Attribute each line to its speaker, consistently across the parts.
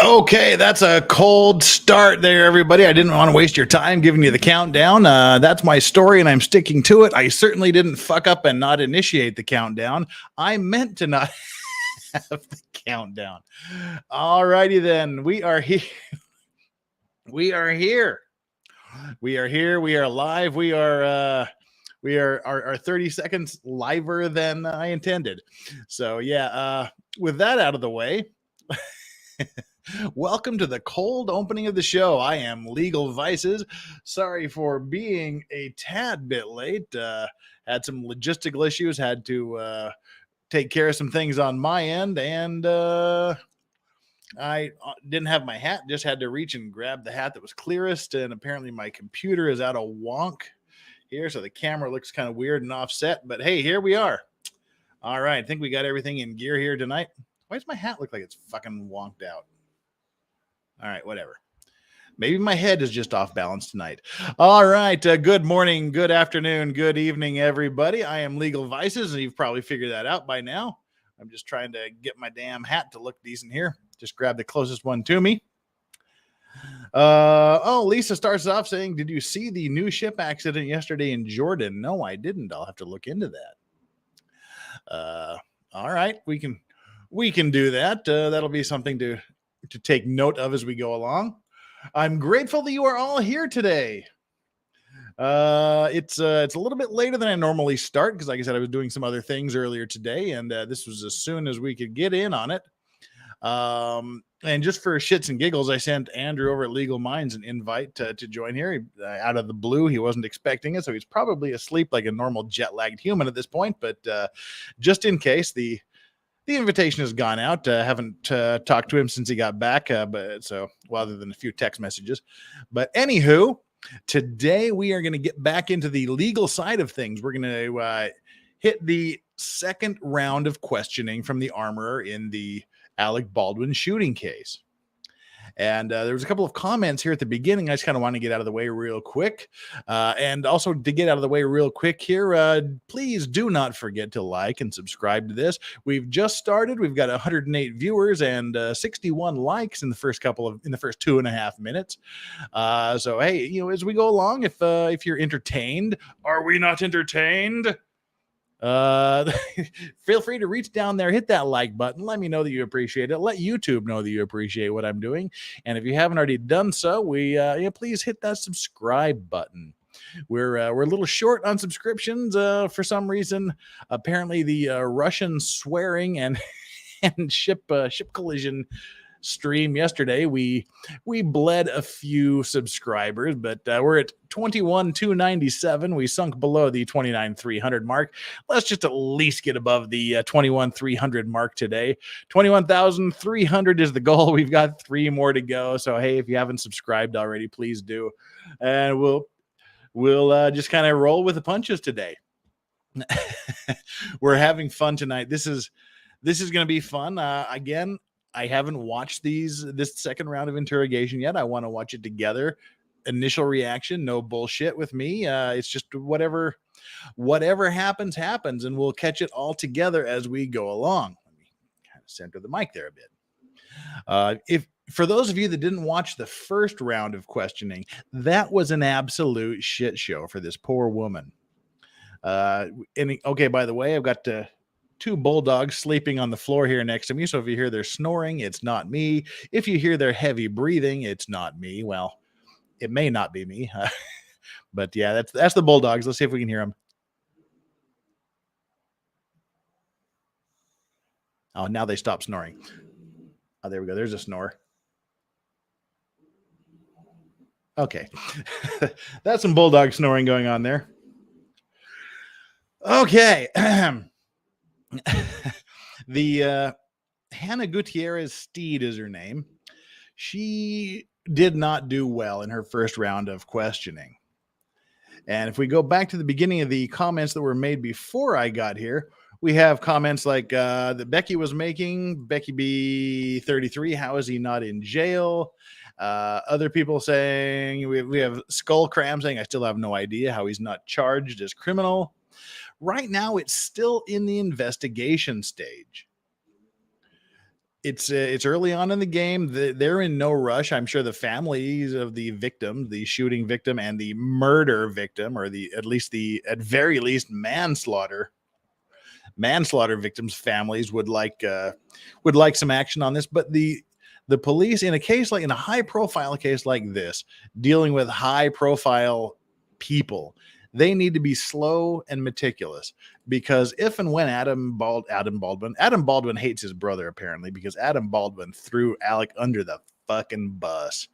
Speaker 1: Okay, that's a cold start there, everybody. I didn't want to waste your time giving you the countdown. That's my story, and I'm sticking to it. I certainly didn't fuck up and not initiate the countdown. I meant to not have the countdown. All righty then. We are here. We are here. We are here. We are live. We are 30 seconds liver than I intended. So yeah, with that out of the way. Welcome to the cold opening of the show. I am Legal Vices. Sorry for being a tad bit late. Had some logistical issues. Had to take care of some things on my end, and I didn't have my hat. Just had to reach and grab the hat that was clearest. And apparently, my computer is out of wonk here, so the camera looks kind of weird and offset. But hey, here we are. All right, I think we got everything in gear here tonight. Why does my hat look like it's fucking wonked out? All right, whatever. Maybe my head is just off balance tonight. All right, good morning, good afternoon, good evening, everybody. I am Legal Vices, and you've probably figured that out by now. I'm just trying to get my damn hat to look decent here. Just grab the closest one to me. Lisa starts off saying, did you see the new ship accident yesterday in Jordan? No, I didn't. I'll have to look into that. All right, we can do that. That'll be something to take note of as we go along. I'm grateful that you are all here today. It's a little bit later than I normally start because, like I said, I was doing some other things earlier today, and this was as soon as we could get in on it. And just for shits and giggles, I sent Andrew over at Legal Minds an invite to join here. Out of the blue, he wasn't expecting it, so he's probably asleep like a normal jet-lagged human at this point. But just in case, the invitation has gone out. Haven't talked to him since he got back, other than a few text messages. But anywho, today we are going to get back into the legal side of things. We're going to hit the second round of questioning from the armorer in the Alec Baldwin shooting case. And there was a couple of comments here at the beginning. I just kind of want to get out of the way real quick. And also to get out of the way real quick here, please do not forget to like and subscribe to this. We've just started. We've got 108 viewers and 61 likes in the first 2.5 minutes. So, hey, as we go along, if you're entertained, are we not entertained? Feel free to reach down there, hit that like button, let me know that you appreciate it, let YouTube know that you appreciate what I'm doing, and if you haven't already done so, please hit that subscribe button. We're a little short on subscriptions for some reason. Apparently the Russian swearing and ship collision stream yesterday, we bled a few subscribers, but we're at 21,297. We sunk below the 29,300 mark. Let's just at least get above the 21,300 mark today. 21,300 is the goal. We've got 3 more to go. So hey, if you haven't subscribed already, please do, and we'll just kind of roll with the punches today. We're having fun tonight. This is going to be fun. Again, I haven't watched this second round of interrogation yet. I want to watch it together. Initial reaction, no bullshit with me. It's just whatever happens, and we'll catch it all together as we go along. Let me kind of center the mic there a bit. If for those of you that didn't watch the first round of questioning, that was an absolute shit show for this poor woman. Okay, by the way, I've got 2 bulldogs sleeping on the floor here next to me. So if you hear their snoring, it's not me. If you hear their heavy breathing, it's not me. Well, it may not be me. But yeah, that's the bulldogs. Let's see if we can hear them. Oh, now they stop snoring. Oh, there we go. There's a snore. Okay. That's some bulldog snoring going on there. Okay. The Hannah Gutierrez Steed is her name. She did not do well in her first round of questioning. And if we go back to the beginning of the comments that were made before I got here, we have comments like that Becky was making, Becky B 33, how is he not in jail? Other people saying, we have Skull Cram saying, I still have no idea how he's not charged as criminal. Right now, it's still in the investigation stage. It's early on in the game. They're in no rush. I'm sure the families of the victim, the shooting victim, and the murder victim, or the at very least manslaughter victims' families would like some action on this. But the police, in a high profile case like this, dealing with high profile people, they need to be slow and meticulous, because if and when Adam Baldwin hates his brother, apparently, because Adam Baldwin threw Alec under the fucking bus.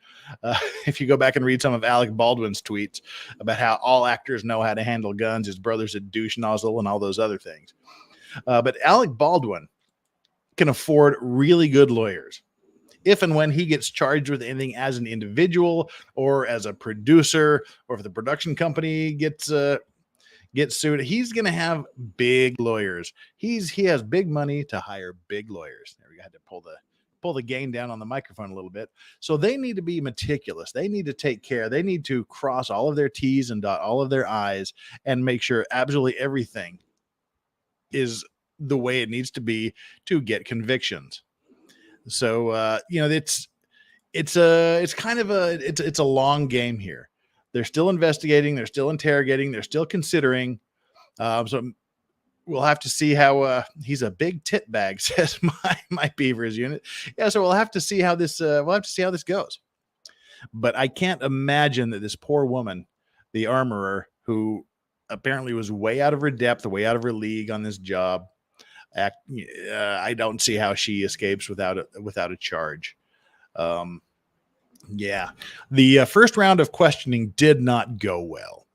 Speaker 1: If you go back and read some of Alec Baldwin's tweets about how all actors know how to handle guns, his brother's a douche nozzle, and all those other things. But Alec Baldwin can afford really good lawyers. If and when he gets charged with anything as an individual or as a producer, or if the production company gets sued, he's going to have big lawyers. He has big money to hire big lawyers. There we had to pull the gain down on the microphone a little bit. So they need to be meticulous. They need to take care. They need to cross all of their T's and dot all of their I's and make sure absolutely everything is the way it needs to be to get convictions. So it's a long game here. They're still investigating, they're still interrogating, they're still considering. So we'll have to see how he's a big tit bag, says my Beavers unit. Yeah, so we'll have to see how this goes. But I can't imagine that this poor woman, the armorer, who apparently was way out of her depth, way out of her league on this job, I don't see how she escapes without a charge. Yeah, the first round of questioning did not go well.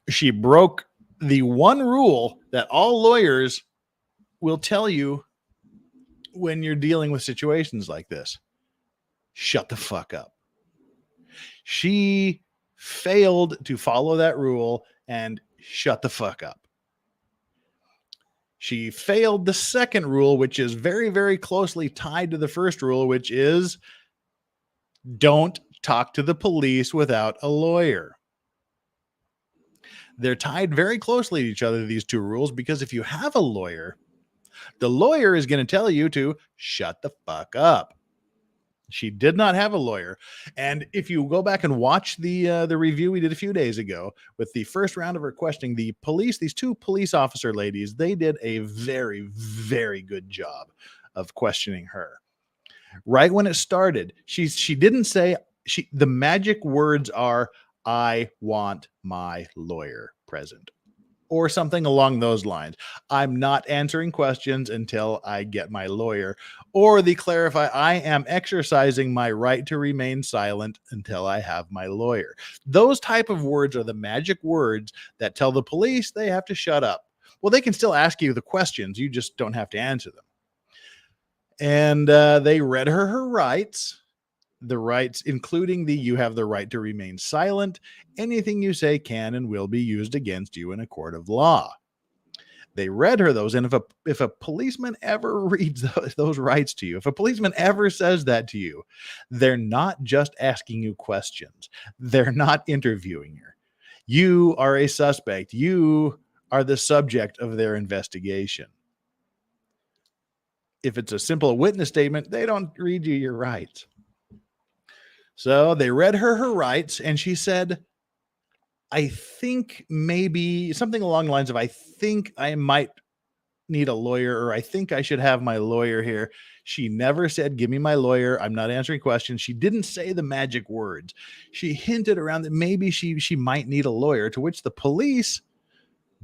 Speaker 1: She broke the one rule that all lawyers will tell you when you're dealing with situations like this: shut the fuck up. She failed to follow that rule and shut the fuck up. She failed the second rule, which is very, very closely tied to the first rule, which is don't talk to the police without a lawyer. They're tied very closely to each other, these two rules, because if you have a lawyer, the lawyer is going to tell you to shut the fuck up. She did not have a lawyer. And if you go back and watch the review we did a few days ago with the first round of her questioning, these two police officer ladies, they did a very, very good job of questioning her. Right when it started, she didn't say, the magic words are, "I want my lawyer present," or something along those lines. "I'm not answering questions until I get my lawyer," or the clarify, "I am exercising my right to remain silent until I have my lawyer." Those type of words are the magic words that tell the police they have to shut up. Well, they can still ask you the questions. You just don't have to answer them. And they read her rights. The rights, including you have the right to remain silent. Anything you say can and will be used against you in a court of law. They read her those. And if a policeman ever reads those rights to you, if a policeman ever says that to you, they're not just asking you questions. They're not interviewing you. You are a suspect. You are the subject of their investigation. If it's a simple witness statement, they don't read you your rights. So they read her rights, and she said, "I think maybe," something along the lines of, "I think I might need a lawyer," or "I think I should have my lawyer here." She never said, "Give me my lawyer. I'm not answering questions." She didn't say the magic words. She hinted around that maybe she might need a lawyer, to which the police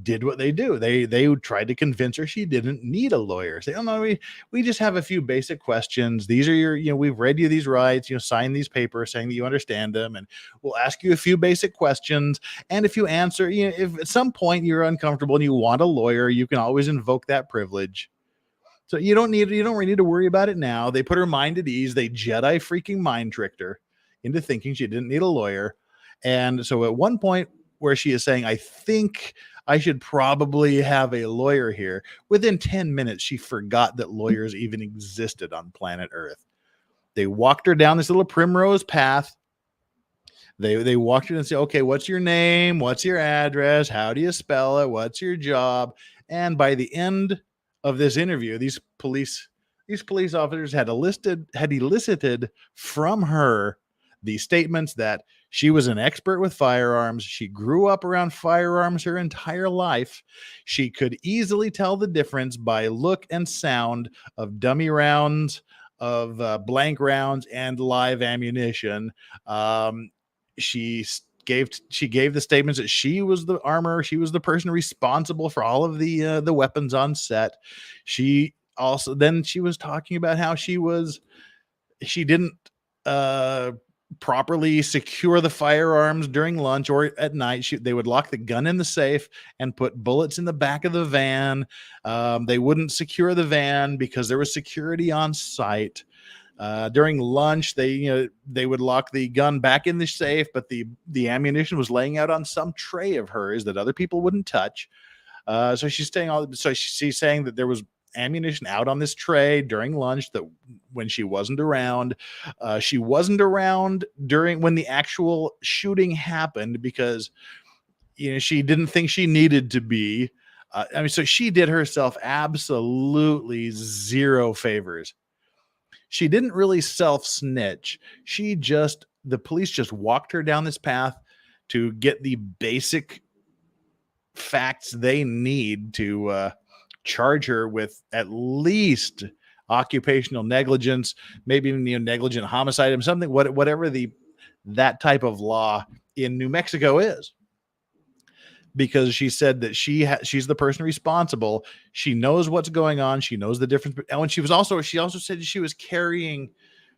Speaker 1: did what they do. They tried to convince her she didn't need a lawyer. Say, "Oh no, we just have a few basic questions. These are your, we've read you these rights, sign these papers saying that you understand them, and we'll ask you a few basic questions. And if you answer, if at some point you're uncomfortable and you want a lawyer, you can always invoke that privilege. So you don't really need to worry about it now." They put her mind at ease. They Jedi freaking mind tricked her into thinking she didn't need a lawyer. And so at one point where she is saying, "I think I should probably have a lawyer here," within 10 minutes, she forgot that lawyers even existed on planet Earth. They walked her down this little primrose path. They walked her and said, "Okay, what's your name? What's your address? How do you spell it? What's your job?" And by the end of this interview, these police these police officers had elicited from her the statements that she was an expert with firearms. She grew up around firearms her entire life. She could easily tell the difference by look and sound of dummy rounds, of blank rounds, and live ammunition. Um, she gave the statements that she was the armorer. She was the person responsible for all of the weapons on set. She was talking about how she didn't uh properly secure the firearms during lunch or at night. They would lock the gun in the safe and put bullets in the back of the van. They wouldn't secure the van because there was security on site. During lunch, they would lock the gun back in the safe, but the ammunition was laying out on some tray of hers that other people wouldn't touch. So she's saying that there was ammunition out on this tray during lunch, that when she wasn't around. She wasn't around during when the actual shooting happened because she didn't think she needed to be. So she did herself absolutely zero favors. She didn't really self snitch. The police just walked her down this path to get the basic facts they need to charge her with at least occupational negligence, maybe even negligent homicide, or something, whatever that type of law in New Mexico is. Because she said that she's the person responsible. She knows what's going on. She knows the difference. And when she also said she was carrying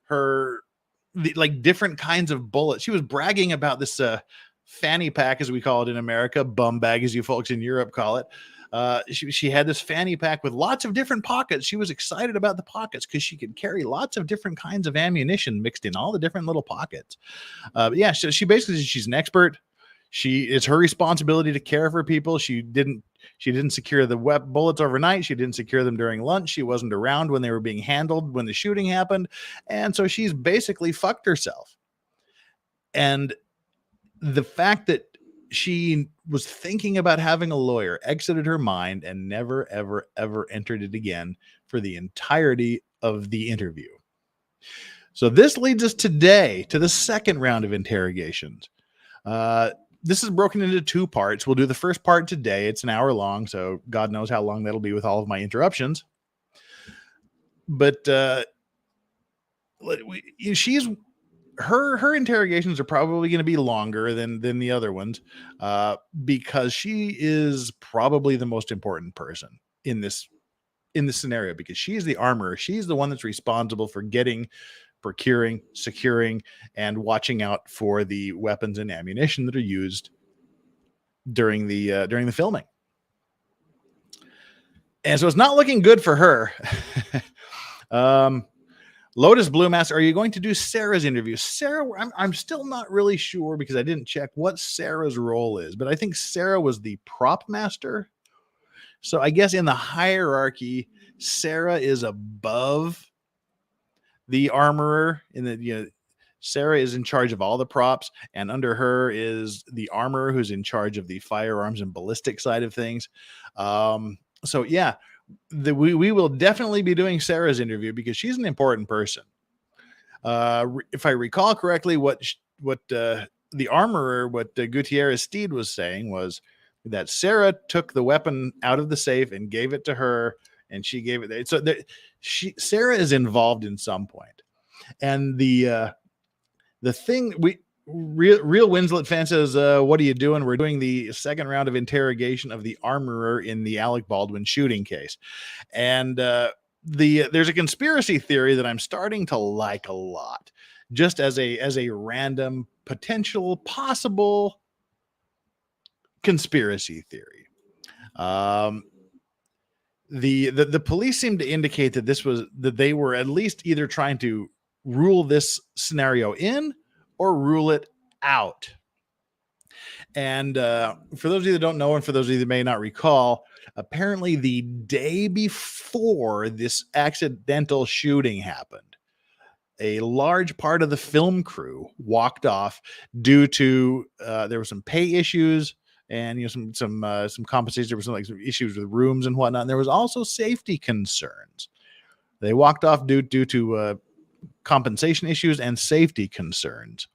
Speaker 1: different kinds of bullets. She was bragging about this fanny pack, as we call it in America, bum bag, as you folks in Europe call it. She had this fanny pack with lots of different pockets. She was excited about the pockets because she could carry lots of different kinds of ammunition mixed in all the different little pockets. So she basically says she's an expert. It's her responsibility to care for people. She didn't secure the bullets overnight. She didn't secure them during lunch. She wasn't around when they were being handled when the shooting happened. And so she's basically fucked herself. And the fact that she was thinking about having a lawyer exited her mind and never, ever, ever entered it again for the entirety of the interview. So this leads us today to the second round of interrogations. This is broken into two parts. We'll do the first part today. It's an hour long, so God knows how long that'll be with all of my interruptions. But her interrogations are probably going to be longer than the other ones, because she is probably the most important person in this scenario, because she's the armorer. She's the one that's responsible for procuring, securing, and watching out for the weapons and ammunition that are used during the filming. And so it's not looking good for her. Lotus Blue Mask, are you going to do Sarah's interview? Sarah, I'm still not really sure because I didn't check what Sarah's role is, but I think Sarah was the prop master. So I guess in the hierarchy, Sarah is above the armorer. Sarah is in charge of all the props, and under her is the armorer, who's in charge of the firearms and ballistic side of things. So yeah, we will definitely be doing Sarah's interview because she's an important person. If I recall correctly, what the armorer, Gutierrez Steed was saying was that Sarah took the weapon out of the safe and gave it to her, and she gave it. So Sarah is involved in some point. And the thing Real Winslet fan says, what are you doing? We're doing the second round of interrogation of the armorer in the Alec Baldwin shooting case. And there's a conspiracy theory that I'm starting to like a lot, just as a random potential possible conspiracy theory. The police seem to indicate that they were at least either trying to rule this scenario in or rule it out. And for those of you that don't know, and for those of you that may not recall, apparently the day before this accidental shooting happened, a large part of the film crew walked off due to there were some pay issues and some compensation. There was some issues with rooms and whatnot. And there was also safety concerns. They walked off due to compensation issues and safety concerns.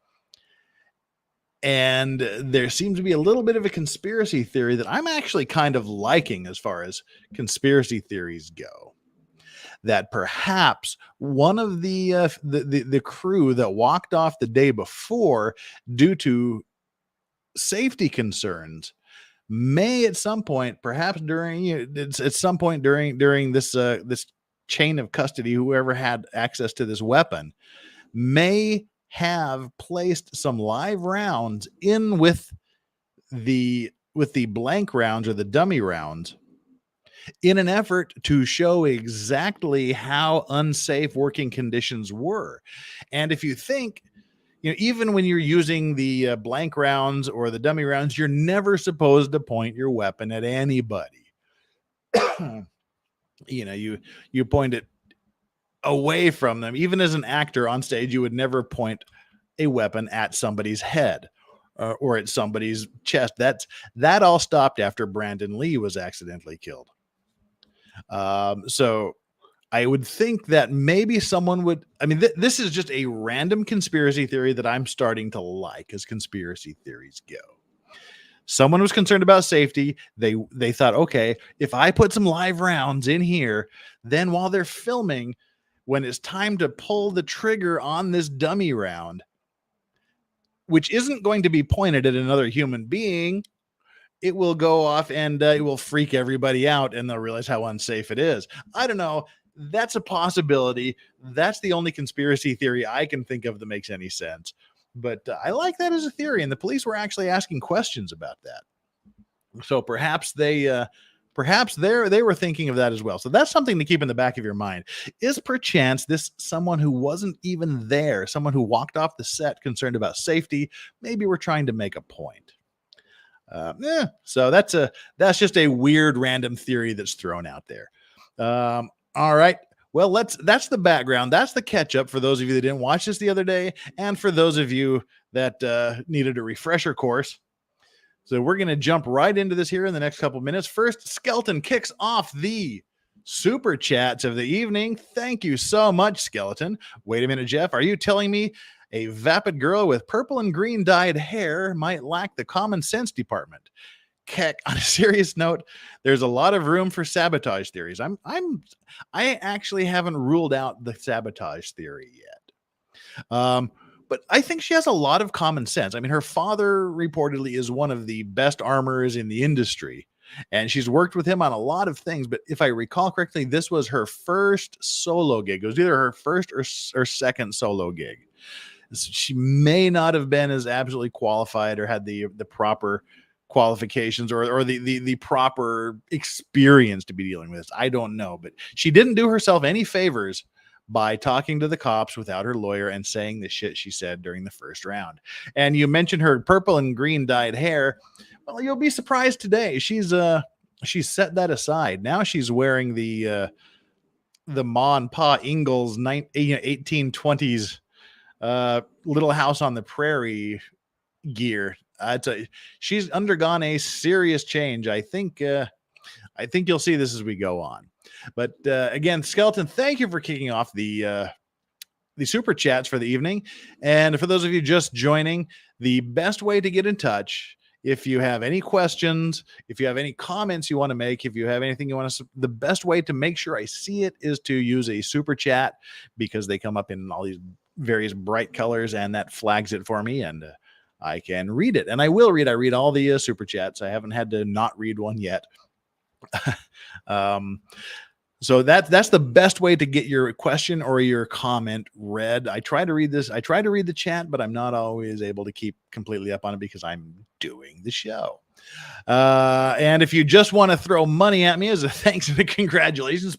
Speaker 1: And there seems to be a little bit of a conspiracy theory that I'm actually kind of liking as far as conspiracy theories go. That perhaps one of the crew that walked off the day before due to safety concerns may at some point, perhaps during at some point during this chain of custody, whoever had access to this weapon may have placed some live rounds in with the blank rounds or the dummy rounds in an effort to show exactly how unsafe working conditions were. And if you think, even when you're using the blank rounds or the dummy rounds, you're never supposed to point your weapon at anybody. You point it away from them. Even as an actor on stage, you would never point a weapon at somebody's head or at somebody's chest. That all stopped after Brandon Lee was accidentally killed. So I would think that maybe someone would. I mean, this is just a random conspiracy theory that I'm starting to like as conspiracy theories go. Someone was concerned about safety. They thought, okay, if I put some live rounds in here, then while they're filming, when it's time to pull the trigger on this dummy round, which isn't going to be pointed at another human being, it will go off and it will freak everybody out and they'll realize how unsafe it is. I don't know. That's a possibility. That's the only conspiracy theory I can think of that makes any sense. But I like that as a theory, and the police were actually asking questions about that. So perhaps they were thinking of that as well. So that's something to keep in the back of your mind. Is perchance this someone who wasn't even there, someone who walked off the set concerned about safety? Maybe we're trying to make a point. So that's just a weird random theory that's thrown out there. All right. Well, that's the background. That's the catch up for those of you that didn't watch this the other day, and for those of you that needed a refresher course. So we're going to jump right into this here in the next couple minutes. First, Skeleton kicks off the super chats of the evening. Thank you so much, Skeleton. Wait a minute, Jeff. Are you telling me a vapid girl with purple and green dyed hair might lack the common sense department? Keck, on a serious note, there's a lot of room for sabotage theories. I actually haven't ruled out the sabotage theory yet. But I think she has a lot of common sense. I mean, her father reportedly is one of the best armorers in the industry, and she's worked with him on a lot of things. But if I recall correctly, this was her first solo gig. It was either her first or second solo gig. She may not have been as absolutely qualified or had the proper qualifications or the proper experience to be dealing with this. I don't know, but she didn't do herself any favors by talking to the cops without her lawyer and saying the shit she said during the first round. And you mentioned her purple and green dyed hair. Well, you'll be surprised today. She's set that aside. Now she's wearing the Ma and Pa Ingalls 1820s Little House on the Prairie gear. She's undergone a serious change. I think you'll see this as we go on. But again, Skeleton, thank you for kicking off the super chats for the evening. And for those of you just joining, the best way to get in touch, if you have any questions, if you have any comments you want to make, if you have anything you want to, the best way to make sure I see it is to use a super chat, because they come up in all these various bright colors and that flags it for me, and I can read it. And I will read. I read all the super chats. I haven't had to not read one yet. So that's the best way to get your question or your comment read. I try to read this. I try to read the chat, but I'm not always able to keep completely up on it because I'm doing the show. And if you just want to throw money at me as a thanks and a congratulations,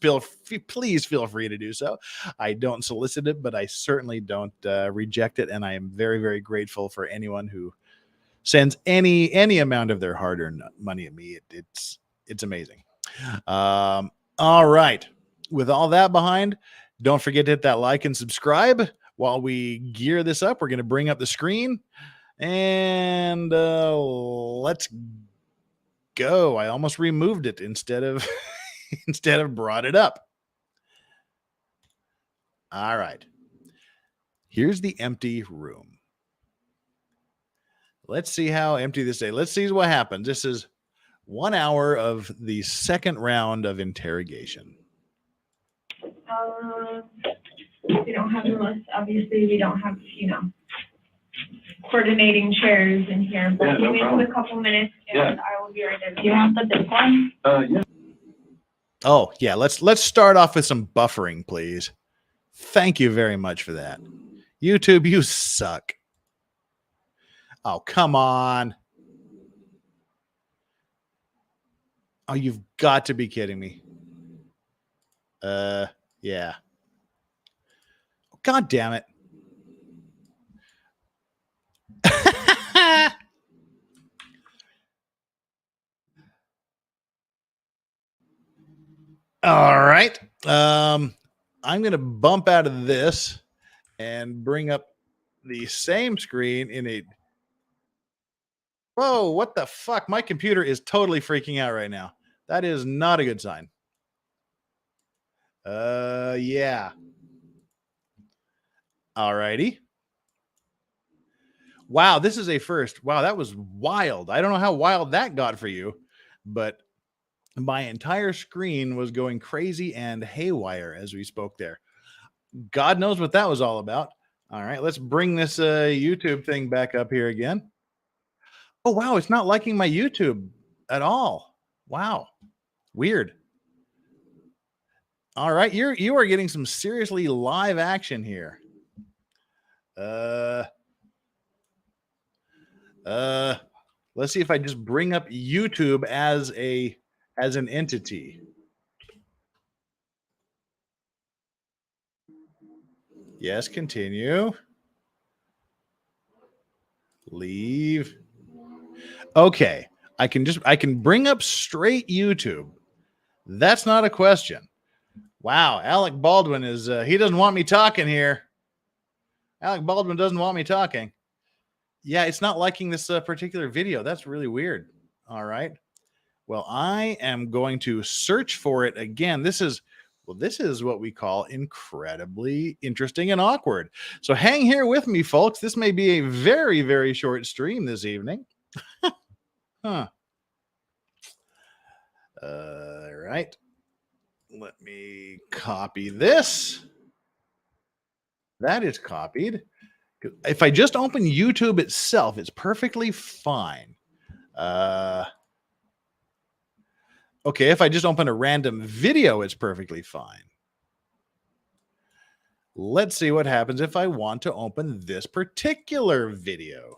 Speaker 1: please feel free to do so. I don't solicit it, but I certainly don't reject it. And I am very, very grateful for anyone who sends any amount of their hard-earned money at me. It's amazing. All right. With all that behind, don't forget to hit that like and subscribe. While we gear this up, we're going to bring up the screen and let's go. I almost removed it instead of brought it up. All right. Here's the empty room. Let's see how empty this is. Let's see what happens. This is 1 hour of the second round of interrogation.
Speaker 2: We don't have the list. Obviously, we don't have, coordinating chairs in here. But give me a couple minutes, and I will be right there. Do you have the big one?
Speaker 3: Yeah.
Speaker 1: Oh, yeah. Let's start off with some buffering, please. Thank you very much for that. YouTube, you suck. Oh, come on. Oh, you've got to be kidding me. Yeah. God damn it. All right. I'm going to bump out of this and bring up the same screen in a... Whoa, what the fuck? My computer is totally freaking out right now. That is not a good sign. Yeah. All righty. Wow, this is a first. Wow, that was wild. I don't know how wild that got for you, but my entire screen was going crazy and haywire as we spoke there. God knows what that was all about. All right, let's bring this YouTube thing back up here again. Oh, wow, it's not liking my YouTube at all. Wow, weird. All right, you are getting some seriously live action here. Let's see if I just bring up YouTube as an entity. Yes, continue. Leave. Okay, I can bring up straight YouTube. That's not a question. Wow, Alec Baldwin is he doesn't want me talking here. Alec Baldwin doesn't want me talking. Yeah, it's not liking this particular video. That's really weird. All right. Well, I am going to search for it again. This is what we call incredibly interesting and awkward. So hang here with me, folks. This may be a very, very short stream this evening. Huh. All right. Let me copy this. That is copied. If I just open YouTube itself, it's perfectly fine. Okay, if I just open a random video, it's perfectly fine. Let's see what happens if I want to open this particular video.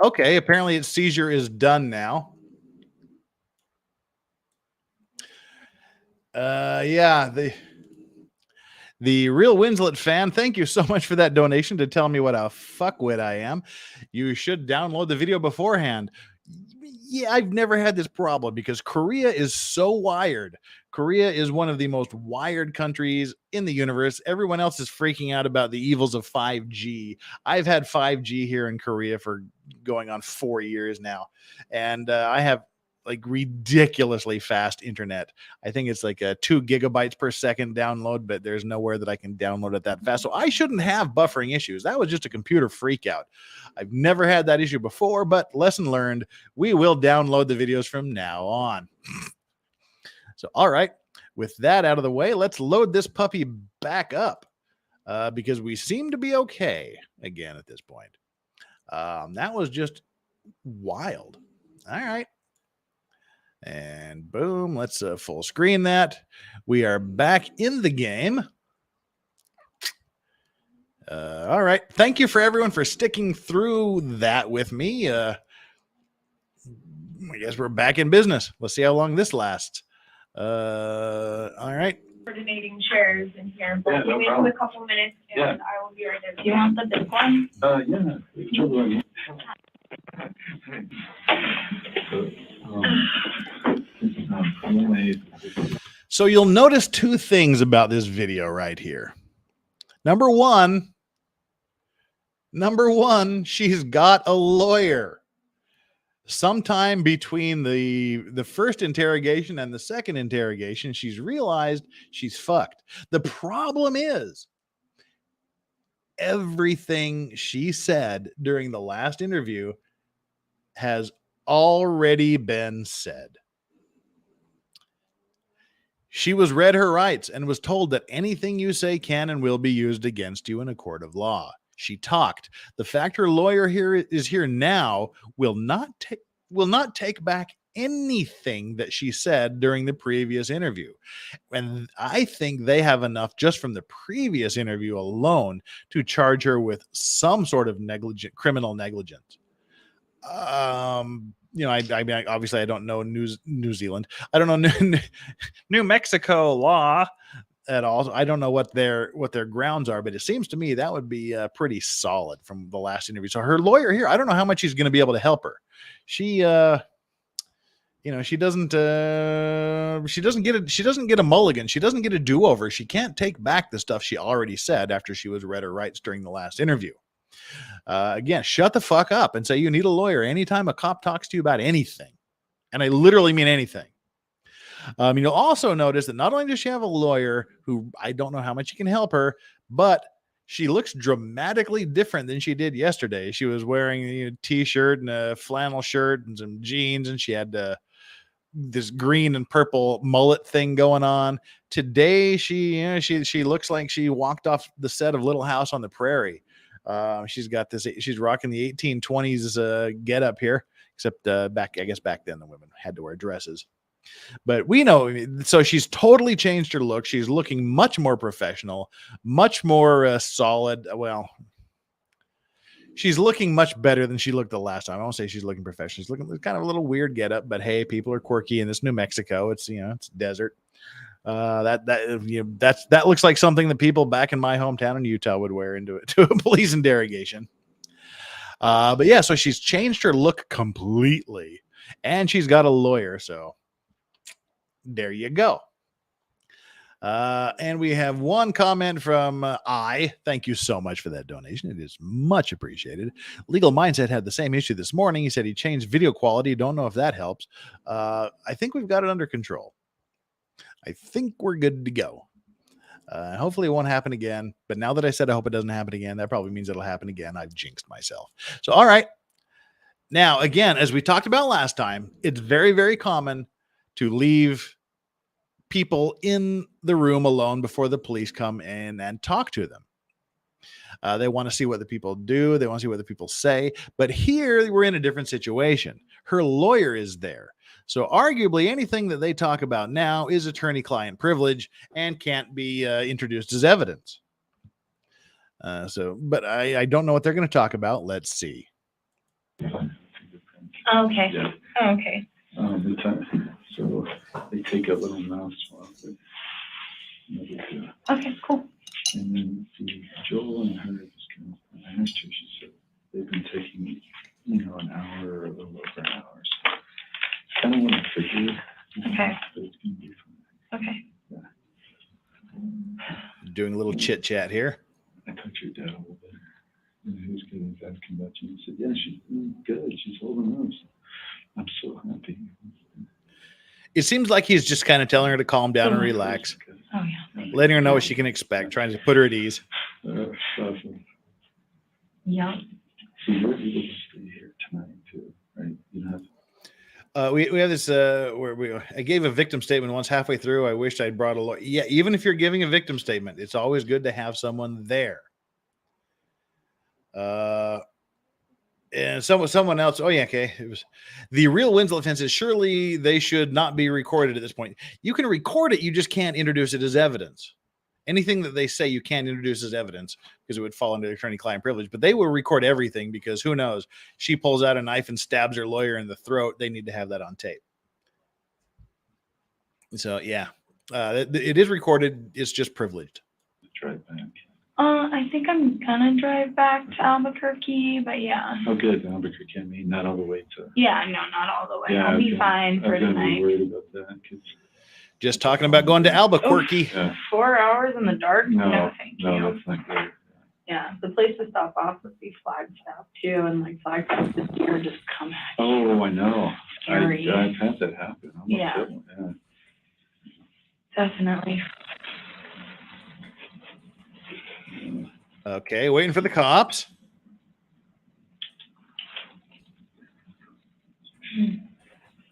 Speaker 1: Okay, apparently its seizure is done now. Yeah, the Real Winslet fan, thank you so much for that donation to tell me what a fuckwit I am. You should download the video beforehand. Yeah, I've never had this problem because Korea is so wired. Korea is one of the most wired countries in the universe. Everyone else is freaking out about the evils of 5G. I've had 5G here in Korea for going on 4 years now. And I have like ridiculously fast internet. I think it's like 2 gigabytes per second download, but there's nowhere that I can download it that fast. So I shouldn't have buffering issues. That was just a computer freak out. I've never had that issue before, but lesson learned. We will download the videos from now on. So, all right. With that out of the way, let's load this puppy back up because we seem to be okay again at this point. That was just wild. All right. And boom, let's full screen that. We are back in the game. All right. Thank you for everyone for sticking through that with me. I guess we're back in business. Let's see how long this lasts. All right.
Speaker 2: Coordinating chairs in here. But give me a couple minutes, and I will be right there. Do you have the big one?
Speaker 1: So you'll notice 2 things about this video right here. Number one, she's got a lawyer. sometime between the first interrogation and the second interrogation, she's realized she's fucked. The problem is everything she said during the last interview has already been said. She was read her rights and was told that anything you say can and will be used against you in a court of law. She talked. The fact her lawyer is here now will not take back anything that she said during the previous interview. And I think they have enough just from the previous interview alone to charge her with some sort of criminal negligence. I mean, obviously I don't know New Zealand. I don't know New Mexico law at all. So I don't know what their grounds are, but it seems to me that would be pretty solid from the last interview. So her lawyer here, I don't know how much he's going to be able to help her. She doesn't get a mulligan. She doesn't get a do-over. She can't take back the stuff she already said after she was read her rights during the last interview. Again, shut the fuck up and say you need a lawyer anytime a cop talks to you about anything. And I literally mean anything. You'll also notice that not only does she have a lawyer who I don't know how much he can help her, but she looks dramatically different than she did yesterday. She was wearing a t-shirt and a flannel shirt and some jeans, and she had this green and purple mullet thing going on. Today, she looks like she walked off the set of Little House on the Prairie. She's rocking the 1820s get up here, except back then the women had to wear dresses. But we know, so she's totally changed her look. She's looking much more professional, much more solid. Well, she's looking much better than she looked the last time. I won't say she's looking professional. She's looking kind of a little weird get up, but hey, people are quirky in this New Mexico. It's, it's desert. That looks like something that people back in my hometown in Utah would wear to a police interrogation. But yeah, so she's changed her look completely, and she's got a lawyer. So there you go. And we have one comment from thank you so much for that donation. It is much appreciated. Legal Mindset had the same issue this morning. He said he changed video quality. Don't know if that helps. I think we've got it under control. I think we're good to go. Hopefully it won't happen again. But now that I said I hope it doesn't happen again, that probably means it'll happen again. I've jinxed myself. So, all right. Now, again, as we talked about last time, it's very, very common to leave people in the room alone before the police come in and talk to them. They want to see what the people do. They want to see what the people say. But here we're in a different situation. Her lawyer is there. So arguably anything that they talk about now is attorney-client privilege and can't be introduced as evidence. But I don't know what they're going to talk about. Let's see.
Speaker 2: Okay.
Speaker 3: Yeah.
Speaker 2: Oh, okay.
Speaker 3: So they take a little mouse swab.
Speaker 2: Okay, cool.
Speaker 3: And then Joel and her just kind of, I asked her, she said they've been taking, an hour or a little over an hour. So I don't want to figure it.
Speaker 2: Okay.
Speaker 3: But it's going to be fun.
Speaker 2: Okay.
Speaker 3: Yeah.
Speaker 1: Doing a little chit chat here.
Speaker 3: I talked to your dad a little bit. He was good at asking about you. He said, yeah, she's doing good. She's holding on. I'm so happy.
Speaker 1: It seems like he's just kind of telling her to calm down and relax.
Speaker 2: Oh, yeah.
Speaker 1: Letting her know what she can expect, trying to put her at ease.
Speaker 3: Awesome.
Speaker 2: Yeah.
Speaker 3: So you're able to stay here tonight too, right? You don't have to.
Speaker 1: We have this where I gave a victim statement once halfway through. I wished I'd brought a lawyer. Yeah, even if you're giving a victim statement, it's always good to have someone there. And someone else. Oh yeah, okay. It was the real Winslow offense is surely they should not be recorded at this point. You can record it, you just can't introduce it as evidence. Anything that they say you can't introduce as evidence because it would fall under attorney-client privilege. But they will record everything because who knows? She pulls out a knife and stabs her lawyer in the throat. They need to have that on tape. So yeah, it is recorded. It's just privileged.
Speaker 3: Drive back.
Speaker 2: I think I'm gonna drive back to Albuquerque, but yeah.
Speaker 3: Oh, good. Albuquerque, I mean, not all the way to.
Speaker 2: Yeah, no, not all the way.
Speaker 3: Yeah,
Speaker 2: I'll be fine for
Speaker 3: I'm gonna be
Speaker 2: tonight.
Speaker 3: worried about that.
Speaker 1: Just talking about going to Albuquerque.
Speaker 3: Yeah.
Speaker 2: 4 hours in the dark?
Speaker 3: No,
Speaker 2: Thank
Speaker 3: no,
Speaker 2: you.
Speaker 3: that's not great.
Speaker 2: Yeah, the place to stop off would be Flagstaff too, and like Flagstaff is near just come at you.
Speaker 3: Oh, I know.
Speaker 2: Scary.
Speaker 3: I've had that happen. I almost
Speaker 2: Yeah.
Speaker 3: hit one, yeah.
Speaker 2: Definitely.
Speaker 1: Okay, waiting for the cops.
Speaker 3: And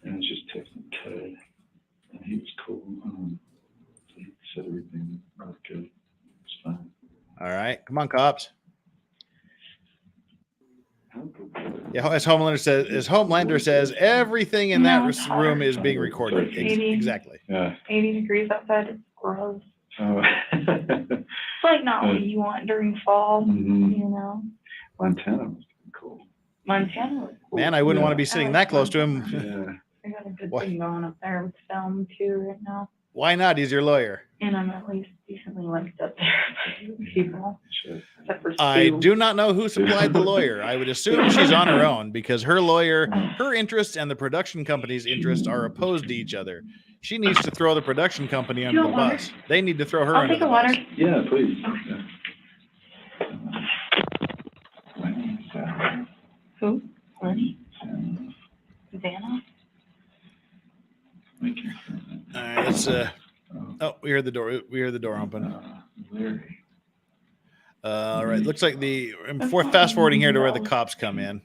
Speaker 3: I was just texting Ted, and he was cool. So he said everything was good. It's fine.
Speaker 1: All right, come on, cops. Yeah, as Homelander says, everything in that room is being recorded. Exactly.
Speaker 3: Yeah.
Speaker 2: 80 degrees outside. It's gross.
Speaker 3: Oh.
Speaker 2: It's like not what you want during fall,
Speaker 3: Mhm.
Speaker 2: you know.
Speaker 3: Montana was cool.
Speaker 2: Montana was cool.
Speaker 1: Man, I wouldn't want to be
Speaker 2: I
Speaker 1: sitting
Speaker 2: like
Speaker 1: that close to him.
Speaker 3: Yeah.
Speaker 2: I got a good
Speaker 1: What?
Speaker 2: thing going up there with film too right now.
Speaker 1: Why not? He's your lawyer.
Speaker 2: And I'm at least decently liked up there by people.
Speaker 3: Shit.
Speaker 2: Except for
Speaker 1: I
Speaker 2: Stu.
Speaker 1: do not know who supplied the lawyer. I would assume she's on her own because her lawyer, her interests and the production company's interests are opposed to each other. She needs to throw the production company under the bus. They need to throw her
Speaker 2: I'll
Speaker 1: under
Speaker 2: take
Speaker 1: the
Speaker 2: a water.
Speaker 1: bus.
Speaker 3: Yeah, please.
Speaker 2: Who? Lenny?
Speaker 3: Yeah.
Speaker 2: Vanna?
Speaker 1: All right, let's oh, we heard the door. We heard the door open.
Speaker 3: Larry.
Speaker 1: All right, looks like fast forwarding here to where the cops come in.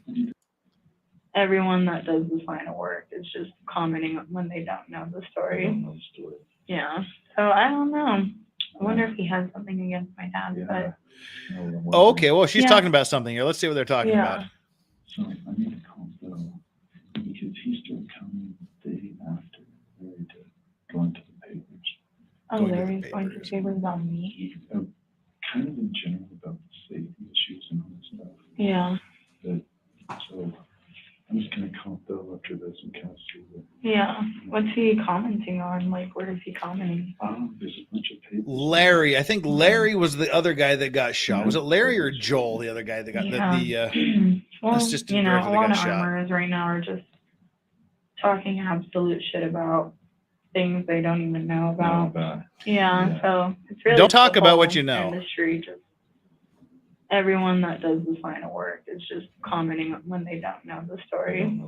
Speaker 2: Everyone that does this line of work is just commenting when they don't know the story. Yeah. So I don't know. I wonder if he has something against my dad, but
Speaker 1: Oh, okay, well, she's
Speaker 2: Yeah.
Speaker 1: talking about something here. Let's see what they're talking about.
Speaker 3: So I need to call Bill because he started coming the day after Larry did, going to the papers.
Speaker 2: oh,
Speaker 1: Going to the
Speaker 2: Larry's going to
Speaker 1: papers.
Speaker 2: papers on me.
Speaker 3: Kind of in general about the safety issues and all this stuff.
Speaker 2: Yeah.
Speaker 3: So I'm just gonna call Bill after this and kind of see what.
Speaker 2: Yeah. What's he commenting on? Like, where is he commenting?
Speaker 3: There's a bunch of papers.
Speaker 1: Larry, I think Larry was the other guy that got shot. Was it Larry or Joel, the other guy that got
Speaker 2: Well,
Speaker 1: assistant
Speaker 2: you know,
Speaker 1: director
Speaker 2: a
Speaker 1: that
Speaker 2: lot
Speaker 1: got
Speaker 2: of
Speaker 1: shot?
Speaker 2: armors right now are just talking absolute shit about things they don't even know about. Yeah, so it's really
Speaker 1: Don't talk
Speaker 2: the
Speaker 1: about
Speaker 2: whole
Speaker 1: what you know.
Speaker 2: Industry, just everyone that does this line of work is just commenting when they don't know the story.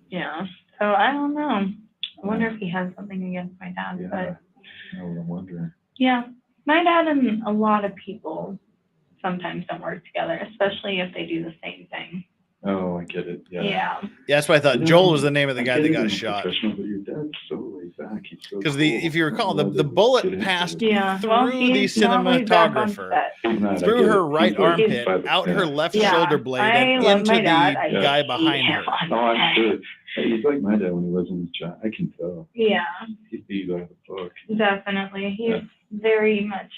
Speaker 2: Yeah, so I don't know. I wonder if he has something against my dad,
Speaker 3: Yeah.
Speaker 2: but
Speaker 3: I wonder.
Speaker 2: yeah, my dad and a lot of people sometimes don't work together, especially if they do the same thing.
Speaker 3: Oh, I get it. Yeah.
Speaker 2: Yeah.
Speaker 1: Yeah, that's why I thought Joel was the name of the guy that got shot.
Speaker 3: But your dad's so laid back. He's so
Speaker 1: Because
Speaker 3: cool.
Speaker 1: if you recall, the
Speaker 3: I love that
Speaker 1: bullet
Speaker 3: we get
Speaker 1: passed
Speaker 3: into it.
Speaker 2: Yeah.
Speaker 1: through
Speaker 2: Well,
Speaker 1: the
Speaker 2: he's normally back on
Speaker 1: cinematographer,
Speaker 2: set.
Speaker 3: I
Speaker 1: through
Speaker 3: get
Speaker 1: her
Speaker 3: it.
Speaker 1: right
Speaker 3: He's like
Speaker 1: armpit,
Speaker 3: five-
Speaker 1: out her left
Speaker 2: Yeah,
Speaker 1: shoulder blade,
Speaker 2: I
Speaker 1: and
Speaker 2: love
Speaker 1: into
Speaker 2: my
Speaker 1: the
Speaker 2: dad. I
Speaker 1: guy
Speaker 2: hate
Speaker 1: behind
Speaker 2: him
Speaker 1: her.
Speaker 2: on
Speaker 3: Oh, I'm
Speaker 2: set.
Speaker 3: sure. Hey, he's like my dad when he was in his job. I can tell.
Speaker 2: Yeah,
Speaker 3: He's the ego of the book.
Speaker 2: definitely. He's very much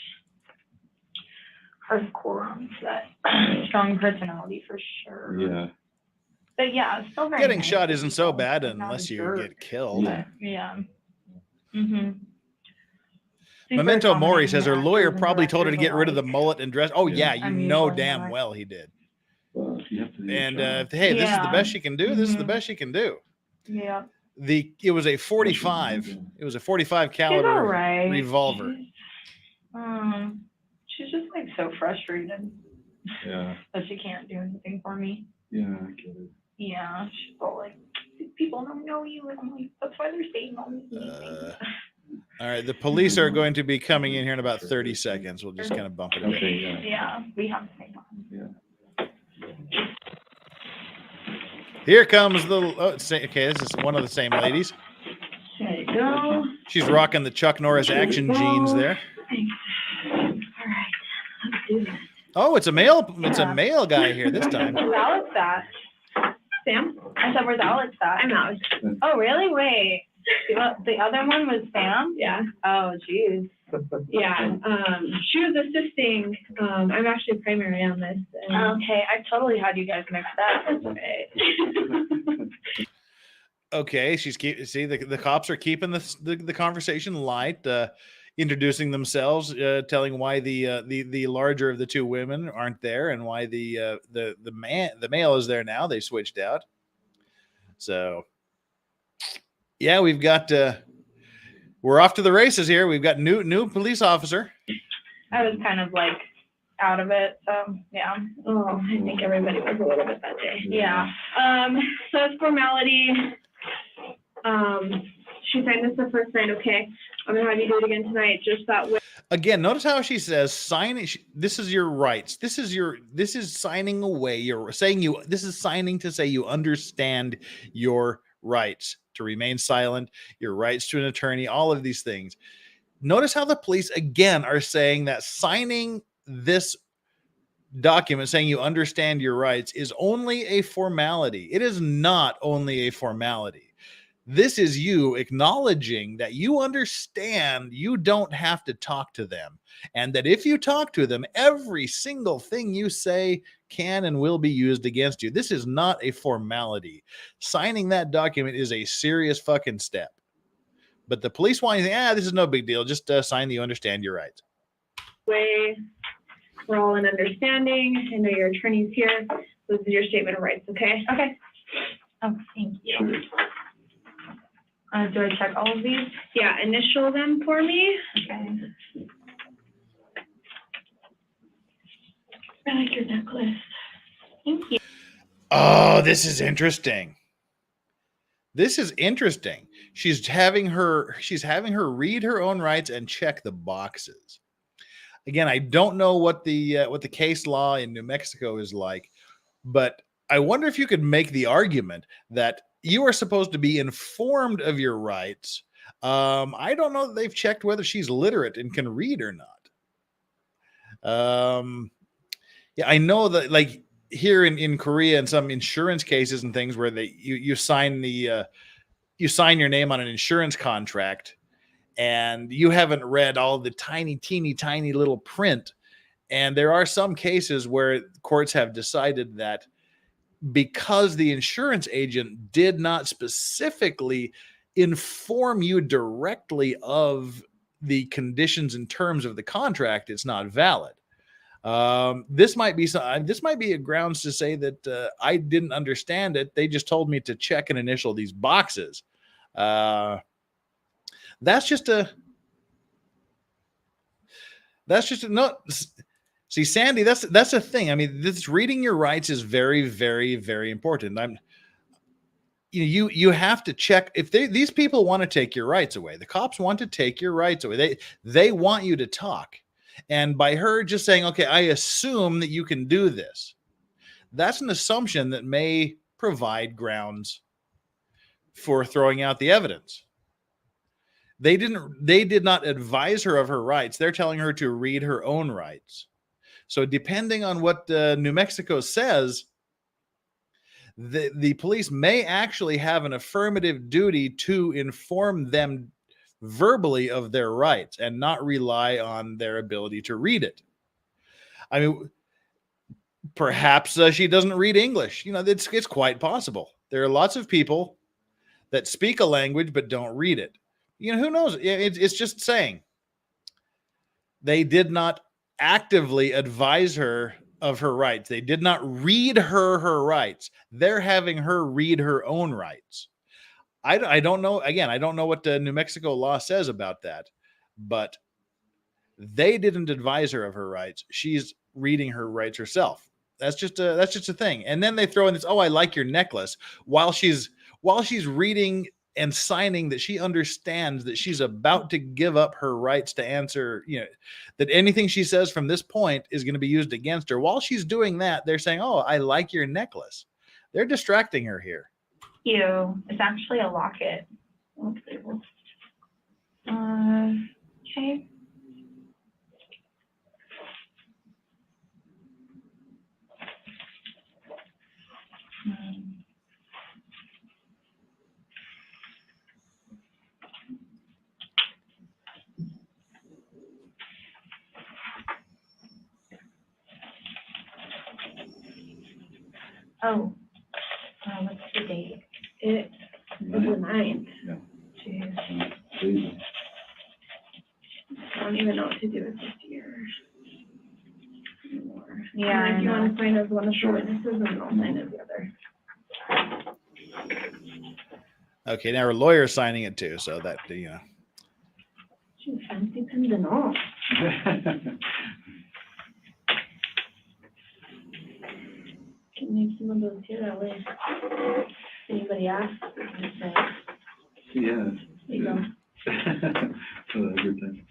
Speaker 2: hardcore on set. Strong personality for sure.
Speaker 3: Yeah.
Speaker 2: But yeah, it's still very
Speaker 1: Getting
Speaker 2: nice
Speaker 1: shot
Speaker 2: to
Speaker 1: isn't so
Speaker 2: people.
Speaker 1: bad
Speaker 2: He's not a
Speaker 1: unless you
Speaker 2: jerk.
Speaker 1: get killed.
Speaker 3: Yeah.
Speaker 2: Yeah. Mm-hmm.
Speaker 1: Memento Mori says her lawyer probably told her to get rid of the mullet and dress. Oh, yeah,
Speaker 3: Yeah.
Speaker 1: you
Speaker 2: I'm
Speaker 1: know
Speaker 2: usually
Speaker 1: damn
Speaker 2: not.
Speaker 1: well he did.
Speaker 3: Well, you have to do your
Speaker 1: And
Speaker 3: job.
Speaker 1: hey, this is the
Speaker 2: Yeah.
Speaker 1: best she can do. This is the
Speaker 2: Mhm.
Speaker 1: best she can do.
Speaker 2: Yeah.
Speaker 1: It was a 45. It was a 45
Speaker 2: She's all
Speaker 1: caliber
Speaker 2: right.
Speaker 1: revolver.
Speaker 2: She's just like so frustrated
Speaker 3: Yeah.
Speaker 2: that she can't do anything for me.
Speaker 3: Yeah, I get it.
Speaker 2: Yeah, she's all like, people don't know you, and I'm like, that's why they're saying all these mean things.
Speaker 1: All right, the police are going to be coming in here in about 30 seconds. We'll just kind of bump it a bit.
Speaker 3: Okay, yeah.
Speaker 2: Yeah, we have the same one.
Speaker 3: Yeah.
Speaker 1: Here comes the. Okay, this is one of the same ladies.
Speaker 2: There you go.
Speaker 1: She's rocking the Chuck Norris action jeans there.
Speaker 2: Thanks. All right, let's do this.
Speaker 1: Oh, it's a male. It's a male guy here this time.
Speaker 2: Where's Alex at? Sam? I said, where's Alex at? I'm Alex. Oh, really? Wait. The other one was Sam?
Speaker 4: Yeah,
Speaker 2: Oh, geez.
Speaker 4: yeah. She was assisting. I'm actually primary on this. And
Speaker 2: Okay, I totally had you guys mixed up. That's okay.
Speaker 1: Okay, see the cops are keeping the conversation light, introducing themselves, telling why the larger of the two women aren't there and why the male is there now. They switched out. So yeah, we've got we're off to the races here. We've got new police officer.
Speaker 2: I was kind of like out of it. So yeah.
Speaker 4: Oh, I think everybody was a little bit that day.
Speaker 2: Yeah.
Speaker 4: So as formality, she signed this the first night, okay? I'm gonna have you do it again tonight, just that way.
Speaker 1: Again, notice how she says signing. This is your rights. This is signing away. You're saying this is signing to say you understand your rights to remain silent, your rights to an attorney, all of these things. Notice how the police again are saying that signing this document saying you understand your rights is only a formality. It is not only a formality. This is you acknowledging that you understand you don't have to talk to them, and that if you talk to them, every single thing you say can and will be used against you. This is not a formality. Signing that document is a serious fucking step. But the police want you to think, this is no big deal. Just sign that you understand your rights.
Speaker 4: Way we're all in understanding. I know your attorney's here. This is your statement of rights, okay?
Speaker 2: Okay. Oh, thank you. Do I check all of these?
Speaker 4: Yeah, initial them for me.
Speaker 2: Okay.
Speaker 4: I like your necklace.
Speaker 2: Thank you.
Speaker 1: Oh, this is interesting. This is interesting. She's having her read her own rights and check the boxes. Again, I don't know what the case law in New Mexico is like, but I wonder if you could make the argument that you are supposed to be informed of your rights. I don't know that they've checked whether she's literate and can read or not. Yeah, I know that like here in Korea and some insurance cases and things where you sign you sign your name on an insurance contract and you haven't read all the teeny tiny little print. And there are some cases where courts have decided that because the insurance agent did not specifically inform you directly of the conditions and terms of the contract, it's not valid. This might be a grounds to say that I didn't understand it. They just told me to check and initial these boxes. That's just a no. See, Sandy, that's a thing. I mean, this reading your rights is very, very, very important. You have to check if these people want to take your rights away. The cops want to take your rights away. They want you to talk. And by her just saying, okay, I assume that you can do this, that's an assumption that may provide grounds for throwing out the evidence. They did not advise her of her rights. They're telling her to read her own rights. So depending on what New Mexico says, the police may actually have an affirmative duty to inform them verbally of their rights and not rely on their ability to read it. I mean, perhaps she doesn't read English. It's quite possible. There are lots of people that speak a language but don't read it. Who knows? It's just saying. They did not actively advise her of her rights. They did not read her rights. They're having her read her own rights. I don't know. Again, I don't know what the New Mexico law says about that, but they didn't advise her of her rights. She's reading her rights herself. That's just a thing. And then they throw in this, I like your necklace, while she's reading and signing that she understands that she's about to give up her rights to answer, that anything she says from this point is going to be used against her. While she's doing that, they're saying, I like your necklace. They're distracting her here.
Speaker 2: It's actually a locket. Okay. Oh, what's the date?
Speaker 4: It was the 9th.
Speaker 3: Yeah.
Speaker 2: Jeez.
Speaker 3: Please.
Speaker 4: I don't even know what to do with this year anymore.
Speaker 2: Yeah,
Speaker 4: And if you
Speaker 2: I know.
Speaker 4: want to sign as one of the witnesses, and then I'll sign as the other.
Speaker 1: Okay, now her lawyer's signing it too, so that
Speaker 4: She's fancy pins and all. yeah.
Speaker 3: Yeah.
Speaker 4: There you go.
Speaker 3: Everything.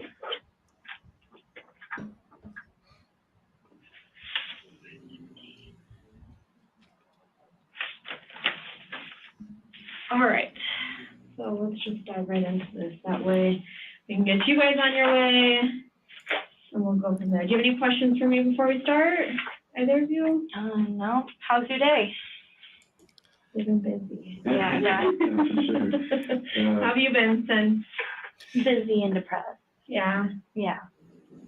Speaker 4: All right. So let's just dive right into this. That way we can get you guys on your way and we'll go from there. Do you have any questions for me before we start? Either of you?
Speaker 2: No. How's your day?
Speaker 4: We've been busy.
Speaker 2: Yeah.
Speaker 3: For sure.
Speaker 4: How have you been since?
Speaker 2: Busy and depressed.
Speaker 4: Yeah,
Speaker 2: Yeah.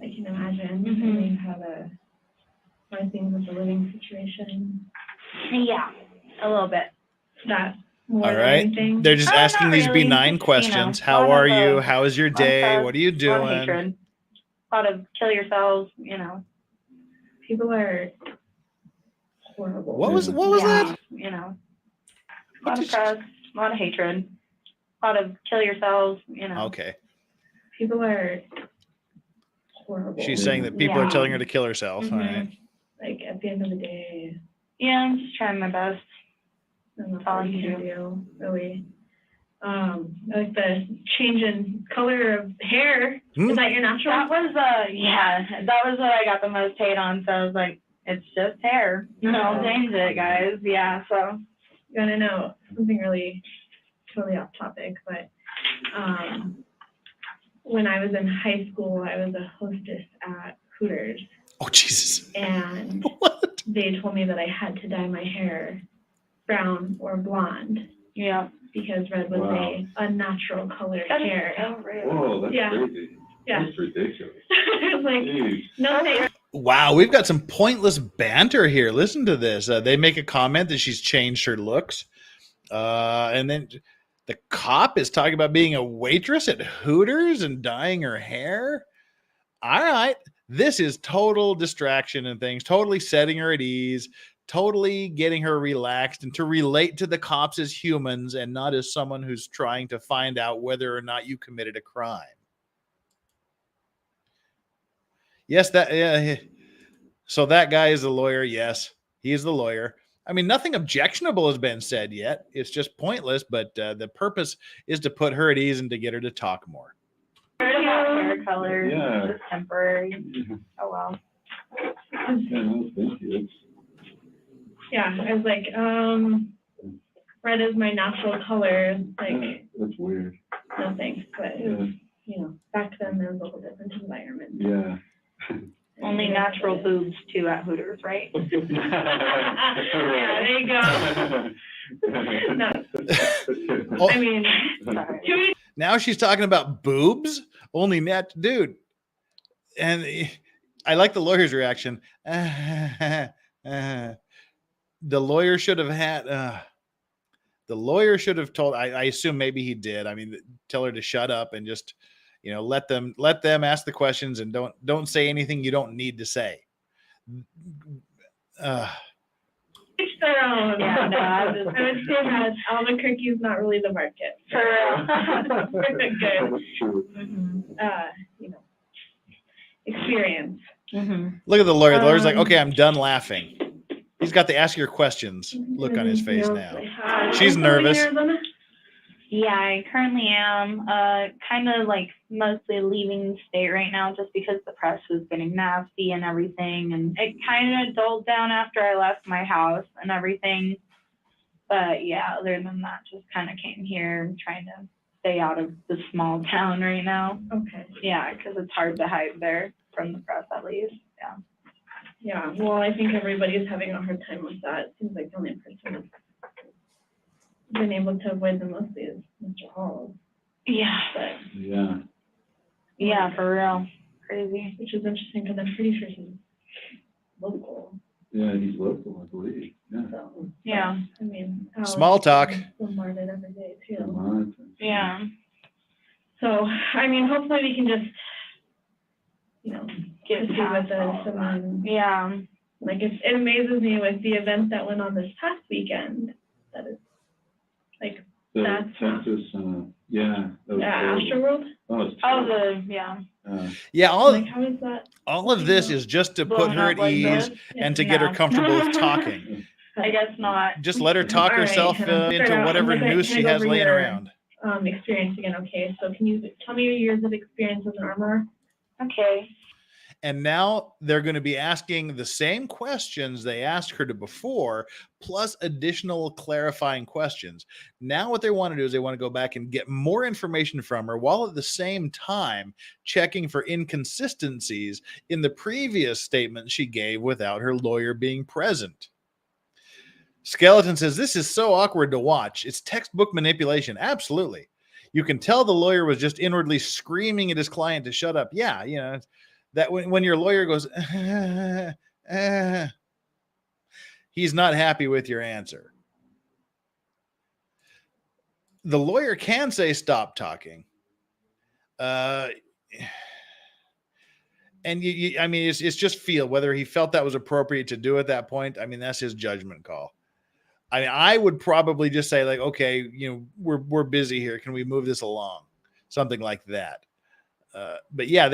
Speaker 4: I can imagine.
Speaker 2: Mhm.
Speaker 4: I mean, how are things with the living situation?
Speaker 2: Yeah. A little bit.
Speaker 4: That more
Speaker 1: All
Speaker 4: than
Speaker 1: right.
Speaker 4: anything?
Speaker 1: They're just
Speaker 2: Oh,
Speaker 1: asking
Speaker 2: not
Speaker 1: these
Speaker 2: really.
Speaker 1: benign
Speaker 2: Just,
Speaker 1: questions.
Speaker 2: a
Speaker 1: How
Speaker 2: lot
Speaker 1: are
Speaker 2: of,
Speaker 1: you? How is your
Speaker 2: lot of
Speaker 1: day?
Speaker 2: stress,
Speaker 1: What are you
Speaker 2: A lot of
Speaker 1: doing?
Speaker 2: hatred. A lot of kill yourselves,
Speaker 4: People are horrible.
Speaker 1: What was
Speaker 2: Yeah,
Speaker 1: that?
Speaker 2: A
Speaker 1: What
Speaker 2: lot of
Speaker 1: did
Speaker 2: stress, a lot of hatred, a lot of kill yourselves,
Speaker 1: Okay.
Speaker 4: People are horrible.
Speaker 1: She's saying that people are
Speaker 2: Yeah.
Speaker 1: telling her to kill herself. All
Speaker 2: Mhm.
Speaker 1: right.
Speaker 4: Like, at the end of the day,
Speaker 2: Yeah, I'm just trying my best.
Speaker 4: that's
Speaker 2: all
Speaker 4: all
Speaker 2: you
Speaker 4: you
Speaker 2: can
Speaker 4: can do, really. Like the change in color of hair.
Speaker 1: Hmm?
Speaker 4: Is that your natural?
Speaker 2: That was that was what I got the most hate on. So I was like, it's just hair. Don't change it, guys. Yeah. So
Speaker 4: You gotta know something really totally off topic, but when I was in high school, I was a hostess at Hooters,
Speaker 1: Oh, Jesus.
Speaker 4: and
Speaker 1: What?
Speaker 4: they told me that I had to dye my hair brown or blonde
Speaker 2: yeah.
Speaker 4: because red was
Speaker 3: Wow.
Speaker 4: a unnatural color
Speaker 2: That is
Speaker 4: hair.
Speaker 2: so rude.
Speaker 3: Whoa, that's
Speaker 4: Yeah.
Speaker 3: crazy.
Speaker 4: Yeah.
Speaker 3: That's ridiculous.
Speaker 4: It's like,
Speaker 3: Jeez.
Speaker 4: no thanks.
Speaker 1: Wow, we've got some pointless banter here. Listen to this. They make a comment that she's changed her looks. And then the cop is talking about being a waitress at Hooters and dyeing her hair. All right. This is total distraction and things, totally setting her at ease, totally getting her relaxed and to relate to the cops as humans and not as someone who's trying to find out whether or not you committed a crime. Yes, so that guy is the lawyer. Yes, he is the lawyer. I mean, nothing objectionable has been said yet. It's just pointless, but the purpose is to put her at ease and to get her to talk more.
Speaker 2: Hair colors,
Speaker 3: Yeah.
Speaker 2: just temporary.
Speaker 3: Yeah,
Speaker 2: Oh well.
Speaker 3: no, thank you.
Speaker 4: Yeah, I was like, red is my natural color. Like,
Speaker 3: That's weird.
Speaker 4: no thanks. But,
Speaker 3: Yeah.
Speaker 4: back then there was a whole different environment.
Speaker 3: Yeah.
Speaker 2: Only natural boobs too at Hooters, right?
Speaker 4: Yeah, there you go. No,
Speaker 1: Oh,
Speaker 4: I mean,
Speaker 2: Sorry.
Speaker 1: now she's talking about boobs. Only net, dude. And I like the lawyer's reaction. The lawyer should have had. The lawyer should have told. I assume maybe he did. I mean, tell her to shut up and just, let them ask the questions and don't say anything you don't need to say.
Speaker 4: each their own.
Speaker 2: Yeah, no,
Speaker 4: I would say that Albuquerque is not really the market.
Speaker 2: For real.
Speaker 4: Good.
Speaker 3: That's true.
Speaker 4: Experience.
Speaker 1: Look at the lawyer. The lawyer's like, okay, I'm done laughing. He's got the ask your questions look on his face now. She's nervous.
Speaker 2: Yeah, I currently am kind of like mostly leaving the state right now just because the press was getting nasty and everything. And it kind of dulled down after I left my house and everything. But yeah, other than that, just kind of came here and trying to stay out of the small town right now.
Speaker 4: Okay.
Speaker 2: Yeah, because it's hard to hide there from the press at least. Yeah.
Speaker 4: Yeah, well, I think everybody's having a hard time with that. It seems like the only person that's been able to avoid them mostly is Mr. Hall.
Speaker 2: Yeah.
Speaker 4: But,
Speaker 3: Yeah.
Speaker 2: Yeah, for real. Crazy.
Speaker 4: which is interesting because I'm pretty sure he's local.
Speaker 3: Yeah, he's local, I believe. Yeah.
Speaker 4: So,
Speaker 2: Yeah.
Speaker 4: I mean, Alex
Speaker 1: Small talk.
Speaker 4: is bombarded every day too.
Speaker 3: Vermont.
Speaker 2: Yeah.
Speaker 4: So, I mean, hopefully we can just,
Speaker 2: Get
Speaker 4: proceed
Speaker 2: past
Speaker 4: with this
Speaker 2: all of
Speaker 4: and
Speaker 2: that.
Speaker 4: then,
Speaker 2: Yeah.
Speaker 4: like, it amazes me with the event that went on this past weekend, that is, like,
Speaker 3: The
Speaker 4: That's-
Speaker 3: Texas, yeah. That was horrible.
Speaker 4: Astroworld.
Speaker 3: Oh, it's
Speaker 2: Oh,
Speaker 3: terrible.
Speaker 2: yeah.
Speaker 1: Yeah,
Speaker 4: Like, how is that?
Speaker 1: all of this is just to put
Speaker 2: Blowing
Speaker 1: her
Speaker 2: up
Speaker 1: at
Speaker 2: like
Speaker 1: ease
Speaker 2: this.
Speaker 1: and to get her
Speaker 2: Yeah.
Speaker 1: comfortable with talking.
Speaker 2: I guess not.
Speaker 1: Just let her talk
Speaker 4: All right,
Speaker 1: herself
Speaker 4: Hannah,
Speaker 1: into
Speaker 4: start out.
Speaker 1: whatever
Speaker 4: I'm gonna
Speaker 1: noose she
Speaker 4: go
Speaker 1: has
Speaker 4: over
Speaker 1: laying
Speaker 4: your,
Speaker 1: around.
Speaker 4: Experience again, okay? So can you tell me your years of experience as an armorer?
Speaker 2: Okay.
Speaker 1: And now they're going to be asking the same questions they asked her to before, plus additional clarifying questions. Now, what they want to do is they want to go back and get more information from her while at the same time checking for inconsistencies in the previous statement she gave without her lawyer being present. Skeleton says, "This is so awkward to watch. It's textbook manipulation." Absolutely. You can tell the lawyer was just inwardly screaming at his client to shut up. Yeah, you know, that when your lawyer goes, he's not happy with your answer. The lawyer can say, "Stop talking." And I mean, it's just feel whether he felt that was appropriate to do at that point. I mean, that's his judgment call. I mean, I would probably just say, like, okay, you know, we're busy here. Can we move this along? Something like that. But yeah,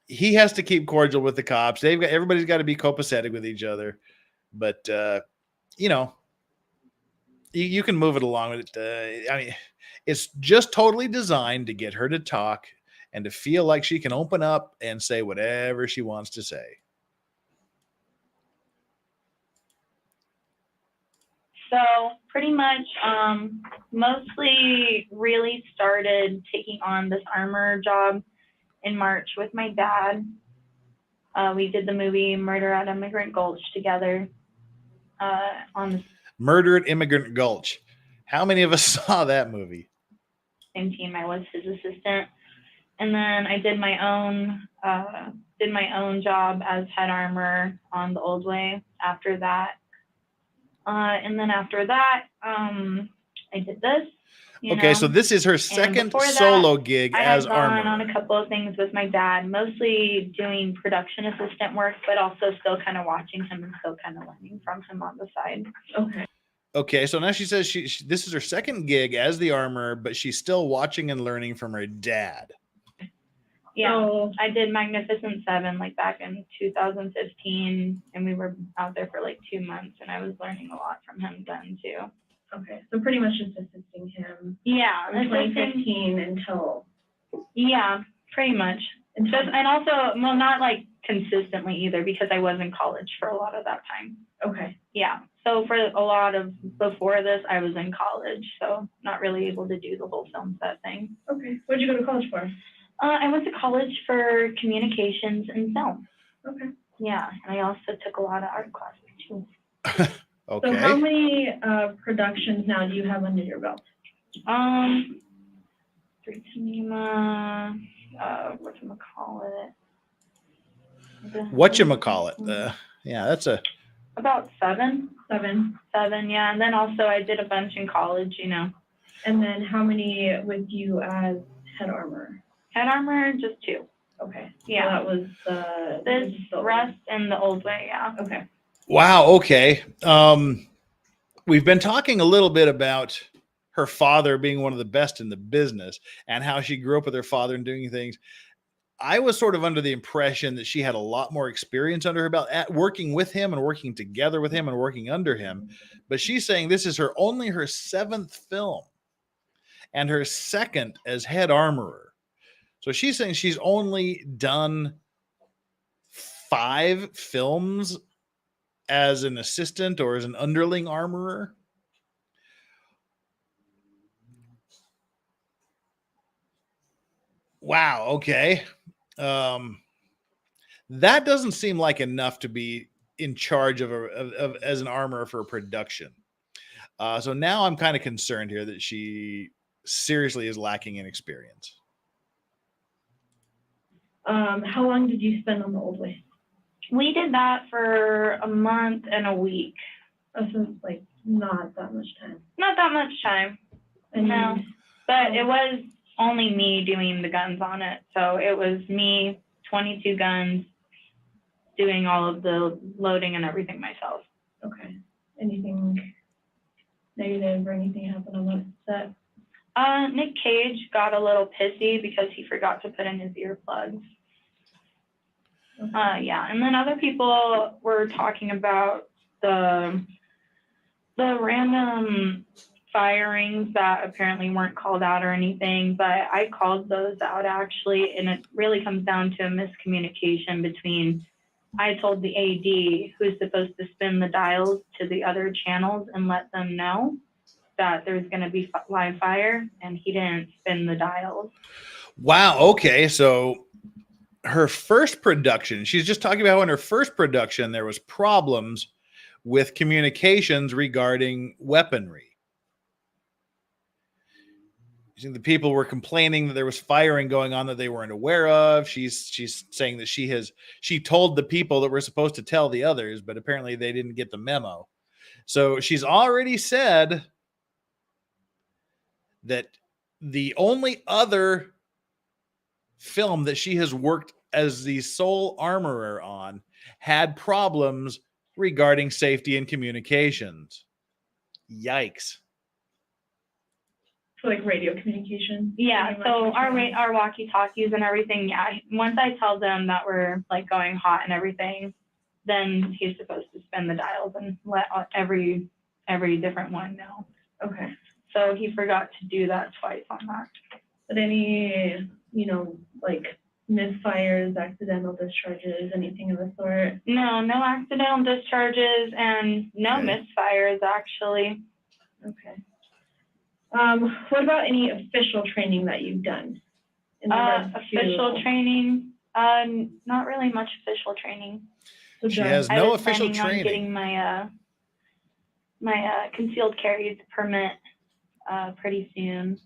Speaker 1: he has to keep cordial with the cops. Everybody's got to be copacetic with each other. But you know, you can move it along with it. I mean, it's just totally designed to get her to talk and to feel like she can open up and say whatever she wants to say.
Speaker 2: So pretty much, mostly really started taking on this armor job in March with my dad. We did the movie Murder at Immigrant Gulch together on the
Speaker 1: Murder at Immigrant Gulch. How many of us saw that movie?
Speaker 2: same team. I was his assistant. And then I did my own job as head armor on the Old Way after that. And then after that, I did this.
Speaker 1: Okay, so this is her second solo gig as
Speaker 2: armor. I had gone
Speaker 1: armor.
Speaker 2: on a couple of things with my dad, mostly doing production assistant work, but also still kind of watching him and still kind of learning from him on the side.
Speaker 4: Okay.
Speaker 1: Okay, so now she says this is her second gig as the armor, but she's still watching and learning from her dad.
Speaker 2: Yeah,
Speaker 4: So,
Speaker 2: I did Magnificent Seven like back in 2015, and we were out there for like 2 months, and I was learning a lot from him then too.
Speaker 4: okay, so pretty much just assisting him
Speaker 2: Yeah,
Speaker 4: from 2015 until.
Speaker 2: Yeah, pretty much. And also, well, not like consistently either, because I was in college for a lot of that time.
Speaker 4: Okay.
Speaker 2: Yeah, so for a lot of before this, I was in college, so not really able to do the whole film set thing.
Speaker 4: Okay. What did you go to college for?
Speaker 2: I went to college for communications and film.
Speaker 4: Okay.
Speaker 2: Yeah, and I also took a lot of art classes too.
Speaker 1: Okay.
Speaker 4: So how many productions now do you have under your belt?
Speaker 2: Street cinema,
Speaker 1: Whatchamacallit? Yeah, that's
Speaker 2: about seven, yeah. And then also I did a bunch in college, you know.
Speaker 4: And then how many with you as head armor?
Speaker 2: Head armor, just 2.
Speaker 4: Okay.
Speaker 2: Yeah.
Speaker 4: So that was
Speaker 2: this, Rust, and the Old Way, yeah.
Speaker 4: Okay.
Speaker 1: wow. Okay. We've been talking a little bit about her father being one of the best in the business and how she grew up with her father and doing things. I was sort of under the impression that she had a lot more experience under her belt at working with him and working together with him and working under him. But she's saying this is only her 7th film and her 2nd as head armorer. So she's saying she's only done 5 films as an assistant or as an underling armorer. Wow. Okay. That doesn't seem like enough to be in charge of as an armorer for a production. So now I'm kind of concerned here that she seriously is lacking in experience.
Speaker 4: How long did you spend on the Old Way?
Speaker 2: We did that for a month and a week.
Speaker 4: Oh, so it's like not that much time.
Speaker 2: Not that much time.
Speaker 4: And
Speaker 2: No. But it was only me doing the guns on it. So it was me, 22 guns, doing all of the loading and everything myself.
Speaker 4: Okay. Anything negative or anything happened on that set?
Speaker 2: Nick Cage got a little pissy because he forgot to put in his earplugs.
Speaker 4: Okay.
Speaker 2: Yeah, and then other people were talking about the random firings that apparently weren't called out or anything, but I called those out actually, and it really comes down to a miscommunication between, I told the AD who's supposed to spin the dials to the other channels and let them know that there's going to be live fire, and he didn't spin the dials.
Speaker 1: Wow. Okay. So her first production, she's just talking about how in her first production, there was problems with communications regarding weaponry. The people were complaining that there was firing going on that they weren't aware of. She's saying that she told the people that were supposed to tell the others, but apparently they didn't get the memo. So she's already said that the only other film that she has worked as the sole armorer on had problems regarding safety and communications. Yikes.
Speaker 4: So like radio communication?
Speaker 2: Yeah, so our walkie-talkies and everything, yeah. Once I tell them that we're like going hot and everything, then he's supposed to spin the dials and let every different one know.
Speaker 4: Okay.
Speaker 2: So he forgot to do that twice on that.
Speaker 4: But any, like misfires, accidental discharges, anything of the sort?
Speaker 2: No accidental discharges and no misfires actually.
Speaker 4: Okay. What about any official training that you've done?
Speaker 2: Official training? Not really much official training.
Speaker 4: So
Speaker 1: She has no official
Speaker 2: planning on
Speaker 1: training.
Speaker 2: getting my my concealed carry permit pretty soon.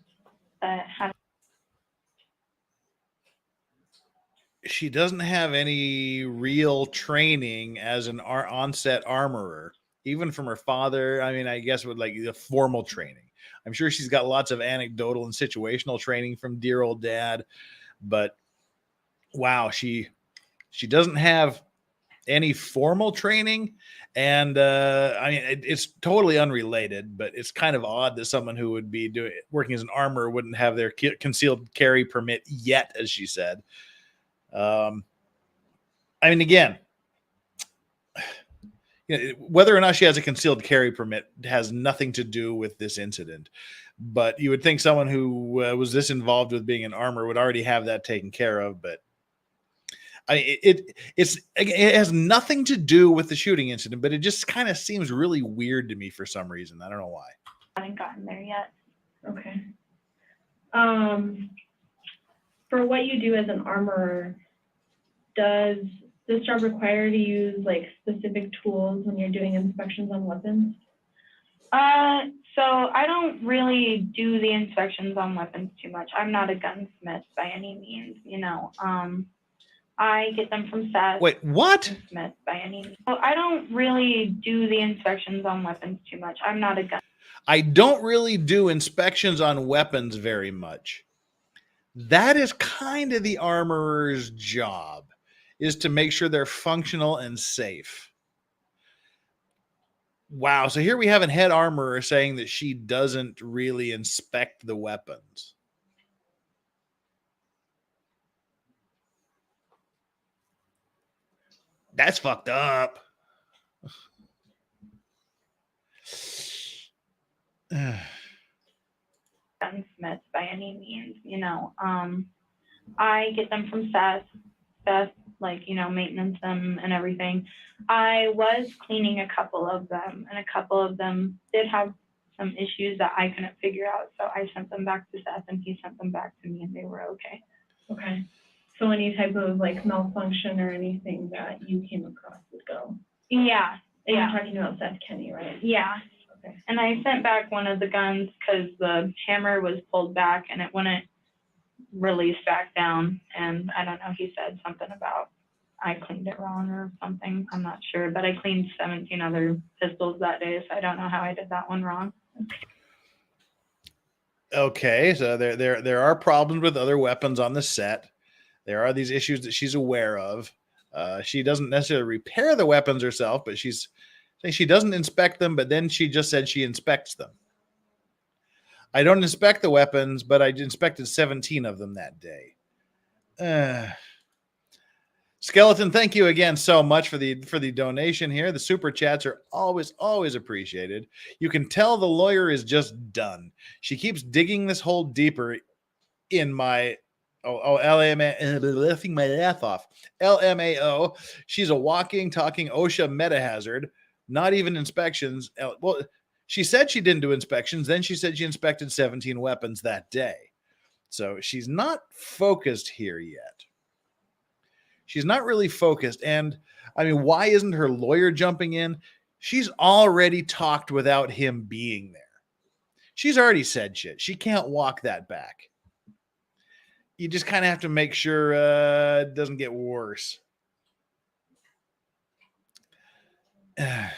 Speaker 1: She doesn't have any real training as an on-set armorer, even from her father. I mean, I guess with like the formal training. I'm sure she's got lots of anecdotal and situational training from dear old dad, but wow, she doesn't have any formal training. And I mean, it's totally unrelated, but it's kind of odd that someone who would be working as an armorer wouldn't have their concealed carry permit yet, as she said. I mean, again, whether or not she has a concealed carry permit has nothing to do with this incident. But you would think someone who was this involved with being an armor would already have that taken care of. But it has nothing to do with the shooting incident, but it just kind of seems really weird to me for some reason. I don't know why.
Speaker 2: I haven't gotten there yet.
Speaker 4: Okay. For what you do as an armorer, does this job require you to use like specific tools when you're doing inspections on weapons?
Speaker 2: So I don't really do the inspections on weapons too much. I'm not a gunsmith by any means, I get them from Seth.
Speaker 1: Wait, what?
Speaker 2: Smith by any means. So I don't really do the inspections on weapons too much. I'm not a gun.
Speaker 1: I don't really do inspections on weapons very much. That is kind of the armorer's job, is to make sure they're functional and safe. Wow. So here we have a head armorer saying that she doesn't really inspect the weapons. That's fucked up.
Speaker 2: Gunsmith by any means, I get them from Seth, maintenance them and everything. I was cleaning a couple of them, and a couple of them did have some issues that I couldn't figure out. So I sent them back to Seth, and he sent them back to me, and they were okay.
Speaker 4: Okay. So any type of like malfunction or anything that you came across would go?
Speaker 2: Yeah.
Speaker 4: And you're talking about Seth Kenny, right?
Speaker 2: Yeah.
Speaker 4: Okay.
Speaker 2: And I sent back one of the guns because the hammer was pulled back and it wouldn't release back down. And I don't know, he said something about I cleaned it wrong or something. I'm not sure, but I cleaned 17 other pistols that day, so I don't know how I did that one wrong.
Speaker 1: Okay, so there are problems with other weapons on the set. There are these issues that she's aware of. She doesn't necessarily repair the weapons herself, but she's saying she doesn't inspect them, but then she just said she inspects them. I don't inspect the weapons, but I inspected 17 of them that day. It's Skeleton, thank you again so much for the donation here. The super chats are always appreciated. You can tell the lawyer is just done. She keeps digging this hole deeper in my laughing my laugh off. LMAO. She's a walking, talking OSHA meta hazard. Not even inspections. Well, she said she didn't do inspections. Then she said she inspected 17 weapons that day. So she's not focused here yet. She's not really focused. And I mean, why isn't her lawyer jumping in? She's already talked without him being there. She's already said shit. She can't walk that back. You just kind of have to make sure it doesn't get worse. Yeah,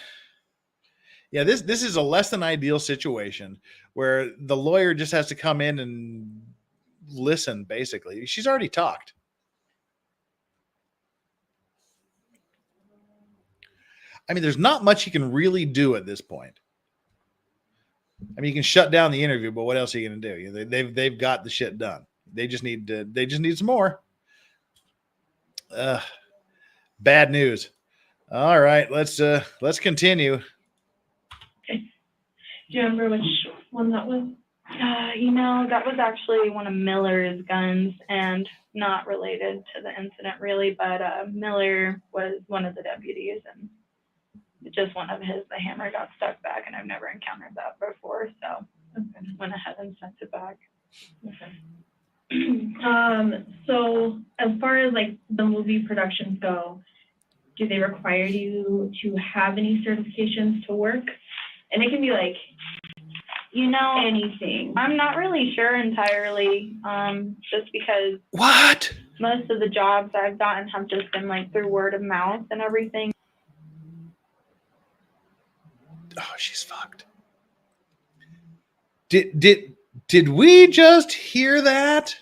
Speaker 1: this is a less than ideal situation where the lawyer just has to come in and listen, basically. She's already talked. I mean, there's not much you can really do at this point. I mean, you can shut down the interview, but what else are you going to do? They've got the shit done. They just need some more. Bad news. All right, let's continue.
Speaker 4: Okay. Do you remember which one that was?
Speaker 2: That was actually one of Miller's guns, and not related to the incident really, but Miller was one of the deputies, and just one of his, the hammer got stuck back, and I've never encountered that before, so I went ahead and sent it back.
Speaker 4: Okay. So as far as like the movie productions go, do they require you to have any certifications to work? And it can be like anything.
Speaker 2: I'm not really sure entirely, just because
Speaker 1: What?
Speaker 2: most of the jobs I've gotten have just been like through word of mouth and everything.
Speaker 1: Oh, she's fucked. Did we just hear that?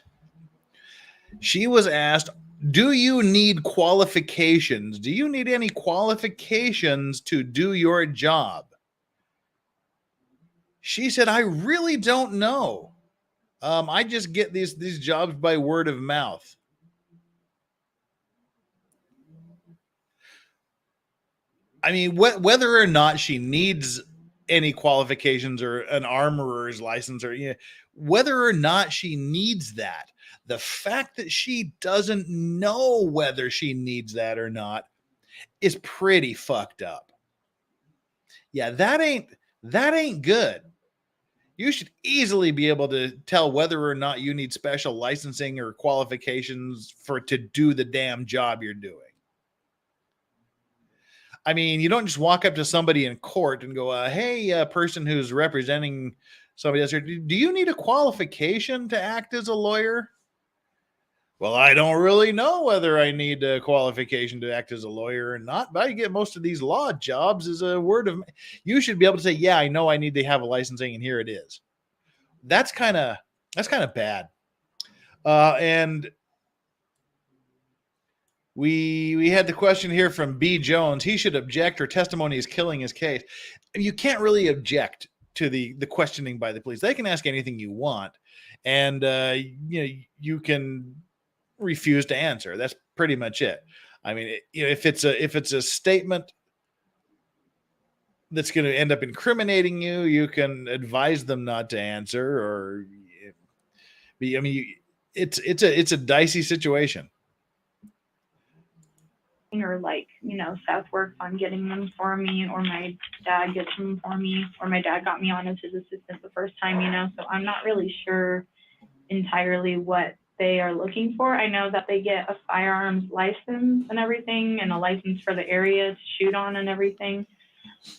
Speaker 1: She was asked, do you need qualifications? Do you need any qualifications to do your job? She said, I really don't know. I just get these jobs by word of mouth. I mean, whether or not she needs any qualifications or an armorer's license or whether or not she needs that, the fact that she doesn't know whether she needs that or not is pretty fucked up. Yeah, that ain't good. You should easily be able to tell whether or not you need special licensing or qualifications to do the damn job you're doing. I mean, you don't just walk up to somebody in court and go, hey, person who's representing somebody else here, do you need a qualification to act as a lawyer? Well, I don't really know whether I need a qualification to act as a lawyer or not, but I get most of these law jobs as a word of, you should be able to say, yeah, I know I need to have a licensing and here it is. That's kind of bad. And we had the question here from B. Jones. He should object or testimony is killing his case. You can't really object to the questioning by the police. They can ask anything you want, and you can refuse to answer. That's pretty much it. I mean, if it's a statement that's going to end up incriminating you, you can advise them not to answer, or I mean, it's a dicey situation.
Speaker 2: Or like, Seth works on getting them for me, or my dad gets them for me, or my dad got me on as his assistant the first time, so I'm not really sure entirely what they are looking for. I know that they get a firearms license and everything, and a license for the area to shoot on and everything.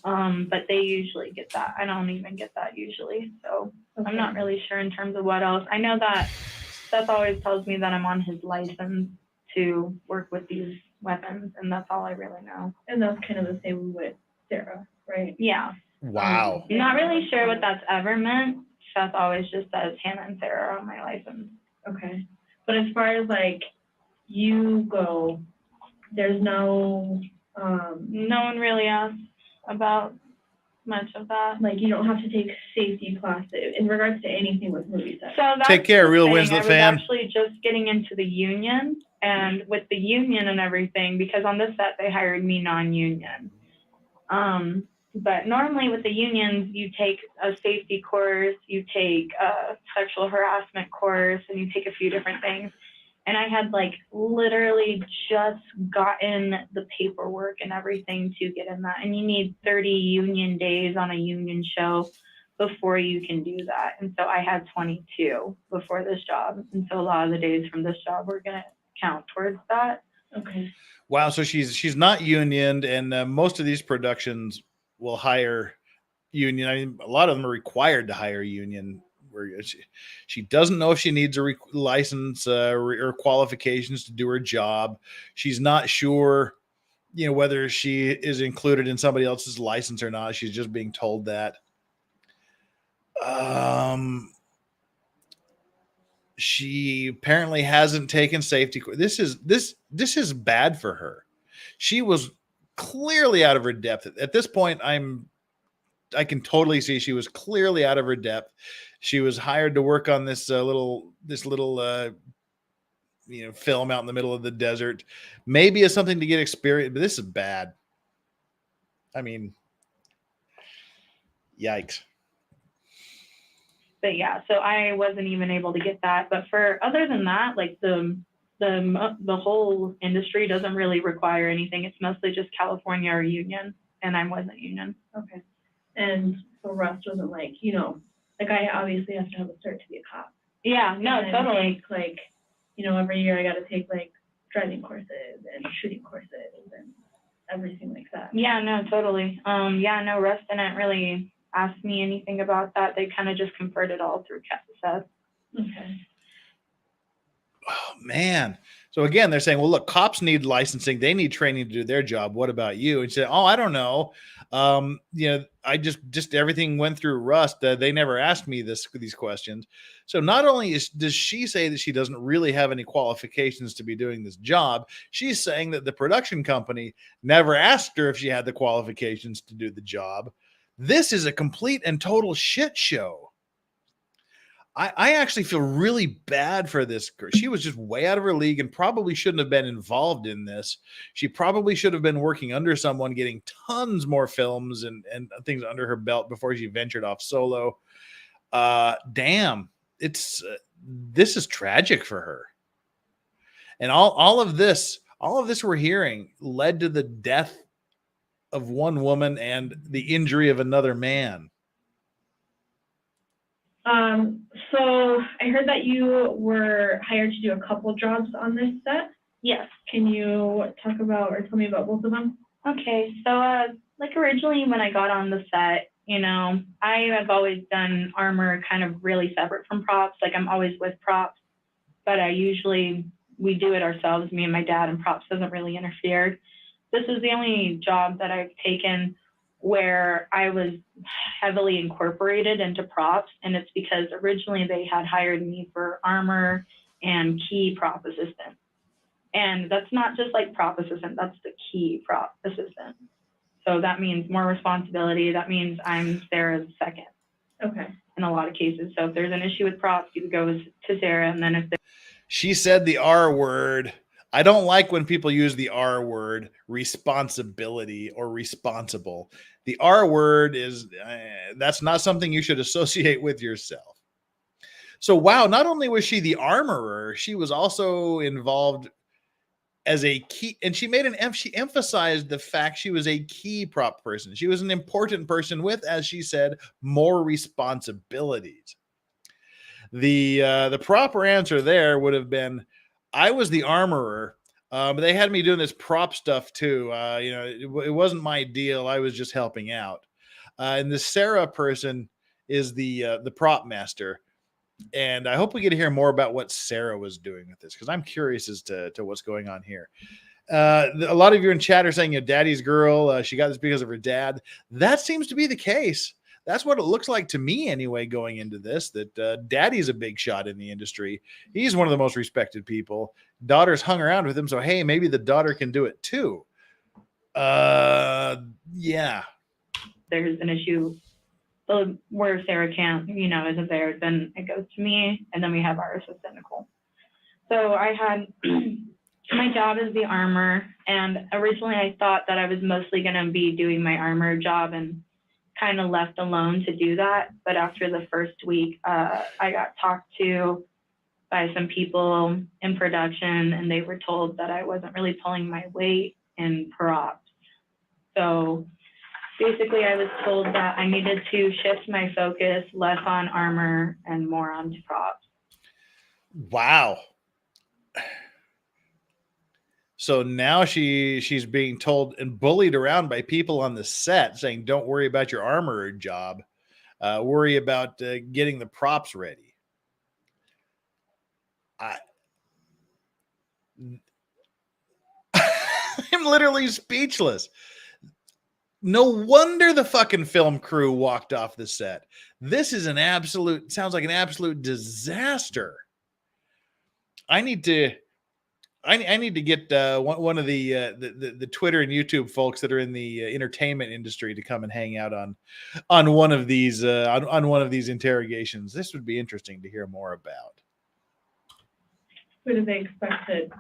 Speaker 2: But they usually get that. I don't even get that usually. So I'm not really sure in terms of what else. I know that Seth always tells me that I'm on his license to work with these weapons, and that's all I really know.
Speaker 4: And that's kind of the same with Sarah, right?
Speaker 2: Yeah.
Speaker 1: Wow.
Speaker 2: I'm not really sure what that's ever meant. Seth always just says Hannah and Sarah are on my license.
Speaker 4: Okay. But as far as like you go, there's no
Speaker 2: no one really asks about much of that.
Speaker 4: Like, you don't have to take safety classes in regards to anything with movie sets.
Speaker 2: So that's
Speaker 1: Take care,
Speaker 2: the
Speaker 1: Real
Speaker 2: thing.
Speaker 1: Winslet
Speaker 2: I was
Speaker 1: fan.
Speaker 2: actually just getting into the union, and with the union and everything, because on this set they hired me non-union. But normally with the unions, you take a safety course, you take a sexual harassment course, and you take a few different things. And I had like literally just gotten the paperwork and everything to get in that. And you need 30 union days on a union show before you can do that. And so I had 22 before this job. And so a lot of the days from this job were going to count towards that.
Speaker 4: Okay.
Speaker 1: Wow. So she's not unioned, and most of these productions will hire union. I mean, a lot of them are required to hire union. Where she doesn't know if she needs a license or qualifications to do her job. She's not sure, whether she is included in somebody else's license or not. She's just being told that. She apparently hasn't taken safety. This is bad for her. She was clearly out of her depth. At this point, I can totally see she was clearly out of her depth. She was hired to work on this little film out in the middle of the desert. Maybe it's something to get experience, but this is bad. I mean, yikes.
Speaker 2: But yeah, so I wasn't even able to get that. But for other than that, like the whole industry doesn't really require anything. It's mostly just California or union, and I wasn't union.
Speaker 4: Okay. And so Russ wasn't like, like I obviously have to have a cert to be a cop.
Speaker 2: Yeah, no,
Speaker 4: And
Speaker 2: totally.
Speaker 4: take, like, every year I got to take like driving courses and shooting courses and everything like that.
Speaker 2: Yeah, no, totally. Yeah, no, Russ didn't really ask me anything about that. They kind of just conferred it all through Seth.
Speaker 4: Okay.
Speaker 1: Oh man. So again, they're saying, well, look, cops need licensing. They need training to do their job. What about you? And you say, oh, I don't know. I just everything went through Russ. They never asked me these questions. So not only does she say that she doesn't really have any qualifications to be doing this job, she's saying that the production company never asked her if she had the qualifications to do the job. This is a complete and total shit show. I actually feel really bad for this girl. She was just way out of her league and probably shouldn't have been involved in this. She probably should have been working under someone, getting tons more films and things under her belt before she ventured off solo. Damn, this is tragic for her. And all of this we're hearing led to the death of one woman and the injury of another man.
Speaker 4: So I heard that you were hired to do a couple jobs on this set.
Speaker 2: Yes.
Speaker 4: Can you talk about or tell me about both of them?
Speaker 2: Okay, so like originally when I got on the set, I have always done armor kind of really separate from props. Like I'm always with props, but we do it ourselves, me and my dad, and props doesn't really interfere. This is the only job that I've taken where I was heavily incorporated into props, and it's because originally they had hired me for armor and key prop assistant. And that's not just like prop assistant, that's the key prop assistant. So that means more responsibility. That means I'm Sarah's second.
Speaker 4: Okay.
Speaker 2: In a lot of cases. So if there's an issue with props, you go to Sarah, and then if
Speaker 1: she said the R word. I don't like when people use the R word, responsibility or responsible. The R word that's not something you should associate with yourself. So, wow, not only was she the armorer, she was also involved as a key, and she emphasized the fact she was a key prop person. She was an important person with, as she said, more responsibilities. The proper answer there would have been, I was the armorer, but they had me doing this prop stuff too. It wasn't my deal. I was just helping out. And the Sarah person is the prop master. And I hope we get to hear more about what Sarah was doing with this, because I'm curious as to what's going on here. A lot of you in chat are saying, daddy's girl, she got this because of her dad. That seems to be the case. That's what it looks like to me anyway, going into this, that daddy's a big shot in the industry. He's one of the most respected people. Daughter's hung around with him, so hey, maybe the daughter can do it too. Yeah.
Speaker 2: there's an issue where Sarah can't, isn't there, then it goes to me, and then we have our assistant, Nicole. So I had my job is the armor, and originally I thought that I was mostly going to be doing my armor job and kind of left alone to do that. But after the first week, I got talked to by some people in production, and they were told that I wasn't really pulling my weight in props. So basically, I was told that I needed to shift my focus less on armor and more onto props.
Speaker 1: Wow. So now she's being told and bullied around by people on the set saying, don't worry about your armorer job. Worry about getting the props ready. I'm literally speechless. No wonder the fucking film crew walked off the set. This is sounds like an absolute disaster. I need to get one of the Twitter and YouTube folks that are in the entertainment industry to come and hang out on one of these on one of these interrogations. This would be interesting to hear more about.
Speaker 4: Who do they expect to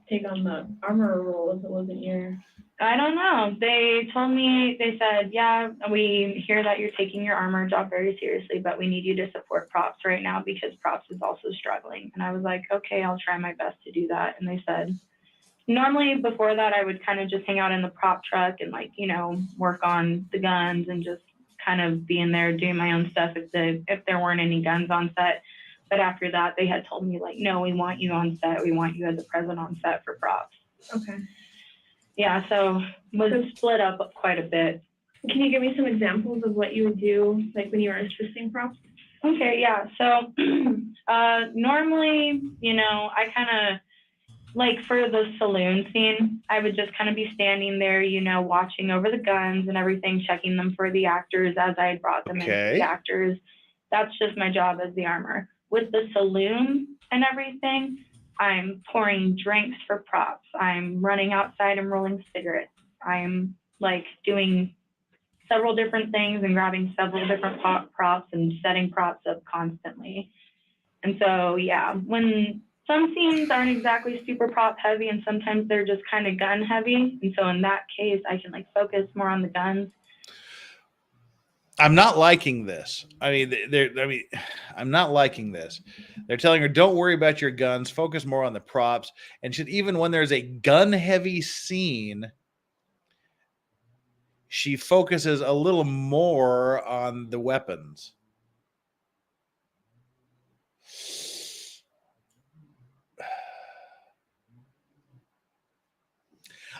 Speaker 4: take on the armorer role if it wasn't your?
Speaker 2: I don't know. They told me, they said, yeah, we hear that you're taking your armor job very seriously, but we need you to support props right now because props is also struggling. And I was like, okay, I'll try my best to do that. And they said, normally before that, I would kind of just hang out in the prop truck and work on the guns and just kind of be in there doing my own stuff if there weren't any guns on set. But after that, they had told me no, we want you on set. We want you as a present on set for props.
Speaker 4: Okay.
Speaker 2: Yeah, so was split up quite a bit.
Speaker 4: Can you give me some examples of what you would do, when you were assisting props?
Speaker 2: Okay, yeah. So normally, I kind of, for the saloon scene, I would just kind of be standing there, watching over the guns and everything, checking them for the actors as I had brought them in for the actors. That's just my job as the armor. With the saloon and everything, I'm pouring drinks for props. I'm running outside and rolling cigarettes. I'm doing several different things and grabbing several different props and setting props up constantly. And so, yeah, when some scenes aren't exactly super prop heavy and sometimes they're just kind of gun heavy. And so in that case, I can focus more on the guns.
Speaker 1: I'm not liking this. I'm not liking this. They're telling her, don't worry about your guns, focus more on the props. And even when there's a gun heavy scene, she focuses a little more on the weapons.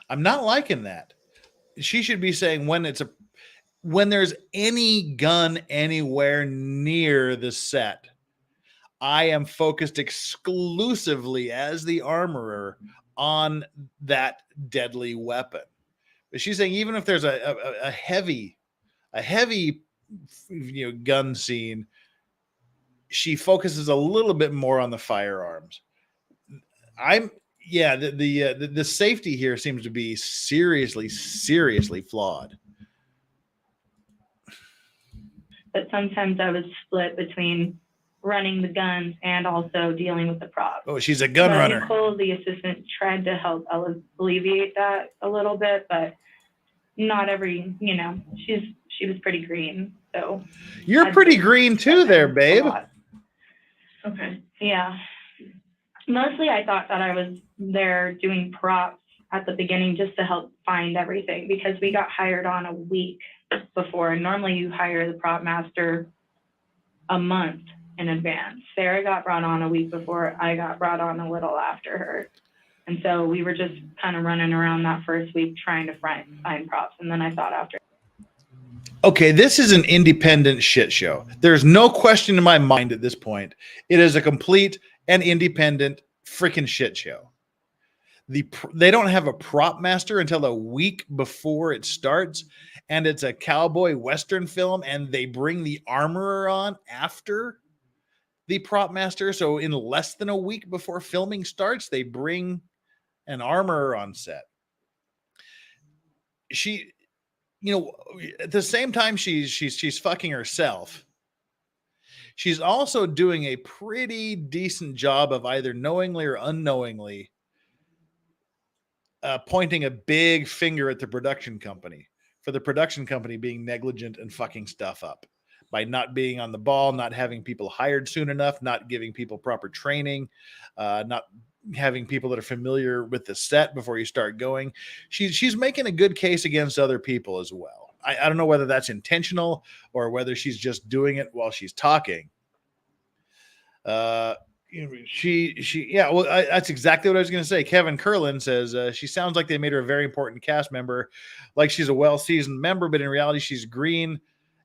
Speaker 1: I'm not liking that. She should be saying when there's any gun anywhere near the set, I am focused exclusively as the armorer on that deadly weapon. But she's saying even if there's a heavy gun scene, she focuses a little bit more on the firearms. The safety here seems to be seriously flawed.
Speaker 2: But sometimes I was split between running the guns and also dealing with the props.
Speaker 1: Oh, she's a gun runner.
Speaker 2: Nicole, the assistant, tried to help alleviate that a little bit, but not every, she was pretty green. So
Speaker 1: you're pretty green too there, babe.
Speaker 4: Okay.
Speaker 2: Yeah. Mostly I thought that I was there doing props at the beginning just to help find everything because we got hired on a week before. Normally you hire the prop master a month in advance. Sarah got brought on a week before. I got brought on a little after her. And so we were just kind of running around that first week trying to find props. And then I thought after.
Speaker 1: Okay, this is an independent shit show. There's no question in my mind at this point. It is a complete and independent freaking shit show. They don't have a prop master until a week before it starts, and it's a cowboy western film, and they bring the armorer on after the prop master. So in less than a week before filming starts, they bring an armorer on set. at the same time she's fucking herself. She's also doing a pretty decent job of either knowingly or unknowingly pointing a big finger at the production company for the production company being negligent and fucking stuff up by not being on the ball, not having people hired soon enough, not giving people proper training, not having people that are familiar with the set before you start going. She's making a good case against other people as well. I don't know whether that's intentional or whether she's just doing it while she's talking. That's exactly what I was going to say. Kevin Curlin says she sounds like they made her a very important cast member, like she's a well-seasoned member, but in reality she's green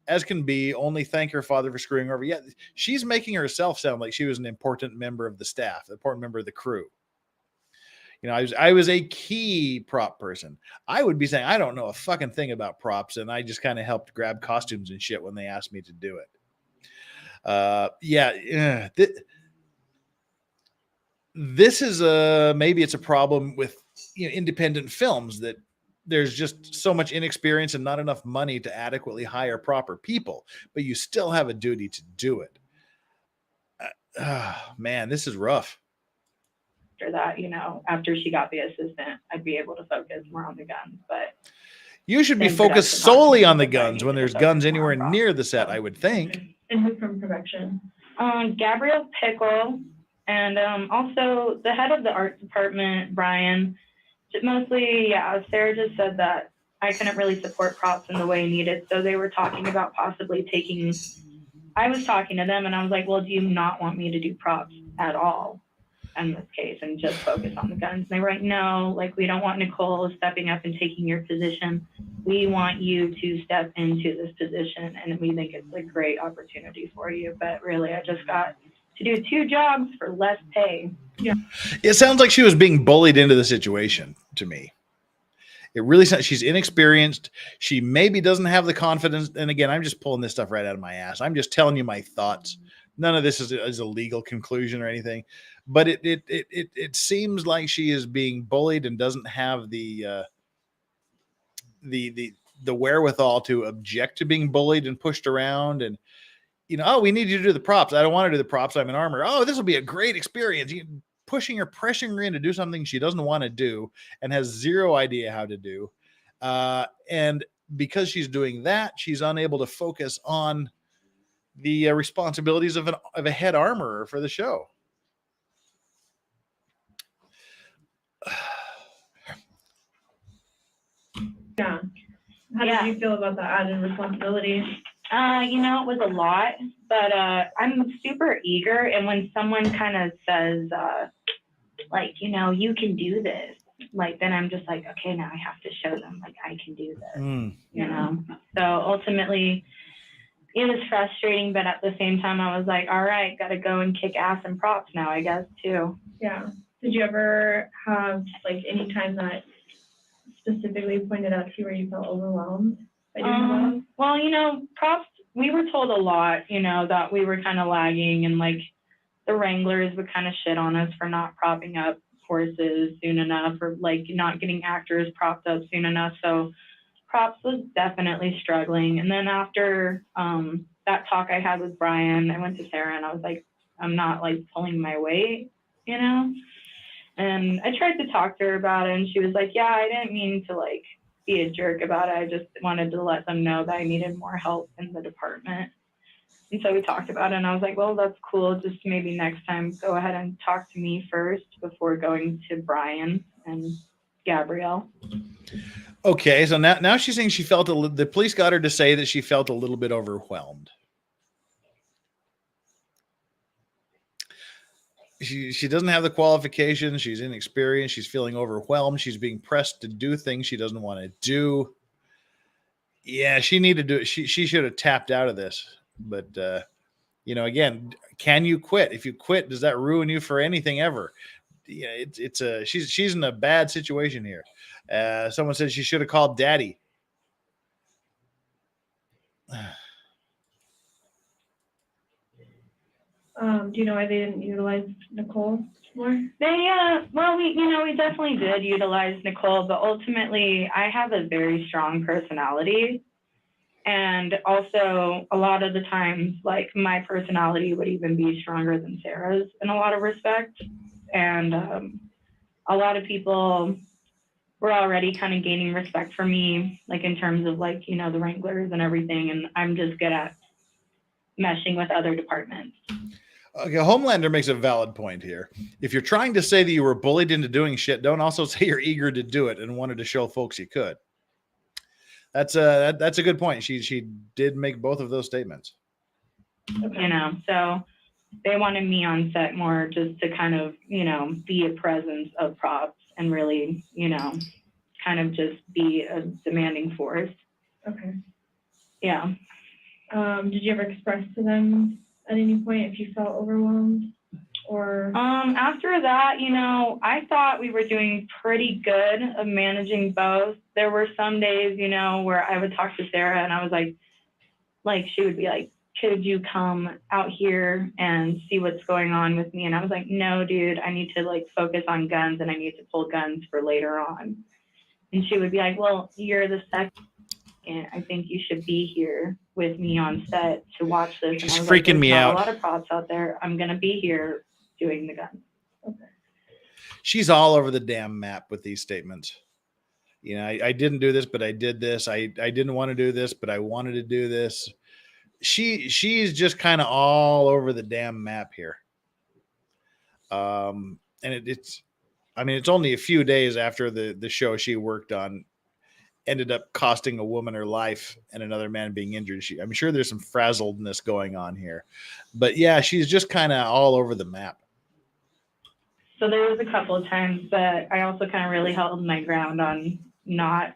Speaker 1: as can be. Only thank her father for screwing her over. Yeah, she's making herself sound like she was an important member of the staff, an important member of the crew. I was a key prop person. I would be saying I don't know a fucking thing about props, and I just kind of helped grab costumes and shit when they asked me to do it. This is maybe it's a problem with independent films that there's just so much inexperience and not enough money to adequately hire proper people, but you still have a duty to do it. Man, this is rough.
Speaker 2: After that, after she got the assistant, I'd be able to focus more on the guns. But
Speaker 1: you should be focused solely on the guns when there's guns anywhere near the set, I would think.
Speaker 4: And who from production?
Speaker 2: Gabrielle Pickle, and also the head of the art department, Brian. Mostly, Sarah just said that I couldn't really support props in the way needed. So they were talking about possibly I was talking to them and I was like, well, do you not want me to do props at all in this case and just focus on the guns? And they were like, no, we don't want Nicole stepping up and taking your position. We want you to step into this position and we think it's a great opportunity for you. But really, I just got to do 2 jobs for less pay.
Speaker 1: Yeah. It sounds like she was being bullied into the situation to me. It really sounds, she's inexperienced. She maybe doesn't have the confidence. And again, I'm just pulling this stuff right out of my ass. I'm just telling you my thoughts. None of this is a legal conclusion or anything, but it seems like she is being bullied and doesn't have the wherewithal to object to being bullied and pushed around. And we need you to do the props. I don't want to do the props. I'm in armor. Oh, this will be a great experience. Pushing her, pressuring her in to do something she doesn't want to do and has zero idea how to do. And because she's doing that, she's unable to focus on the responsibilities of a head armorer for the show.
Speaker 4: Yeah. How did you feel about the added responsibility?
Speaker 2: It was a lot, but I'm super eager. And when someone kind of says, you can do this, then I'm just like, okay, now I have to show them, I can do this, So ultimately, it was frustrating, but at the same time, I was like, all right, got to go and kick ass and props now, I guess, too.
Speaker 4: Yeah. Did you ever have, any time that specifically pointed out to you where you felt overwhelmed?
Speaker 2: Well, props, we were told a lot, that we were kind of lagging and the Wranglers would kind of shit on us for not propping up horses soon enough or not getting actors propped up soon enough. So props was definitely struggling. And then after that talk I had with Brian, I went to Sarah and I was like, I'm not pulling my weight, And I tried to talk to her about it and she was like, yeah, I didn't mean to be a jerk about it. I just wanted to let them know that I needed more help in the department. And so we talked about it and I was like, well, that's cool. Just maybe next time go ahead and talk to me first before going to Brian and Gabrielle.
Speaker 1: Okay. So now she's saying she felt the police got her to say that she felt a little bit overwhelmed. She doesn't have the qualifications. She's inexperienced. She's feeling overwhelmed. She's being pressed to do things she doesn't want to do. Yeah, she needed to do it. She should have tapped out of this. But again, can you quit? If you quit, does that ruin you for anything ever? Yeah, she's in a bad situation here. Someone said she should have called Daddy.
Speaker 4: Do you know why they didn't utilize Nicole more?
Speaker 2: Well, we definitely did utilize Nicole, but ultimately I have a very strong personality. And also a lot of the times, like my personality would even be stronger than Sarah's in a lot of respects. And a lot of people were already kind of gaining respect for me, like in terms of like, the Wranglers and everything. And I'm just good at meshing with other departments.
Speaker 1: Okay, Homelander makes a valid point here. If you're trying to say that you were bullied into doing shit, don't also say you're eager to do it and wanted to show folks you could. That's a good point. She did make both of those statements.
Speaker 4: Okay.
Speaker 2: So they wanted me on set more just to kind of, be a presence of props and really, kind of just be a demanding force.
Speaker 4: Okay.
Speaker 2: Yeah.
Speaker 4: Did you ever express to them at any point if you felt overwhelmed or?
Speaker 2: After that, I thought we were doing pretty good of managing both. There were some days, where I would talk to Sarah and I was like she would be like, could you come out here and see what's going on with me? And I was like, no, dude, I need to like focus on guns and I need to pull guns for later on. And she would be like, well, you're the second. I think you should be here with me on set to watch this.
Speaker 1: She's
Speaker 2: and I was
Speaker 1: freaking
Speaker 2: like,
Speaker 1: me
Speaker 2: not
Speaker 1: out.
Speaker 2: A lot of props out there. I'm going to be here doing the guns.
Speaker 4: Okay.
Speaker 1: She's all over the damn map with these statements. I didn't do this, but I did this. I didn't want to do this, but I wanted to do this. She's just kind of all over the damn map here. And it's only a few days after the show she worked on ended up costing a woman her life and another man being injured. I'm sure there's some frazzledness going on here, but yeah, she's just kind of all over the map.
Speaker 2: So there was a couple of times that I also kind of really held my ground on not,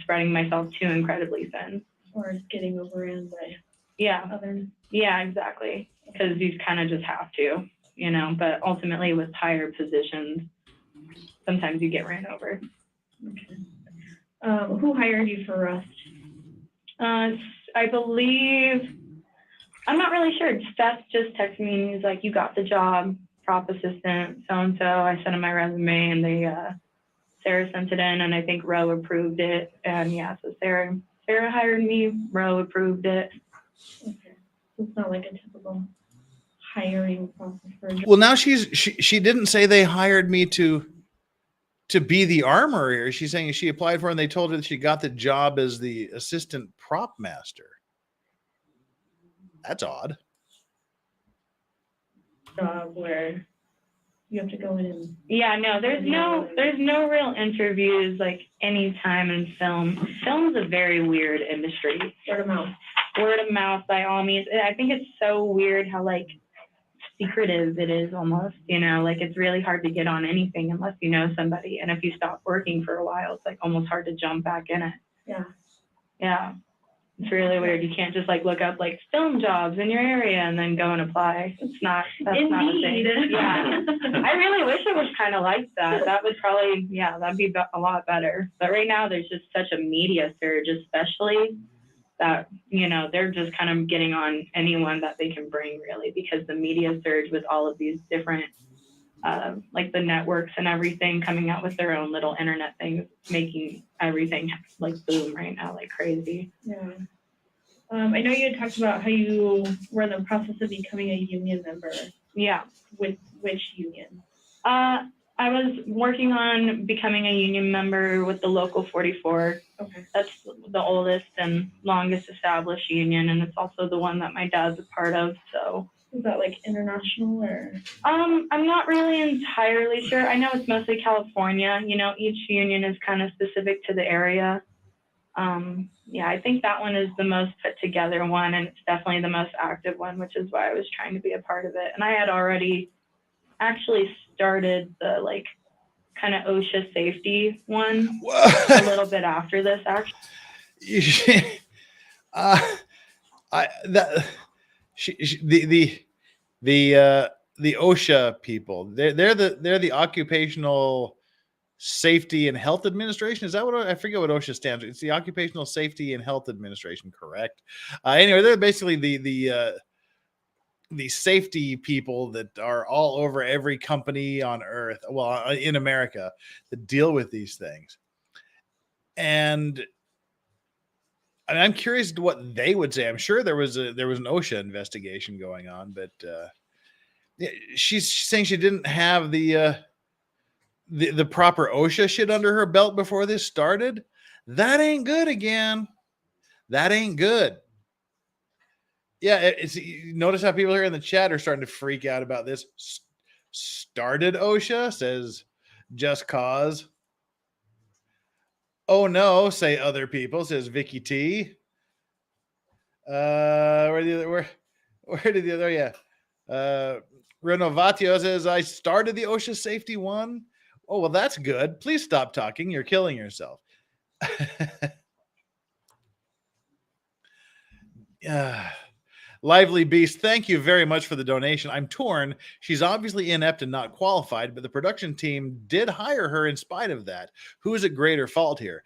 Speaker 2: spreading myself too incredibly thin.
Speaker 4: Or getting overran by
Speaker 2: Yeah.
Speaker 4: others.
Speaker 2: Yeah, exactly. Because you kind of just have to, but ultimately with higher positions, sometimes you get ran over.
Speaker 4: Okay. Who hired you for Rust?
Speaker 2: I believe, I'm not really sure. Seth just texted me and he's like, you got the job, prop assistant, so-and-so. I sent him my resume and Sarah sent it in and I think Ro approved it. And yeah, so Sarah hired me, Ro approved it.
Speaker 4: Okay. So it's not like a typical hiring process for a job.
Speaker 1: Well, now she didn't say they hired me to be the armorer here. She's saying she applied for it and they told her that she got the job as the assistant prop master. That's odd.
Speaker 4: Job where you have to go in and
Speaker 2: Yeah, no, there's no real interviews like any time in film. Film's a very weird industry.
Speaker 4: word of mouth.
Speaker 2: Word of mouth by all means. I think it's so weird how like secretive it is almost, like it's really hard to get on anything unless you know somebody. And if you stop working for a while, it's like almost hard to jump back in it.
Speaker 4: Yeah.
Speaker 2: Yeah. It's really weird. You can't just like look up like film jobs in your area and then go and apply. That's not a thing.
Speaker 4: Indeed.
Speaker 2: Yeah. I really wish it was kind of like that. That would probably, that'd be a lot better. But right now there's just such a media surge, especially that, they're just kind of getting on anyone that they can bring really, because the media surge with all of these different, like the networks and everything coming out with their own little internet things, making everything like boom right now, like crazy.
Speaker 4: Yeah. I know you had talked about how you were in the process of becoming a union member.
Speaker 2: Yeah.
Speaker 4: With which union?
Speaker 2: I was working on becoming a union member with the local 44.
Speaker 4: Okay.
Speaker 2: That's the oldest and longest established union, and it's also the one that my dad's a part of. So
Speaker 4: is that like international or?
Speaker 2: I'm not really entirely sure. I know it's mostly California. Each union is kind of specific to the area. Yeah, I think that one is the most put together one, and it's definitely the most active one, which is why I was trying to be a part of it. And I had already actually started the like kind of OSHA safety one a little bit after this, actually.
Speaker 1: The OSHA people, they're the Occupational Safety and Health Administration. Is that what I forget what OSHA stands for? It's the Occupational Safety and Health Administration, correct? Anyway, they're basically these safety people that are all over every company on earth, well, in America, that deal with these things. And I'm curious to what they would say. I'm sure there was an OSHA investigation going on, but she's saying she didn't have the proper OSHA shit under her belt before this started. That ain't good again. That ain't good. Yeah, it's, you notice how people here in the chat are starting to freak out about this. Started OSHA, says Just Cause. Oh no, say other people, says Vicky T. Where did the other? Yeah. Renovatio says, I started the OSHA safety one. Oh, well, that's good. Please stop talking. You're killing yourself. Lively Beast, thank you very much for the donation. I'm torn. She's obviously inept and not qualified, but the production team did hire her in spite of that. Who is at greater fault here?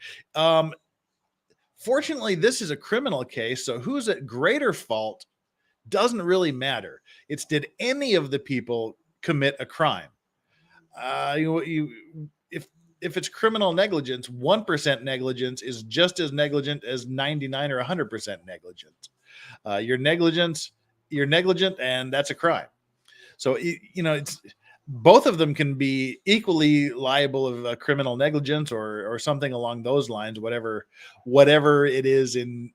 Speaker 1: Fortunately, this is a criminal case, so who's at greater fault doesn't really matter. It's did any of the people commit a crime? If it's criminal negligence, 1% negligence is just as negligent as 99 or 100% negligence. You're negligent, and that's a crime. So it's both of them can be equally liable of criminal negligence or something along those lines. Whatever it is in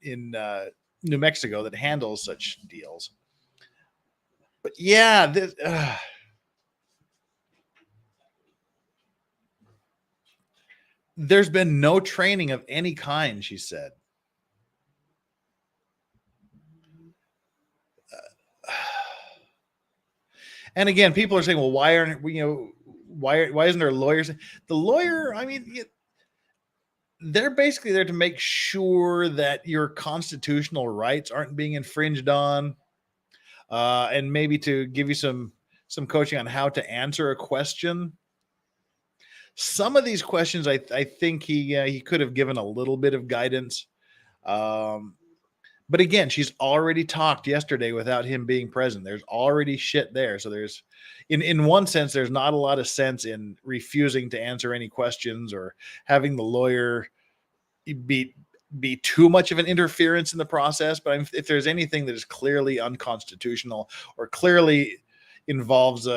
Speaker 1: New Mexico that handles such deals. But yeah, there's been no training of any kind, she said. And again, people are saying, well, why aren't we, why isn't there lawyers? The lawyer, I mean, they're basically there to make sure that your constitutional rights aren't being infringed on, and maybe to give you some coaching on how to answer a question. Some of these questions, I think he could have given a little bit of guidance. But again, she's already talked yesterday without him being present. There's already shit there. So there's, in one sense, there's not a lot of sense in refusing to answer any questions or having the lawyer be too much of an interference in the process. But if there's anything that is clearly unconstitutional or clearly involves,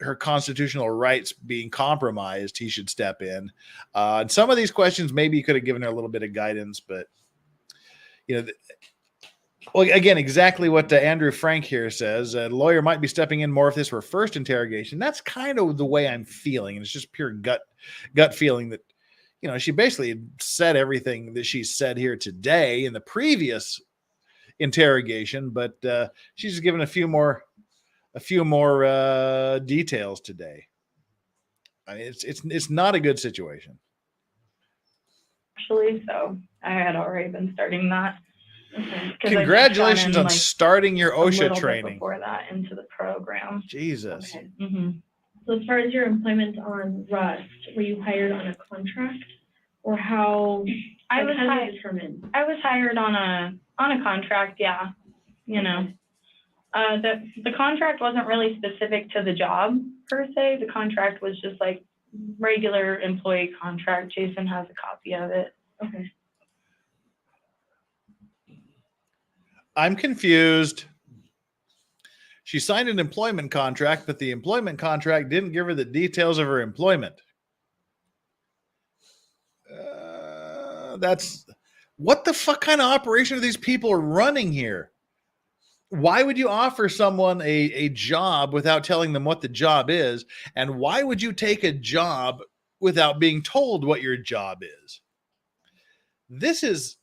Speaker 1: her constitutional rights being compromised, he should step in. And some of these questions, maybe you could have given her a little bit of guidance, but well, again, exactly what Andrew Frank here says. A lawyer might be stepping in more if this were first interrogation. That's kind of the way I'm feeling, and it's just pure gut feeling that, she basically said everything that she said here today in the previous interrogation, but she's just given a few more details today. I mean, it's not a good situation.
Speaker 2: Actually, so I had already been starting that.
Speaker 4: Okay.
Speaker 1: Congratulations on starting your
Speaker 2: a
Speaker 1: OSHA
Speaker 2: little bit
Speaker 1: training.
Speaker 2: before that into the program.
Speaker 1: Jesus.
Speaker 4: Okay.
Speaker 2: Mm-hmm.
Speaker 4: So as far as your employment on Rust, were you hired on a contract, or how?
Speaker 2: I was hired on a contract. Yeah, the contract wasn't really specific to the job per se. The contract was just like regular employee contract. Jason has a copy of it.
Speaker 4: Okay.
Speaker 1: I'm confused. She signed an employment contract, but the employment contract didn't give her the details of her employment. That's what the fuck kind of operation are these people running here? Why would you offer someone a job without telling them what the job is? And why would you take a job without being told what your job is? This is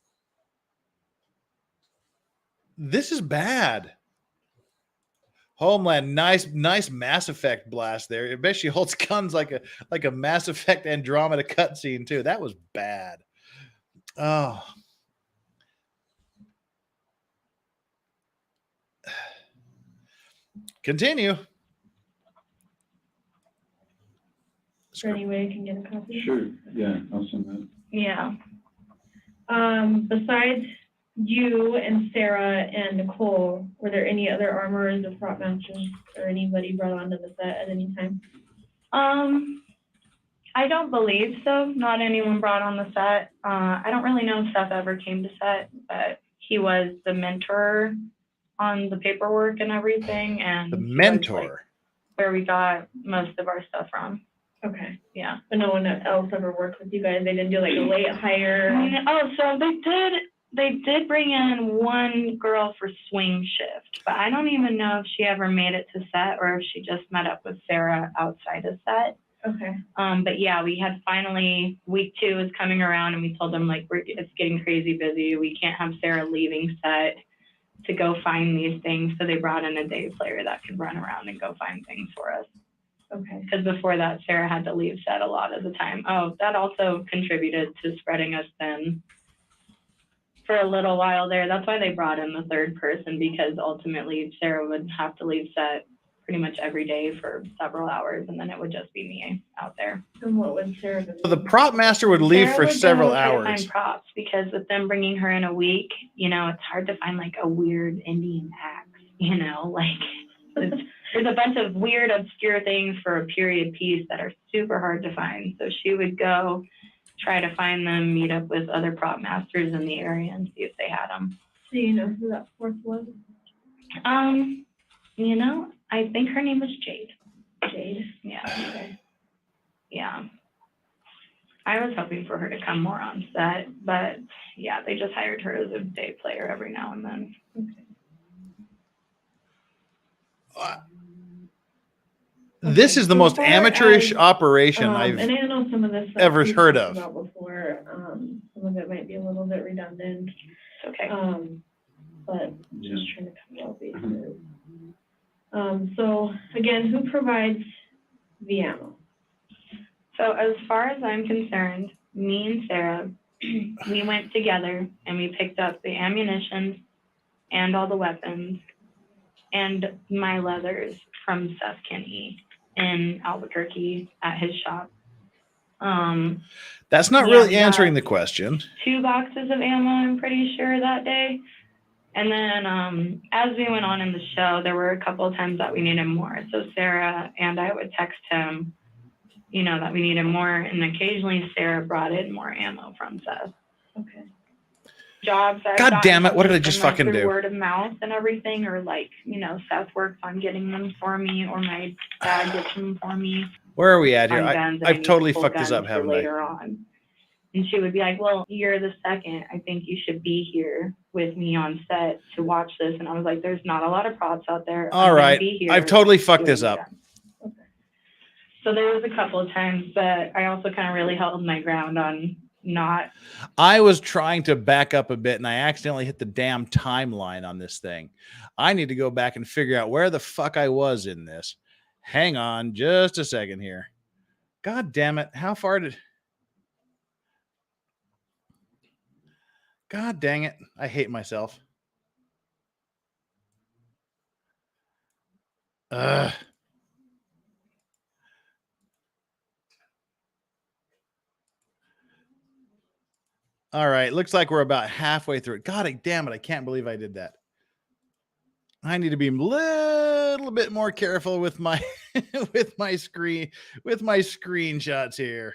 Speaker 1: bad. Homeland, nice Mass Effect blast there. I bet she holds guns like a Mass Effect Andromeda cutscene too. That was bad. Oh. Continue.
Speaker 4: Is there any way I can get a copy?
Speaker 3: Sure, yeah, I'll send that.
Speaker 2: Yeah.
Speaker 4: Besides you and Sarah and Nicole, were there any other armorers or prop masters or anybody brought onto the set at any time?
Speaker 2: I don't believe so. Not anyone brought on the set. I don't really know if Seth ever came to set, but he was the mentor on the paperwork and everything, and
Speaker 1: The
Speaker 2: he was,
Speaker 1: mentor.
Speaker 2: like, where we got most of our stuff from.
Speaker 4: Okay.
Speaker 2: Yeah.
Speaker 4: But no one else ever worked with you guys? They didn't do like a late hire?
Speaker 2: Oh, so they did bring in one girl for swing shift, but I don't even know if she ever made it to set or if she just met up with Sarah outside of set.
Speaker 4: Okay.
Speaker 2: But yeah, we had finally, week 2 is coming around and we told them like, it's getting crazy busy. We can't have Sarah leaving set to go find these things. So they brought in a day player that could run around and go find things for us.
Speaker 4: Okay.
Speaker 2: Because before that, Sarah had to leave set a lot of the time. Oh, that also contributed to spreading us thin for a little while there. That's why they brought in the third person, because ultimately Sarah would have to leave set pretty much every day for several hours, and then it would just be me out there.
Speaker 4: And what would Sarah do?
Speaker 1: So the prop master would leave
Speaker 2: Sarah
Speaker 1: for
Speaker 2: would go
Speaker 1: several
Speaker 2: try to
Speaker 1: hours.
Speaker 2: find props, because with them bringing her in a week, you know, it's hard to find like a weird Indian axe, you know, like there's a bunch of weird, obscure things for a period piece that are super hard to find. So she would go try to find them, meet up with other prop masters in the area and see if they had them.
Speaker 4: Do you know who that fourth was?
Speaker 2: You know, I think her name was Jade.
Speaker 4: Jade.
Speaker 2: Yeah.
Speaker 4: Okay.
Speaker 2: Yeah. I was hoping for her to come more on set, but yeah, they just hired her as a day player every now and then.
Speaker 1: This is the
Speaker 4: So
Speaker 1: most
Speaker 4: far
Speaker 1: amateurish
Speaker 4: as,
Speaker 1: operation I've
Speaker 4: and I know some of this stuff
Speaker 1: ever
Speaker 4: we've
Speaker 1: heard
Speaker 4: talked
Speaker 1: of.
Speaker 4: about before. Some of it might be a little bit redundant.
Speaker 2: It's okay.
Speaker 4: But just trying to cover all bases. So again, who provides the ammo?
Speaker 2: So as far as I'm concerned, me and Sarah, we went together and we picked up the ammunition and all the weapons and my leathers from Seth Kinney in Albuquerque at his shop.
Speaker 1: That's not
Speaker 2: Yeah,
Speaker 1: really
Speaker 2: we got
Speaker 1: answering the question.
Speaker 2: 2 boxes of ammo, I'm pretty sure, that day. And then as we went on in the show, there were a couple of times that we needed more. So Sarah and I would text him, you know, that we needed more. And occasionally Sarah brought in more ammo from Seth.
Speaker 4: Okay.
Speaker 2: Jobs I've
Speaker 1: God
Speaker 2: gotten
Speaker 1: damn it, what did I
Speaker 2: have
Speaker 1: just
Speaker 2: been, like,
Speaker 1: fucking
Speaker 2: through
Speaker 1: do?
Speaker 2: word of mouth and everything, or like, you know, Seth works on getting them for me, or my dad gets them for me.
Speaker 1: Where are we at here?
Speaker 2: On guns, and I
Speaker 1: I've
Speaker 2: need
Speaker 1: totally
Speaker 2: full
Speaker 1: fucked this
Speaker 2: guns
Speaker 1: up,
Speaker 2: for
Speaker 1: haven't I?
Speaker 2: later on. And she would be like, well, you're the second. I think you should be here with me on set to watch this. And I was like, there's not a lot of props out there.
Speaker 1: All
Speaker 2: I'm gonna
Speaker 1: right.
Speaker 2: be here
Speaker 1: I've totally fucked
Speaker 2: doing
Speaker 1: this
Speaker 2: the
Speaker 1: up.
Speaker 2: guns. Okay. So there was a couple of times, but I also kind of really held my ground on not.
Speaker 1: I was trying to back up a bit and I accidentally hit the damn timeline on this thing. I need to go back and figure out where the fuck I was in this. Hang on just a second here. God damn it. How far did... God dang it. I hate myself. Ugh. All right. Looks like we're about halfway through it. God damn it. I can't believe I did that. I need to be a little bit more careful with my with my screenshots here.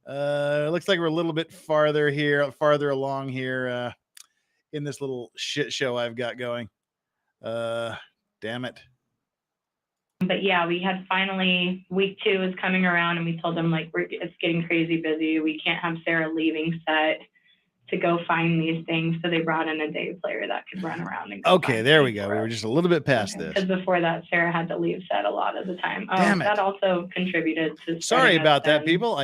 Speaker 1: Looks like we're a little bit farther along here in this little shit show I've got going. Damn it.
Speaker 2: But yeah, we had finally, week 2 is coming around and we told them like, it's getting crazy busy. We can't have Sarah leaving set to go find these things. So they brought in a day player that could run around and go
Speaker 1: Okay,
Speaker 2: find
Speaker 1: there we
Speaker 2: things
Speaker 1: go.
Speaker 2: for
Speaker 1: We were
Speaker 2: us.
Speaker 1: just a little bit past this.
Speaker 2: Because before that, Sarah had to leave set a lot of the time. Oh,
Speaker 1: Damn it.
Speaker 2: that also contributed to
Speaker 1: Sorry
Speaker 2: spreading us
Speaker 1: about that,
Speaker 2: thin
Speaker 1: people.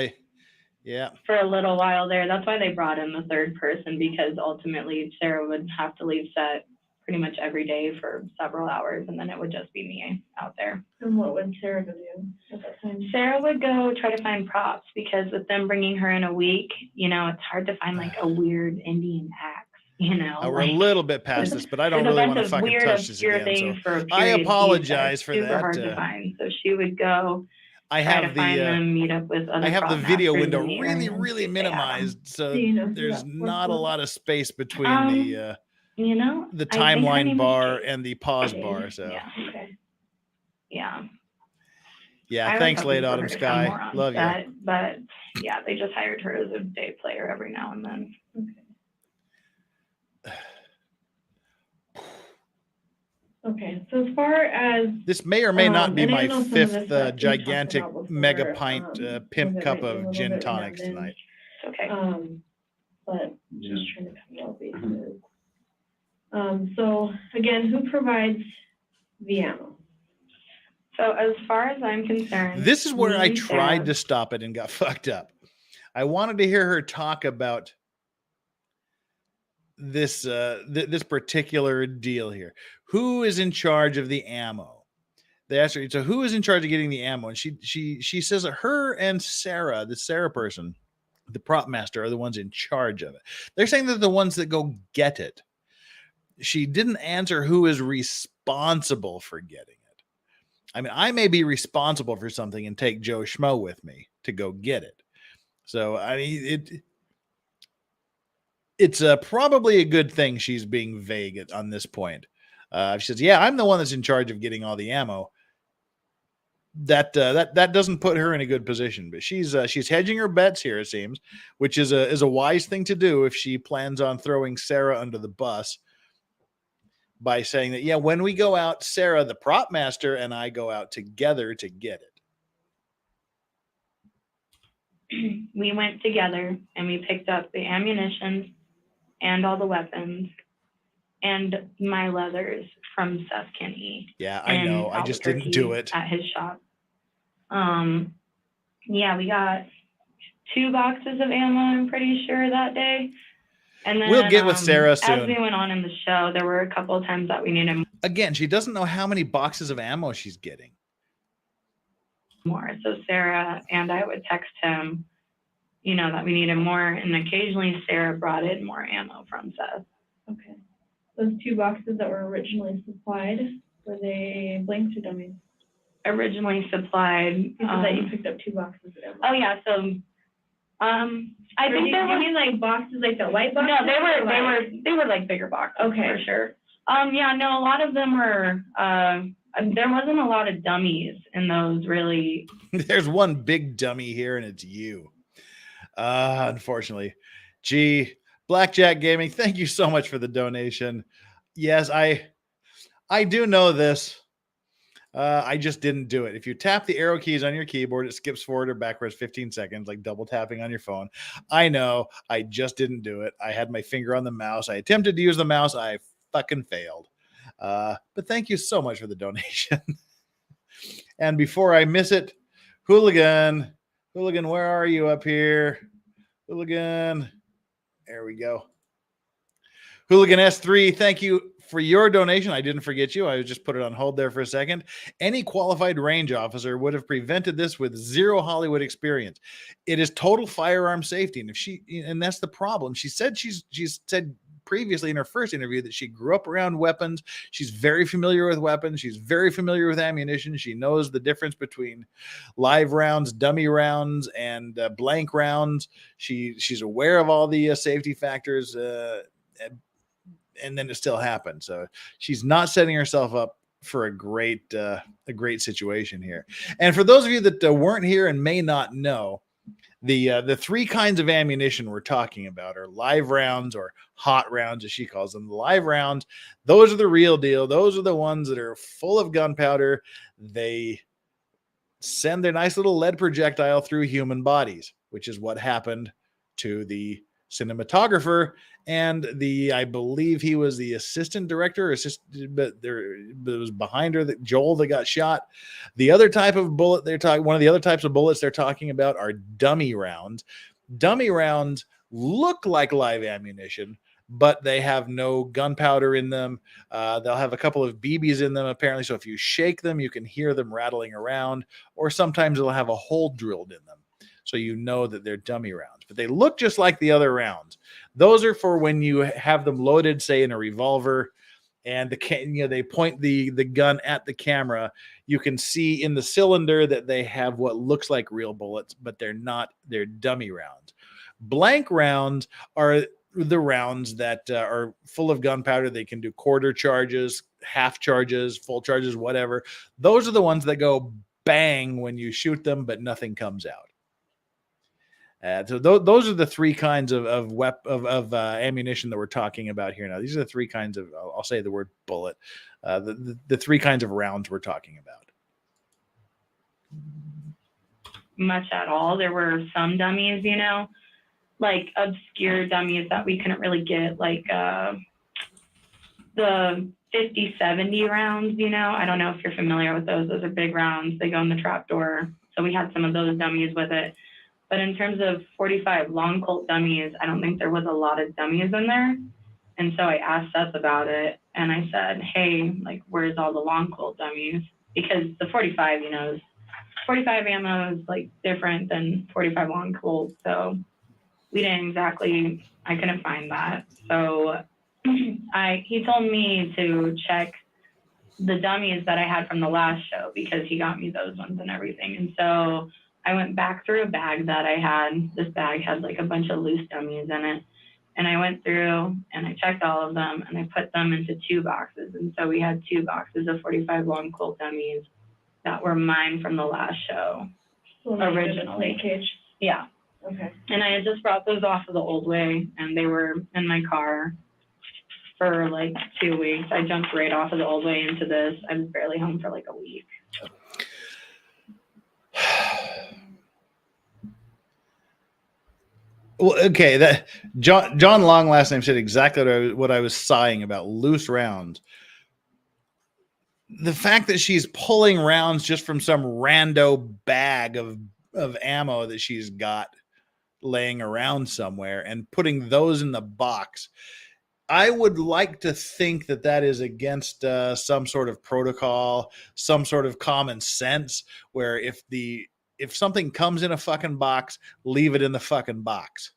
Speaker 1: Yeah.
Speaker 2: for a little while there. That's why they brought in the third person, because ultimately Sarah would have to leave set pretty much every day for several hours, and then it would just be me out there.
Speaker 4: And what would Sarah go do at that time?
Speaker 2: Sarah would go try to find props, because with them bringing her in a week, you know, it's hard to find like a weird Indian axe, you know.
Speaker 1: We're a
Speaker 2: like,
Speaker 1: little bit past this, but I don't
Speaker 2: there's a
Speaker 1: really
Speaker 2: bunch
Speaker 1: want to
Speaker 2: of
Speaker 1: fucking
Speaker 2: weird,
Speaker 1: touch this
Speaker 2: obscure
Speaker 1: again.
Speaker 2: things
Speaker 1: So
Speaker 2: for a
Speaker 1: I
Speaker 2: period piece that are
Speaker 1: apologize for
Speaker 2: super
Speaker 1: that.
Speaker 2: hard to find. So she would go
Speaker 1: I
Speaker 2: try
Speaker 1: have
Speaker 2: to find
Speaker 1: the
Speaker 2: them, meet up with other
Speaker 1: I have the
Speaker 2: prop
Speaker 1: video
Speaker 2: masters in
Speaker 1: window
Speaker 2: the
Speaker 1: really,
Speaker 2: area and
Speaker 1: really
Speaker 2: see if they have 'em.
Speaker 1: minimized, so
Speaker 4: Do you know who
Speaker 1: there's
Speaker 4: that
Speaker 1: not a
Speaker 4: was?
Speaker 1: lot of space between
Speaker 2: You know,
Speaker 1: the
Speaker 2: I think her
Speaker 1: timeline
Speaker 2: name was
Speaker 1: bar
Speaker 2: Jade.
Speaker 1: and the pause
Speaker 4: Jade.
Speaker 1: bar. So
Speaker 2: Yeah,
Speaker 4: Okay.
Speaker 2: yeah.
Speaker 1: yeah,
Speaker 2: I was
Speaker 1: thanks,
Speaker 2: hoping
Speaker 1: Late
Speaker 2: for
Speaker 1: Autumn
Speaker 2: her to come more
Speaker 1: Sky.
Speaker 2: on
Speaker 1: Love you.
Speaker 2: set, but yeah, they just hired her as a day player every now and then.
Speaker 4: Okay, so as far as,
Speaker 1: This may or may not be
Speaker 4: and I
Speaker 1: my
Speaker 4: know some of
Speaker 1: fifth
Speaker 4: this stuff we've talked
Speaker 1: gigantic
Speaker 4: about before,
Speaker 1: mega pint
Speaker 4: was
Speaker 1: pimp
Speaker 4: it
Speaker 1: cup
Speaker 4: might be a
Speaker 1: of
Speaker 4: little
Speaker 1: gin
Speaker 4: bit
Speaker 1: tonics
Speaker 4: redundant,
Speaker 1: tonight.
Speaker 2: Okay.
Speaker 4: But
Speaker 3: Yeah.
Speaker 4: just trying to cover all bases. So again, who provides the ammo?
Speaker 2: So as far as I'm concerned,
Speaker 1: This is where
Speaker 2: me
Speaker 1: I
Speaker 2: and
Speaker 1: tried
Speaker 2: Sarah-
Speaker 1: to stop it and got fucked up. I wanted to hear her talk about this this particular deal here. Who is in charge of the ammo? They asked her, so who is in charge of getting the ammo? And she says that her and Sarah, the Sarah person, the prop master, are the ones in charge of it. They're saying they're the ones that go get it. She didn't answer who is responsible for getting it. I mean, I may be responsible for something and take Joe Schmo with me to go get it. So I mean, it's probably a good thing she's being vague on this point. She says, "Yeah, I'm the one that's in charge of getting all the ammo." That doesn't put her in a good position, but she's hedging her bets here, it seems, which is a wise thing to do if she plans on throwing Sarah under the bus by saying that, yeah, when we go out, Sarah, the prop master, and I go out together to get it.
Speaker 2: we went together and we picked up the ammunition and all the weapons and my leathers from Seth Kinney.
Speaker 1: Yeah, I know. I just didn't do it.
Speaker 2: At his shop. Yeah, we got 2 boxes of ammo, I'm pretty sure, that day. And then
Speaker 1: We'll get with Sarah soon.
Speaker 2: As we went on in the show, there were a couple of times that we needed
Speaker 1: Again, she doesn't know how many boxes of ammo she's getting.
Speaker 2: more. So Sarah and I would text him, you know, that we needed more. And occasionally Sarah brought in more ammo from Seth.
Speaker 4: Okay. Those 2 boxes that were originally supplied, were they blanks or dummies?
Speaker 2: Originally supplied.
Speaker 4: You said that you picked up 2 boxes of ammo.
Speaker 2: Oh yeah, so I
Speaker 4: Or
Speaker 2: think
Speaker 4: do
Speaker 2: there
Speaker 4: you
Speaker 2: were
Speaker 4: mean like boxes like the white boxes?
Speaker 2: no, they were like bigger boxes.
Speaker 4: Okay.
Speaker 2: For sure. Yeah, no, a lot of them were there wasn't a lot of dummies in those really.
Speaker 1: There's one big dummy here, and it's you. Unfortunately. Gee, Blackjack Gaming, thank you so much for the donation. Yes, I do know this. I just didn't do it. If you tap the arrow keys on your keyboard, it skips forward or backwards 15 seconds, like double tapping on your phone. I know. I just didn't do it. I had my finger on the mouse. I attempted to use the mouse. I fucking failed. But thank you so much for the donation. And before I miss it, Hooligan, where are you up here? Hooligan. There we go. Hooligan S3, thank you for your donation. I didn't forget you. I just put it on hold there for a second. Any qualified range officer would have prevented this with zero Hollywood experience. It is total firearm safety. And that's the problem. She said she's said previously in her first interview that she grew up around weapons. She's very familiar with weapons. She's very familiar with ammunition. She knows the difference between live rounds, dummy rounds, and blank rounds. She's aware of all the safety factors, and then it still happened. So she's not setting herself up for a great situation here. And for those of you that weren't here and may not know, the 3 kinds of ammunition we're talking about are live rounds, or hot rounds, as she calls them. The live rounds, those are the real deal. Those are the ones that are full of gunpowder. They send their nice little lead projectile through human bodies, which is what happened to the cinematographer and I believe he was the assistant director, but it was behind her, that Joel, that got shot. The other type of bullet one of the other types of bullets they're talking about are dummy rounds. Dummy rounds look like live ammunition, but they have no gunpowder in them. They'll have a couple of BBs in them, apparently. So if you shake them, you can hear them rattling around, or sometimes they'll have a hole drilled in them. So you know that they're dummy rounds, but they look just like the other rounds. Those are for when you have them loaded, say in a revolver, and they point the gun at the camera. You can see in the cylinder that they have what looks like real bullets, but they're not. They're dummy rounds. Blank rounds are the rounds that are full of gunpowder. They can do quarter charges, half charges, full charges, whatever. Those are the ones that go bang when you shoot them, but nothing comes out. So those are the three kinds of ammunition that we're talking about here now. These are the three kinds of, I'll say the word bullet, the three kinds of rounds we're talking about.
Speaker 2: Much at all. There were some dummies, like obscure dummies that we couldn't really get, like the 50-70 rounds, I don't know if you're familiar with those. Those are big rounds. They go in the trapdoor. So we had some of those dummies with it. But in terms of 45 long Colt dummies, I don't think there was a lot of dummies in there. And so I asked Seth about it, and I said, hey, like, where's all the long Colt dummies? Because the 45, 45 ammo is like different than 45 long Colt. So I couldn't find that. So he told me to check the dummies that I had from the last show, because he got me those ones and everything. And so I went back through a bag that I had. This bag had like a bunch of loose dummies in it. And I went through and I checked all of them and I put them into 2 boxes. And so we had 2 boxes of 45 long Colt dummies that were mine from the last show. Originally.
Speaker 4: Cage.
Speaker 2: Yeah.
Speaker 4: Okay.
Speaker 2: And I had just brought those off of the old way, and they were in my car for like 2 weeks. I jumped right off of the old way into this. I was barely home for like a week.
Speaker 1: Well, okay, that John Long last name said exactly what I was sighing about, loose rounds. The fact that she's pulling rounds just from some rando bag of ammo that she's got laying around somewhere and putting those in the box, I would like to think that is against some sort of protocol, some sort of common sense, where if something comes in a fucking box, leave it in the fucking box.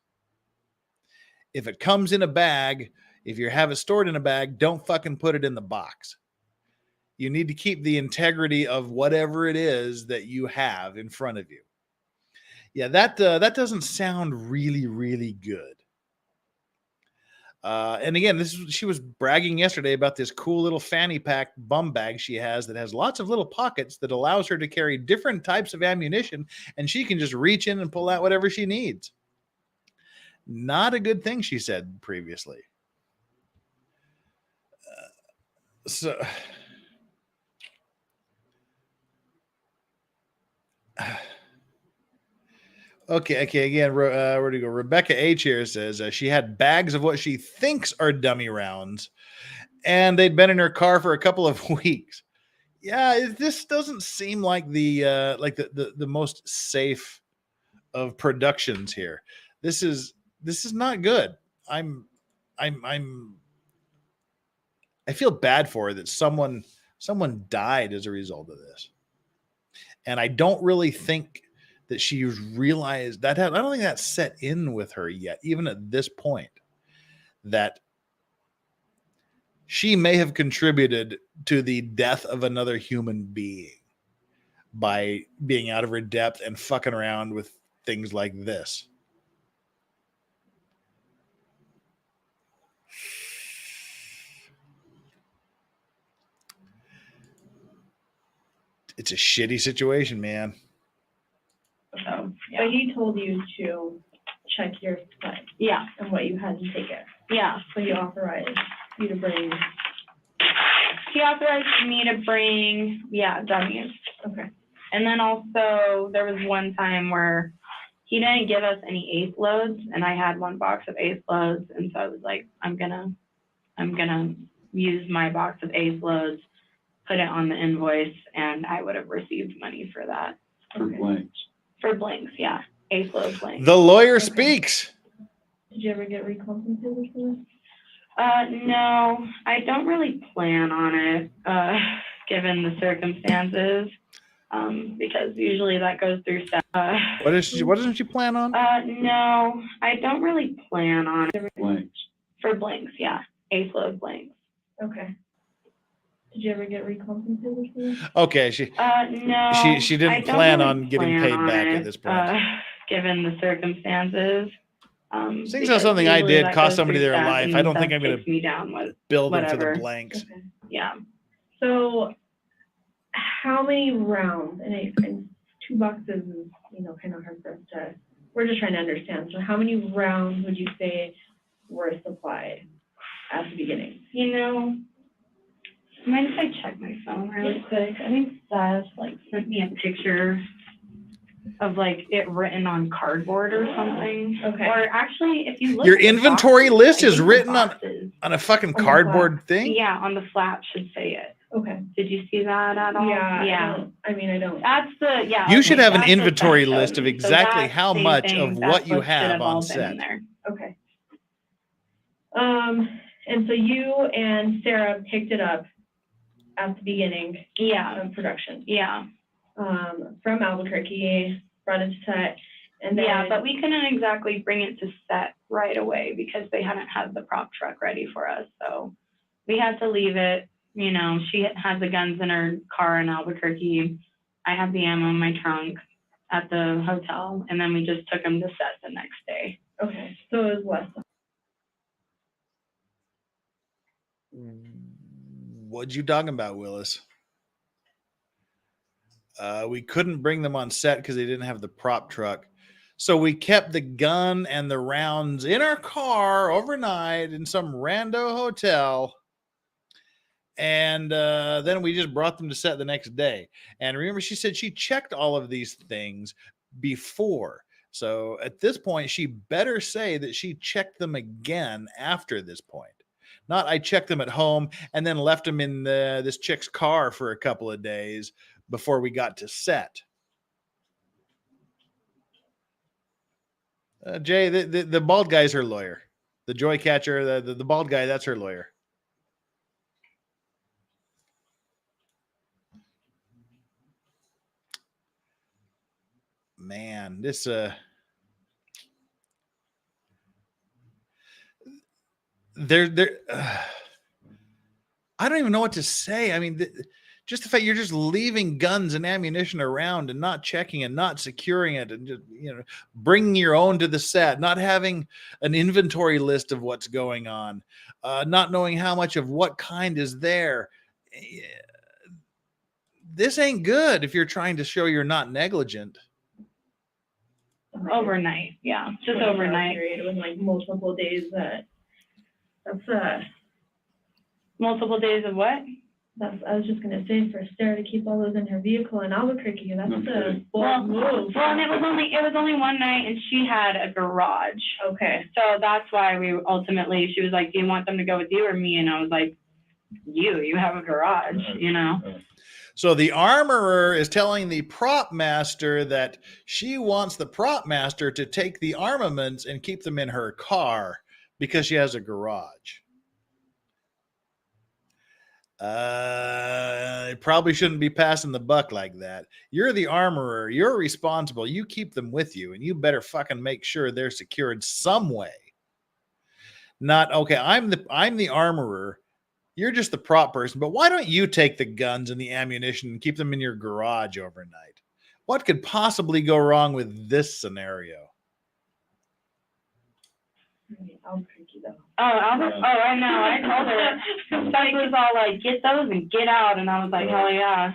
Speaker 1: If it comes in a bag, if you have it stored in a bag, don't fucking put it in the box. You need to keep the integrity of whatever it is that you have in front of you. Yeah, that doesn't sound really, really good. And again, she was bragging yesterday about this cool little fanny pack bum bag she has that has lots of little pockets that allows her to carry different types of ammunition, and she can just reach in and pull out whatever she needs. Not a good thing, she said previously. Okay. Again, where do you go? Rebecca H here says she had bags of what she thinks are dummy rounds, and they'd been in her car for a couple of weeks. Yeah, this doesn't seem like the most safe of productions here. This is not good. I feel bad for her that someone died as a result of this, and I don't really think that she's realized that. I don't think that's set in with her yet, even at this point, that she may have contributed to the death of another human being by being out of her depth and fucking around with things like this. It's a shitty situation, man.
Speaker 2: So, yeah.
Speaker 4: But he told you to check your flight.
Speaker 2: Yeah.
Speaker 4: And what you had to take it.
Speaker 2: Yeah.
Speaker 4: So he authorized you to bring.
Speaker 2: He authorized me to bring, dummies.
Speaker 4: Okay.
Speaker 2: And then also there was one time where he didn't give us any eighth loads, and I had 1 box of eighth loads, and so I was like, I'm gonna use my box of eighth loads, put it on the invoice, and I would have received money for that.
Speaker 3: For blanks.
Speaker 2: For blanks, yeah. Eighth load blanks.
Speaker 1: The lawyer speaks.
Speaker 4: Did you ever get recompensated for this?
Speaker 2: No, I don't really plan on it, given the circumstances, because usually that goes through staff.
Speaker 1: What doesn't she plan on?
Speaker 2: No, I don't really plan on it.
Speaker 3: Blanks.
Speaker 2: For blanks, yeah. Eighth load blanks.
Speaker 4: Okay. Did you ever get recompensated for this?
Speaker 1: Okay,
Speaker 2: No.
Speaker 1: she
Speaker 2: I
Speaker 1: didn't
Speaker 2: don't
Speaker 1: plan
Speaker 2: really
Speaker 1: on getting
Speaker 2: plan
Speaker 1: paid
Speaker 2: on
Speaker 1: back
Speaker 2: it,
Speaker 1: at this point.
Speaker 2: Given the circumstances.
Speaker 1: Seeing as
Speaker 2: Because
Speaker 1: something I
Speaker 2: usually
Speaker 1: did
Speaker 2: that
Speaker 1: cost
Speaker 2: goes
Speaker 1: somebody
Speaker 2: through
Speaker 1: their
Speaker 2: staff
Speaker 1: life,
Speaker 2: and
Speaker 1: I don't think
Speaker 2: that
Speaker 1: I'm going to
Speaker 2: takes me down with
Speaker 1: bill them for the
Speaker 2: whatever.
Speaker 1: blanks.
Speaker 4: Okay.
Speaker 2: Yeah.
Speaker 4: So how many rounds, and 2 boxes is, kind of hard for us to, we're just trying to understand. So how many rounds would you say were supplied at the beginning?
Speaker 2: Mind if I check my phone really quick? I think Seth sent me a picture of it written on cardboard or something.
Speaker 4: Okay.
Speaker 2: Or actually, if you look
Speaker 1: Your
Speaker 2: at the
Speaker 1: inventory
Speaker 2: boxes,
Speaker 1: list
Speaker 2: I
Speaker 1: is
Speaker 2: think the
Speaker 1: written
Speaker 2: boxes-
Speaker 1: on a fucking
Speaker 4: On the
Speaker 1: cardboard thing?
Speaker 2: Yeah, on the flap should say it.
Speaker 4: Okay.
Speaker 2: Did you see that at all?
Speaker 4: Yeah. I don't.
Speaker 2: That's
Speaker 1: You should have an
Speaker 2: that's what
Speaker 1: inventory
Speaker 2: Seth showed
Speaker 1: list of
Speaker 2: me. So
Speaker 1: exactly
Speaker 2: that
Speaker 1: how
Speaker 2: same
Speaker 1: much
Speaker 2: thing,
Speaker 1: of
Speaker 2: that's
Speaker 1: what you
Speaker 2: should
Speaker 1: have
Speaker 2: all
Speaker 1: on
Speaker 2: been
Speaker 1: set.
Speaker 2: in there.
Speaker 4: Okay. And so you and Sarah picked it up at the beginning
Speaker 2: Yeah,
Speaker 4: of production,
Speaker 2: yeah.
Speaker 4: from Albuquerque, brought it to set, and then.
Speaker 2: Yeah, but we couldn't exactly bring it to set right away because they hadn't had the prop truck ready for us. So we had to leave it. She had the guns in her car in Albuquerque. I had the ammo in my trunk at the hotel, and then we just took them to set the next day.
Speaker 4: Okay, so it was less.
Speaker 1: What'd you talking about, Willis? We couldn't bring them on set because they didn't have the prop truck. So we kept the gun and the rounds in our car overnight in some rando hotel. And then we just brought them to set the next day. And remember, she said she checked all of these things before. So at this point, she better say that she checked them again after this point. Not I checked them at home and then left them in this chick's car for a couple of days before we got to set. Jay, the bald guy's her lawyer. The joy catcher, the bald guy, that's her lawyer. Man, this I don't even know what to say. I mean, just the fact you're just leaving guns and ammunition around and not checking and not securing it and just, bringing your own to the set, not having an inventory list of what's going on, not knowing how much of what kind is there. This ain't good if you're trying to show you're not negligent.
Speaker 2: Overnight, yeah, just
Speaker 4: 24-hour
Speaker 2: overnight.
Speaker 4: period. It was multiple days.
Speaker 2: Multiple days of what?
Speaker 4: I was just gonna say, for Sarah to keep all those in her vehicle in Albuquerque, that's a
Speaker 3: Okay.
Speaker 4: bold move.
Speaker 2: Well, and it was only one night, and she had a garage.
Speaker 4: Okay.
Speaker 2: So that's why she was like, "Do you want them to go with you or me?" And I was like, "You have a garage,
Speaker 1: So the armorer is telling the prop master that she wants the prop master to take the armaments and keep them in her car because she has a garage. Probably shouldn't be passing the buck like that. You're the armorer. You're responsible. You keep them with you, and you better fucking make sure they're secured some way. Not, okay, I'm the armorer. You're just the prop person, but why don't you take the guns and the ammunition and keep them in your garage overnight? What could possibly go wrong with this scenario?
Speaker 4: Albuquerque, though.
Speaker 2: I know. I told her. Spike was all like, "Get those and get out," and I was like, "Hell yeah."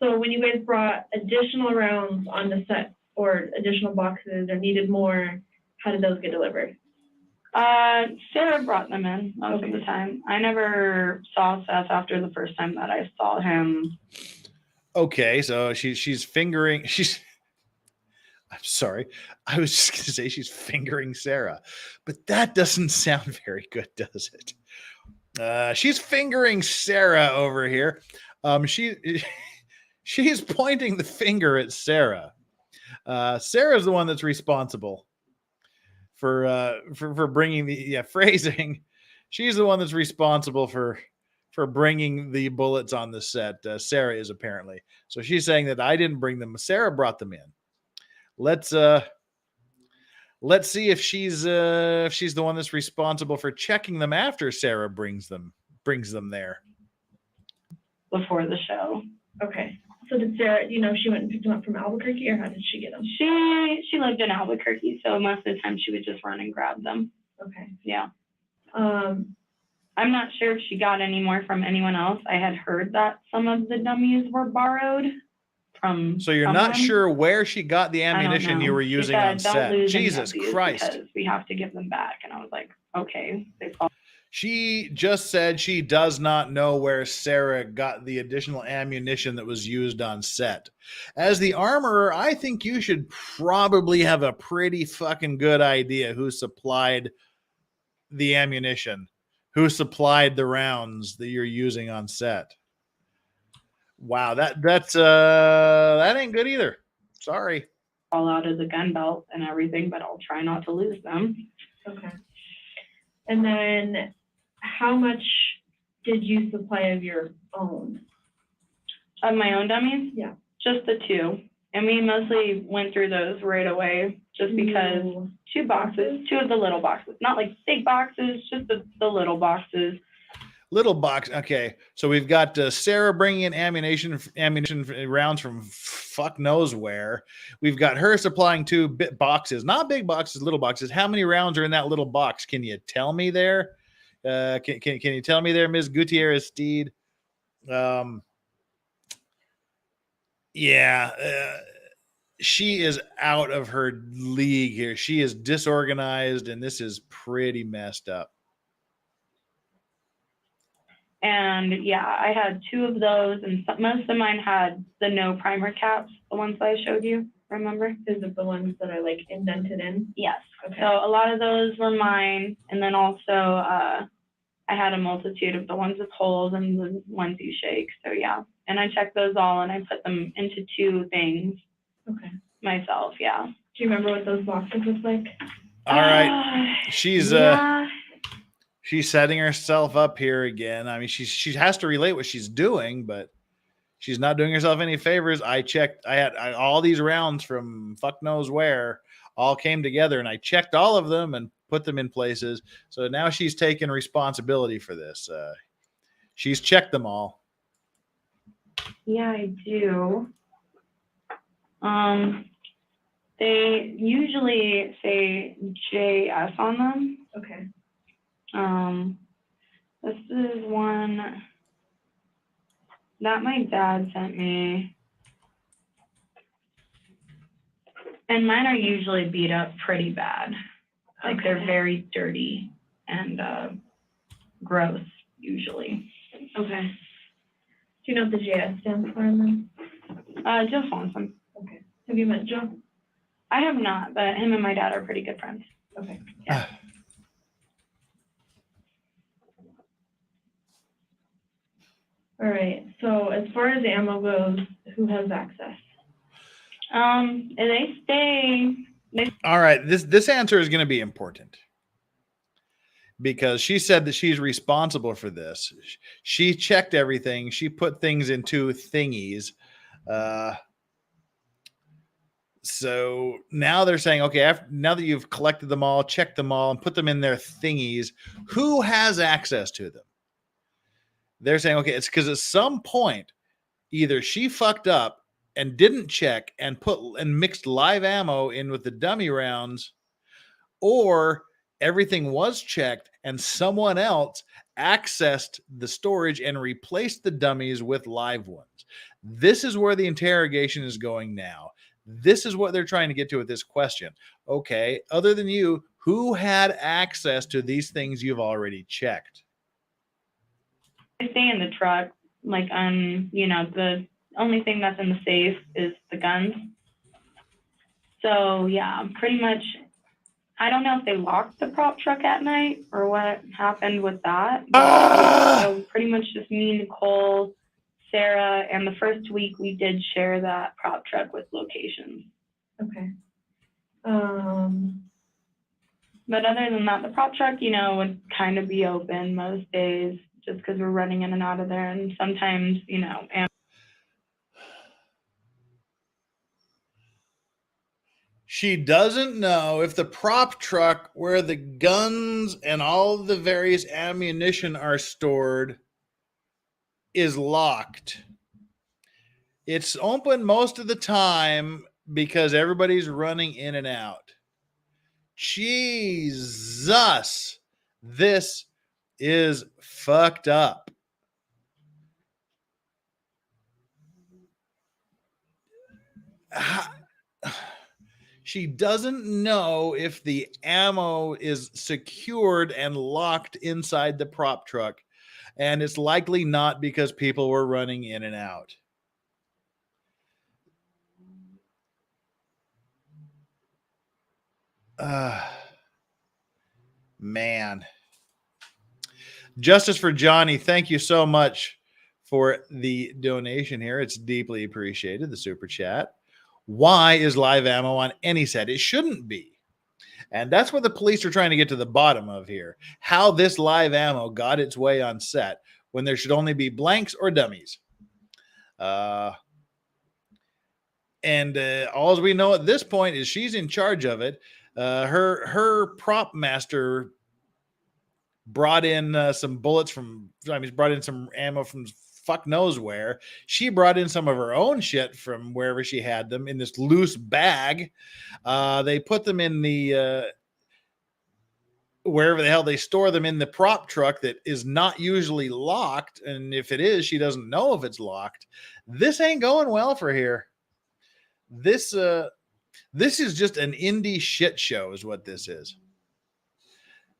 Speaker 4: So when you guys brought additional rounds on the set or additional boxes or needed more, how did those get delivered?
Speaker 2: Sarah brought them in most of the time. I never saw Seth after the first time that I saw him.
Speaker 1: Okay, so she's fingering. I'm sorry. I was just going to say she's fingering Sarah, but that doesn't sound very good, does it? She's fingering Sarah over here. She's pointing the finger at Sarah. Sarah's the one that's responsible for bringing the phrasing. She's the one that's responsible for bringing the bullets on the set. Sarah is apparently. So she's saying that I didn't bring them. Sarah brought them in. Let's see if she's the one that's responsible for checking them after Sarah brings them brings them there.
Speaker 2: before the show.
Speaker 4: Okay. So did Sarah, you know, she went and picked them up from Albuquerque, or how did she get them?
Speaker 2: She lived in Albuquerque, so most of the time she would just run and grab them.
Speaker 4: Okay.
Speaker 2: Yeah.
Speaker 4: Um,
Speaker 2: I'm not sure if she got any more from anyone else. I had heard that some of the dummies were borrowed from
Speaker 1: So you're not
Speaker 2: someone.
Speaker 1: sure where she got the
Speaker 2: I don't
Speaker 1: ammunition you
Speaker 2: know.
Speaker 1: were
Speaker 2: She
Speaker 1: using
Speaker 2: said,
Speaker 1: on
Speaker 2: "Don't
Speaker 1: set.
Speaker 2: lose any of
Speaker 1: Jesus
Speaker 2: these
Speaker 1: Christ.
Speaker 2: because we have to give them back." And I was like, okay.
Speaker 1: She just said she does not know where Sarah got the additional ammunition that was used on set. As the armorer, I think you should probably have a pretty fucking good idea who supplied the ammunition, who supplied the rounds that you're using on set. Wow, that ain't good either. Sorry.
Speaker 2: Fall out of the gun belt and everything, but I'll try not to lose them.
Speaker 4: okay. And then how much did you supply of your own?
Speaker 2: Of my own dummies?
Speaker 4: Yeah.
Speaker 2: Just the 2. And we mostly went through those right away just because
Speaker 4: Ooh.
Speaker 2: 2 boxes, 2 of the little boxes, not like big boxes, just the little boxes.
Speaker 1: Little box. Okay, so we've got Sarah bringing in ammunition rounds from fuck knows where. We've got her supplying 2 boxes, not big boxes, little boxes. How many rounds are in that little box? Can you tell me there? Can you tell me there, Ms. Gutierrez Steed? Yeah, she is out of her league here. She is disorganized, and this is pretty messed up.
Speaker 2: And yeah, I had 2 of those, and most of mine had the no primer caps, the ones that I showed you, remember?
Speaker 4: Is it the ones that are like indented in?
Speaker 2: Yes.
Speaker 4: Okay.
Speaker 2: So a lot of those were mine, and then also I had a multitude of the ones with holes and the ones you shake. So yeah, and I checked those all, and I put them into 2 things
Speaker 4: Okay.
Speaker 2: myself. Yeah.
Speaker 4: Do you remember what those boxes look like?
Speaker 1: All right, she's
Speaker 2: yeah.
Speaker 1: she's setting herself up here again. I mean, she has to relate what she's doing, but she's not doing herself any favors. I checked. I had all these rounds from fuck knows where all came together, and I checked all of them and put them in places. So now she's taking responsibility for this. She's checked them all.
Speaker 2: Yeah, I do. They usually say JS on them.
Speaker 4: Okay.
Speaker 2: This is one that my dad sent me. And mine are usually beat up pretty bad. Like they're
Speaker 4: Okay.
Speaker 2: very dirty and gross usually.
Speaker 4: Okay. Do you know what the JS stands for in them?
Speaker 2: Joe Swanson.
Speaker 4: Okay. Have you met Joe?
Speaker 2: I have not, but him and my dad are pretty good friends.
Speaker 4: Okay.
Speaker 2: Yeah.
Speaker 4: All right. So as far as ammo goes, who has access?
Speaker 2: They stay.
Speaker 1: All right, this answer is going to be important because she said that she's responsible for this. She checked everything. She put things into thingies. So now they're saying, okay, now that you've collected them all, checked them all, and put them in their thingies, who has access to them? They're saying, okay, it's because at some point, either she fucked up and didn't check and mixed live ammo in with the dummy rounds, or everything was checked and someone else accessed the storage and replaced the dummies with live ones. This is where the interrogation is going now. This is what they're trying to get to with this question. Okay, other than you, who had access to these things you've already checked?
Speaker 2: They stay in the truck. Like the only thing that's in the safe is the guns. So yeah, pretty much. I don't know if they locked the prop truck at night or what happened with that. So pretty much just me, Nicole, Sarah, and the first week we did share that prop truck with locations.
Speaker 4: Okay.
Speaker 2: But other than that, the prop truck, would kind of be open most days just because we're running in and out of there. And sometimes, and
Speaker 1: She doesn't know if the prop truck where the guns and all the various ammunition are stored is locked. It's open most of the time because everybody's running in and out. Jesus, this is fucked up. She doesn't know if the ammo is secured and locked inside the prop truck, and it's likely not because people were running in and out. Man. Justice for Johnny, thank you so much for the donation here. It's deeply appreciated, the super chat. Why is live ammo on any set? It shouldn't be. And that's what the police are trying to get to the bottom of here. How this live ammo got its way on set when there should only be blanks or dummies. All we know at this point is she's in charge of it. Her prop master brought in some bullets brought in some ammo from fuck knows where. She brought in some of her own shit from wherever she had them in this loose bag. They put them in the wherever the hell they store them in the prop truck that is not usually locked. And if it is, she doesn't know if it's locked. This ain't going well for here. This is just an indie shit show is what this is.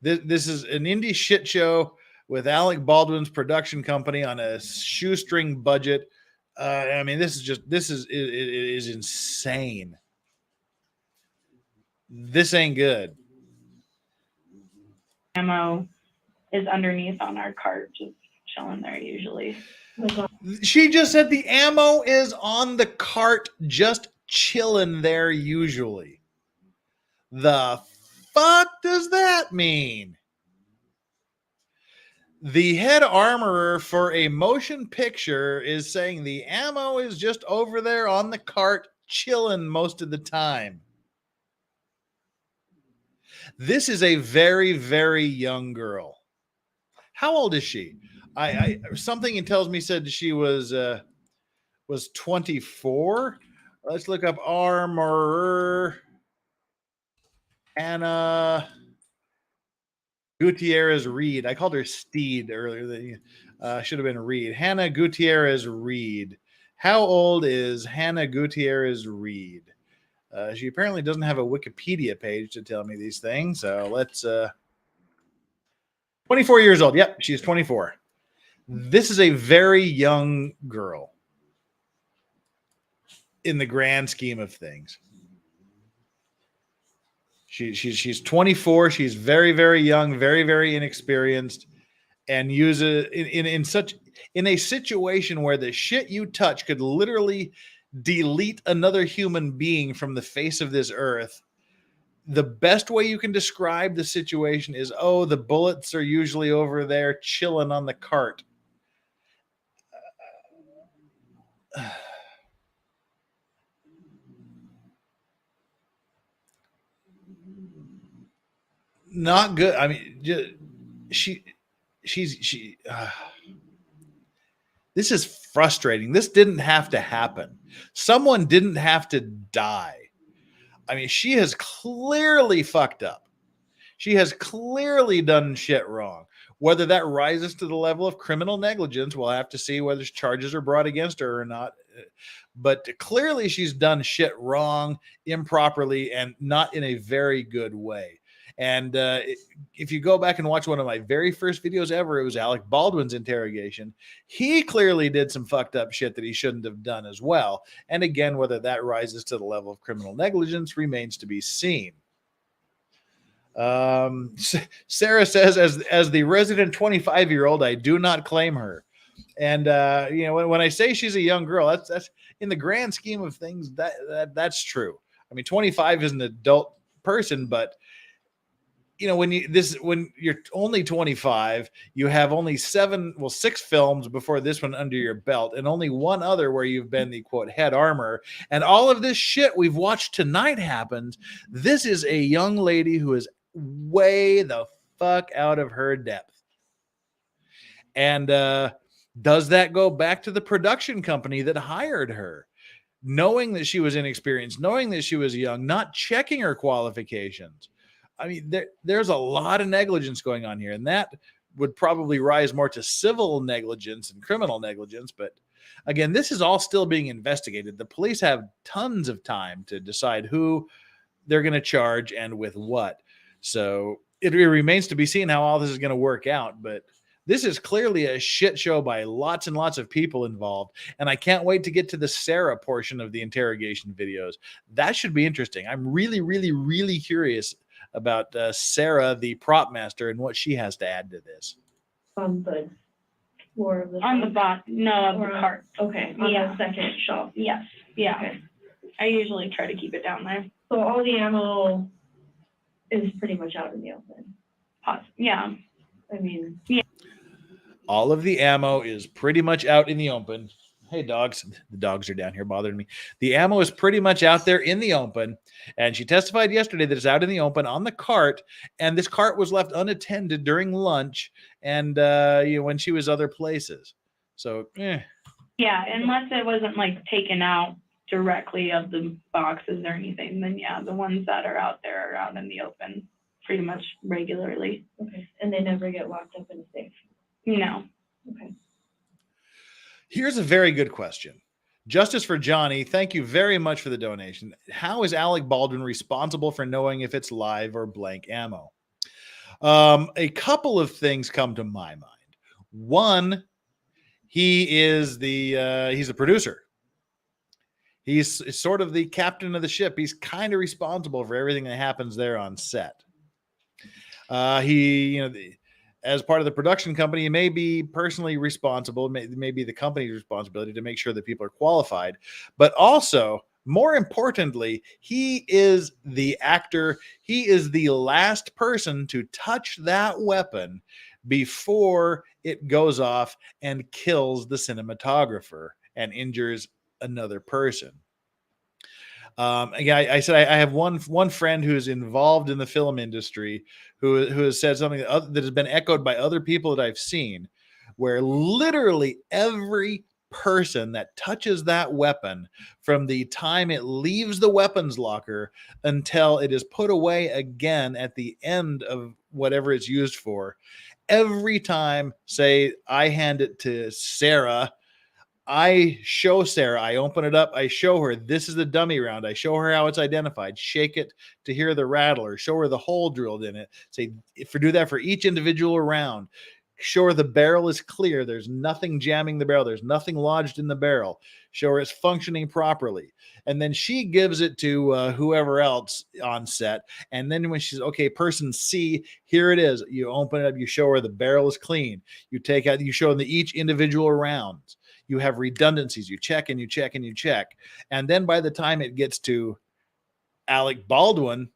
Speaker 1: This is an indie shit show with Alec Baldwin's production company on a shoestring budget. This is insane. This ain't good.
Speaker 2: Ammo is underneath on our cart, just chilling there usually.
Speaker 1: She just said the ammo is on the cart, just chilling there usually. The fuck does that mean? The head armorer for a motion picture is saying the ammo is just over there on the cart, chilling most of the time. This is a very, very young girl. How old is she? Something tells me said she was 24. Let's look up armorer Hannah Gutierrez Reed. I called her Steed earlier. Should have been Reed. Hannah Gutierrez Reed. How old is Hannah Gutierrez Reed? She apparently doesn't have a Wikipedia page to tell me these things. So let's 24 years old. Yep, she's 24. This is a very young girl in the grand scheme of things. She's 24. She's very, very young, very, very inexperienced, and use it in a situation where the shit you touch could literally delete another human being from the face of this earth. The best way you can describe the situation is, oh, the bullets are usually over there chilling on the cart. Not good. I mean, this is frustrating. This didn't have to happen. Someone didn't have to die. I mean, she has clearly fucked up. She has clearly done shit wrong. Whether that rises to the level of criminal negligence, we'll have to see whether charges are brought against her or not. But clearly she's done shit wrong, improperly, and not in a very good way. And if you go back and watch one of my very first videos ever, it was Alec Baldwin's interrogation. He clearly did some fucked up shit that he shouldn't have done as well. And again, whether that rises to the level of criminal negligence remains to be seen. Sarah says, as the resident 25-year-old, I do not claim her. And when I say she's a young girl, that's in the grand scheme of things, that's true. I mean, 25 is an adult person, but when you're only 25, you have only 6 films before this one under your belt, and only one other where you've been the quote head armor, and all of this shit we've watched tonight happens. This is a young lady who is way the fuck out of her depth. And does that go back to the production company that hired her, knowing that she was inexperienced, knowing that she was young, not checking her qualifications? I mean, there's a lot of negligence going on here, and that would probably rise more to civil negligence and criminal negligence. But again, this is all still being investigated. The police have tons of time to decide who they're going to charge and with what. So it remains to be seen how all this is going to work out. But this is clearly a shit show by lots and lots of people involved. And I can't wait to get to the Sarah portion of the interrogation videos. That should be interesting. I'm really, really, really curious about Sarah, the prop master, and what she has to add to this.
Speaker 4: On the floor of the.
Speaker 2: On the bottom, no, of the cart.
Speaker 4: Okay, on
Speaker 2: Yeah.
Speaker 4: the second shelf.
Speaker 2: Yes, yeah.
Speaker 4: Okay.
Speaker 2: I usually try to keep it down there.
Speaker 4: So all the ammo is pretty much out in the open.
Speaker 2: Yeah.
Speaker 4: I mean,
Speaker 1: All of the ammo is pretty much out in the open. Hey, dogs. The dogs are down here bothering me. The ammo is pretty much out there in the open. And she testified yesterday that it's out in the open on the cart. And this cart was left unattended during lunch and when she was other places. So,
Speaker 2: Yeah, unless it wasn't like taken out directly of the boxes or anything, then yeah, the ones that are out there are out in the open pretty much regularly.
Speaker 4: okay, and they never get locked up in a safe.
Speaker 2: No.
Speaker 4: Okay.
Speaker 1: Here's a very good question. Justice for Johnny, thank you very much for the donation. How is Alec Baldwin responsible for knowing if it's live or blank ammo? A couple of things come to my mind. One, he's the producer. He's sort of the captain of the ship. He's kind of responsible for everything that happens there on set. As part of the production company, he may be personally responsible, may be the company's responsibility to make sure that people are qualified. But also, more importantly, he is the actor. He is the last person to touch that weapon before it goes off and kills the cinematographer and injures another person. Again, I said I have one friend who is involved in the film industry who has said something that has been echoed by other people that I've seen, where literally every person that touches that weapon from the time it leaves the weapons locker until it is put away again at the end of whatever it's used for, every time, say, I hand it to Sarah, I show Sarah, I open it up, I show her, this is the dummy round. I show her how it's identified, shake it to hear the rattle, or show her the hole drilled in it. Say, do that for each individual round. Show her the barrel is clear. There's nothing jamming the barrel. There's nothing lodged in the barrel. Show her it's functioning properly. And then she gives it to whoever else on set. And then when she's, okay, person C, here it is. You open it up, you show her the barrel is clean. You take out, you show them each individual rounds. You have redundancies. You check and you check and you check. And then by the time it gets to Alec Baldwin,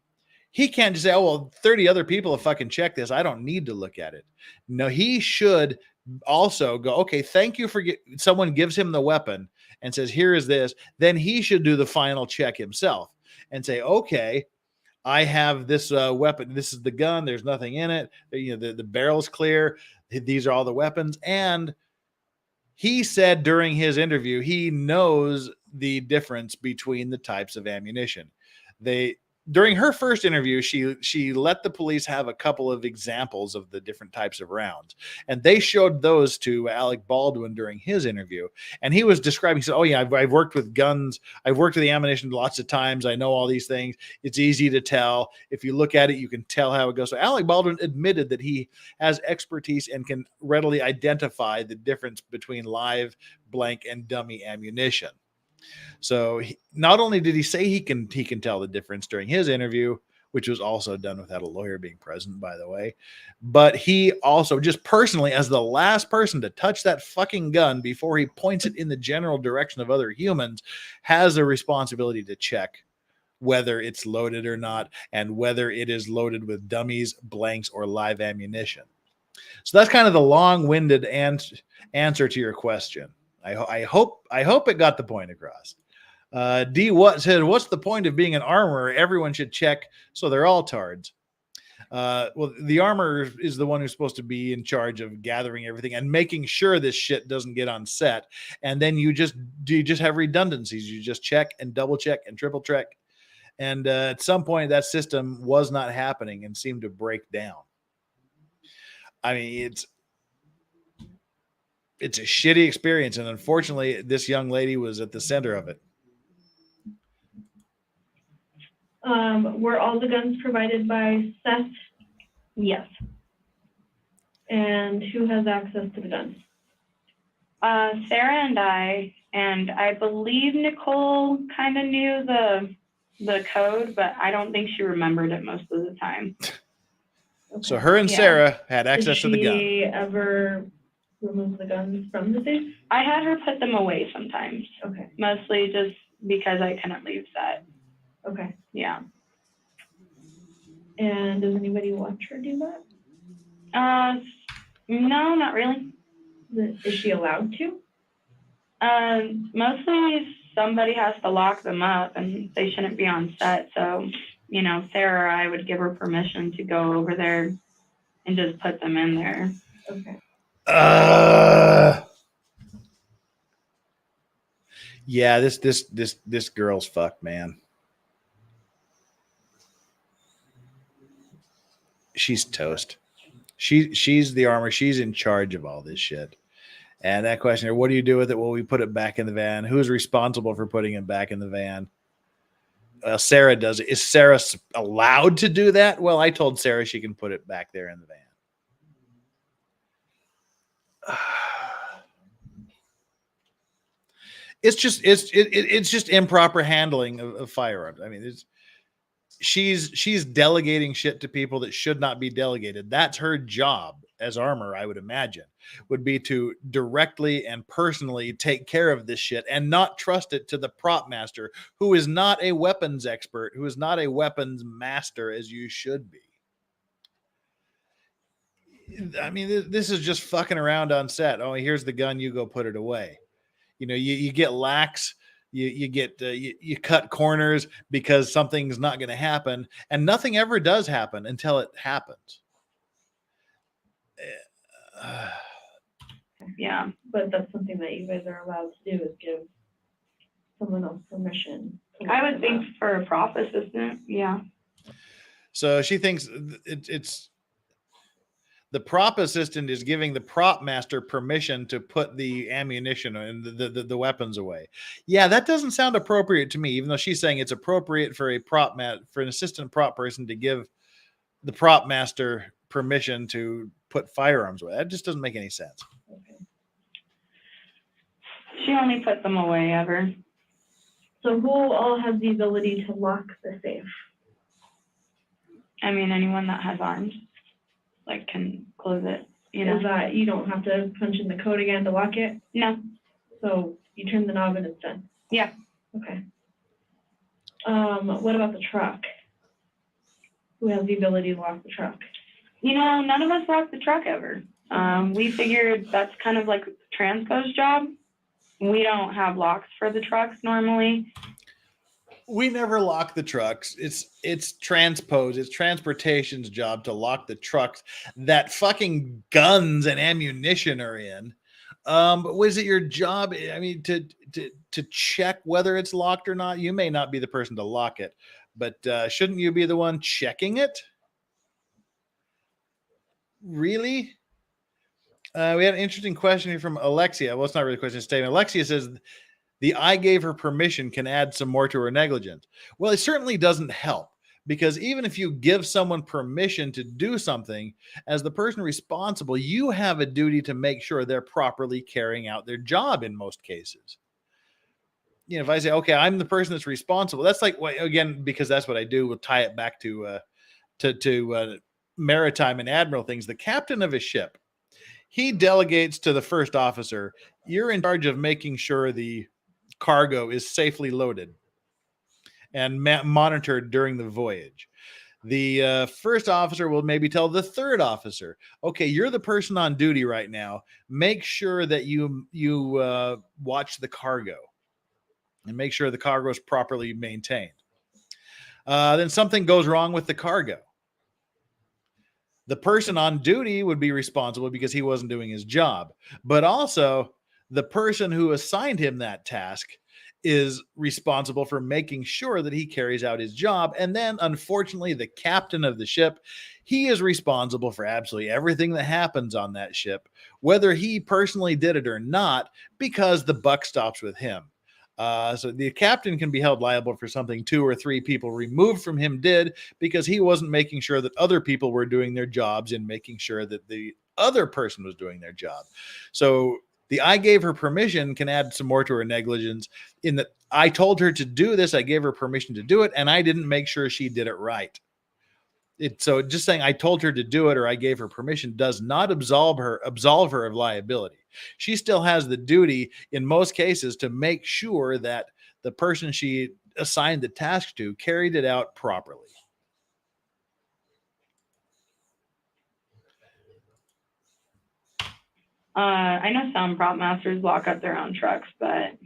Speaker 1: he can't just say, oh, well, 30 other people have fucking checked this. I don't need to look at it. No, he should also go, okay, thank you for someone gives him the weapon and says, here is this. Then he should do the final check himself and say, okay, I have this weapon. This is the gun. There's nothing in it. The barrel's clear. These are all the weapons. And he said during his interview, he knows the difference between the types of ammunition. During her first interview, she let the police have a couple of examples of the different types of rounds. And they showed those to Alec Baldwin during his interview. And he was describing, he said, oh yeah, I've worked with guns. I've worked with the ammunition lots of times. I know all these things. It's easy to tell. If you look at it, you can tell how it goes. So Alec Baldwin admitted that he has expertise and can readily identify the difference between live, blank, and dummy ammunition. So not only did he say he can tell the difference during his interview, which was also done without a lawyer being present, by the way, but he also just personally, as the last person to touch that fucking gun before he points it in the general direction of other humans, has a responsibility to check whether it's loaded or not, and whether it is loaded with dummies, blanks, or live ammunition. So that's kind of the long-winded answer to your question. I hope it got the point across. D what said, what's the point of being an armorer? Everyone should check, so they're all tards. Well, the armorer is the one who's supposed to be in charge of gathering everything and making sure this shit doesn't get on set. And then you just have redundancies. You just check and double check and triple check. And at some point, that system was not happening and seemed to break down. I mean, it's a shitty experience, and unfortunately, this young lady was at the center of it.
Speaker 4: Were all the guns provided by Seth?
Speaker 2: Yes.
Speaker 4: And who has access to the guns?
Speaker 2: Sarah and I believe Nicole kind of knew the code, but I don't think she remembered it most of the time.
Speaker 4: Okay.
Speaker 1: So her and
Speaker 2: Yeah.
Speaker 1: Sarah had access to the
Speaker 4: Did
Speaker 1: gun.
Speaker 4: she ever remove the guns from the safe?
Speaker 2: I had her put them away sometimes,
Speaker 4: Okay,
Speaker 2: mostly just because I couldn't leave set.
Speaker 4: okay.
Speaker 2: Yeah.
Speaker 4: And does anybody watch her do that?
Speaker 2: No, not really.
Speaker 4: Is she allowed to?
Speaker 2: Mostly somebody has to lock them up and they shouldn't be on set. So, you know, Sarah or I would give her permission to go over there and just put them in there.
Speaker 4: Okay.
Speaker 1: Yeah, this girl's fucked, man. She's toast. She's the armor. She's in charge of all this shit. And that question, what do you do with it? Well, we put it back in the van. Who's responsible for putting it back in the van? Well, Sarah does it. Is Sarah allowed to do that? Well, I told Sarah she can put it back there in the van. It's just improper handling of firearms. I mean, she's delegating shit to people that should not be delegated. That's her job as armor, I would imagine, would be to directly and personally take care of this shit and not trust it to the prop master, who is not a weapons expert, who is not a weapons master as you should be. I mean, this is just fucking around on set. Oh, here's the gun. You go put it away. You know, you get lax. You cut corners because something's not going to happen, and nothing ever does happen until it happens.
Speaker 2: Yeah.
Speaker 4: But that's something that you guys are allowed to do, is give someone else permission. to
Speaker 2: I
Speaker 4: lock
Speaker 2: would
Speaker 4: them
Speaker 2: think
Speaker 4: up.
Speaker 2: for a prop assistant, yeah.
Speaker 1: So she thinks it's the prop assistant is giving the prop master permission to put the ammunition and the weapons away. Yeah, that doesn't sound appropriate to me, even though she's saying it's appropriate for for an assistant prop person to give the prop master permission to put firearms away. That just doesn't make any sense.
Speaker 4: Okay.
Speaker 2: She only put them away ever.
Speaker 4: So who all has the ability to lock the safe?
Speaker 2: I mean, anyone that has arms, like, can close it, you know?
Speaker 4: Is that you don't have to punch in the code again to lock it?
Speaker 2: No.
Speaker 4: So you turn the knob and it's done?
Speaker 2: Yeah.
Speaker 4: Okay. What about the truck? Who has the ability to lock the truck?
Speaker 2: You know, none of us lock the truck ever. We figured that's kind of like Transco's job. We don't have locks for the trucks normally.
Speaker 1: We never lock the trucks. It's transportation's job to lock the trucks that fucking guns and ammunition are in. But was it your job? I mean, to check whether it's locked or not? You may not be the person to lock it, but shouldn't you be the one checking it? Really? We had an interesting question here from Alexia. Well, it's not really a question, it's a statement. Alexia says, the I gave her permission can add some more to her negligence. Well, it certainly doesn't help, because even if you give someone permission to do something, as the person responsible, you have a duty to make sure they're properly carrying out their job in most cases. You know, if I say, okay, I'm the person that's responsible, that's like, again, because that's what I do, we'll tie it back to maritime and admiral things. The captain of a ship, he delegates to the first officer, you're in charge of making sure the cargo is safely loaded. and monitored during the voyage. The first officer will maybe tell the third officer, okay, you're the person on duty right now. Make sure that you watch the cargo and make sure the cargo is properly maintained. Then something goes wrong with the cargo. The person on duty would be responsible because he wasn't doing his job. But also, the person who assigned him that task is responsible for making sure that he carries out his job. And then, unfortunately, the captain of the ship, he is responsible for absolutely everything that happens on that ship, whether he personally did it or not, because the buck stops with him. So the captain can be held liable for something 2 or 3 people removed from him did, because he wasn't making sure that other people were doing their jobs and making sure that the other person was doing their job. So the I gave her permission can add some more to her negligence, in that I told her to do this, I gave her permission to do it, and I didn't make sure she did it right. So just saying I told her to do it or I gave her permission does not absolve her of liability. She still has the duty in most cases to make sure that the person she assigned the task to carried it out properly.
Speaker 2: I know some prop masters lock up their own trucks, but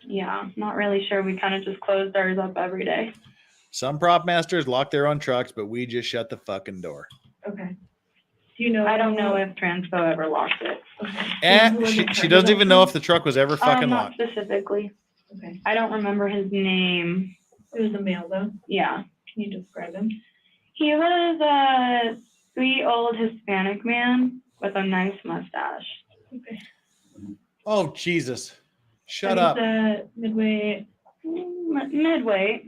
Speaker 2: yeah, not really sure. We kind of just closed ours up every day.
Speaker 1: Some prop masters lock their own trucks, but we just shut the fucking door.
Speaker 4: Okay. Do you know?
Speaker 2: I don't know if Transpo ever locked it.
Speaker 4: Okay.
Speaker 1: And
Speaker 4: Who was in
Speaker 1: she
Speaker 4: charge
Speaker 1: doesn't
Speaker 4: of
Speaker 1: even
Speaker 4: that
Speaker 1: know
Speaker 4: truck?
Speaker 1: if the truck was ever fucking
Speaker 2: Not
Speaker 1: locked.
Speaker 2: specifically.
Speaker 4: Okay.
Speaker 2: I don't remember his name.
Speaker 4: It was a male though.
Speaker 2: Yeah.
Speaker 4: Can you describe him?
Speaker 2: He was a sweet old Hispanic man with a nice mustache.
Speaker 4: Okay.
Speaker 1: Oh, Jesus. Shut
Speaker 4: And
Speaker 1: up.
Speaker 4: he's midway.
Speaker 2: Midweight.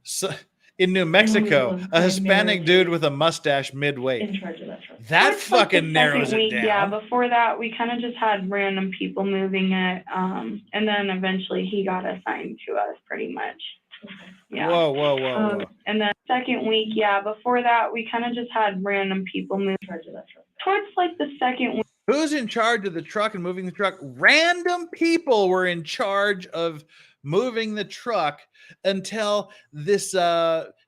Speaker 1: So, in New Mexico,
Speaker 4: was
Speaker 1: a Hispanic
Speaker 4: primarily
Speaker 1: dude with a mustache midweight.
Speaker 4: in charge of that truck.
Speaker 1: That
Speaker 2: Towards, like, the
Speaker 1: fucking narrows
Speaker 2: second
Speaker 1: it
Speaker 2: week,
Speaker 1: down.
Speaker 2: Yeah, before that, we kind of just had random people moving it. And then eventually he got assigned to us pretty much.
Speaker 4: Okay.
Speaker 2: Yeah.
Speaker 1: Whoa.
Speaker 2: And then second week, before that, we kind of just had random people move
Speaker 4: In charge of that truck.
Speaker 2: towards like the second week.
Speaker 1: Who's in charge of the truck and moving the truck? Random people were in charge of moving the truck until this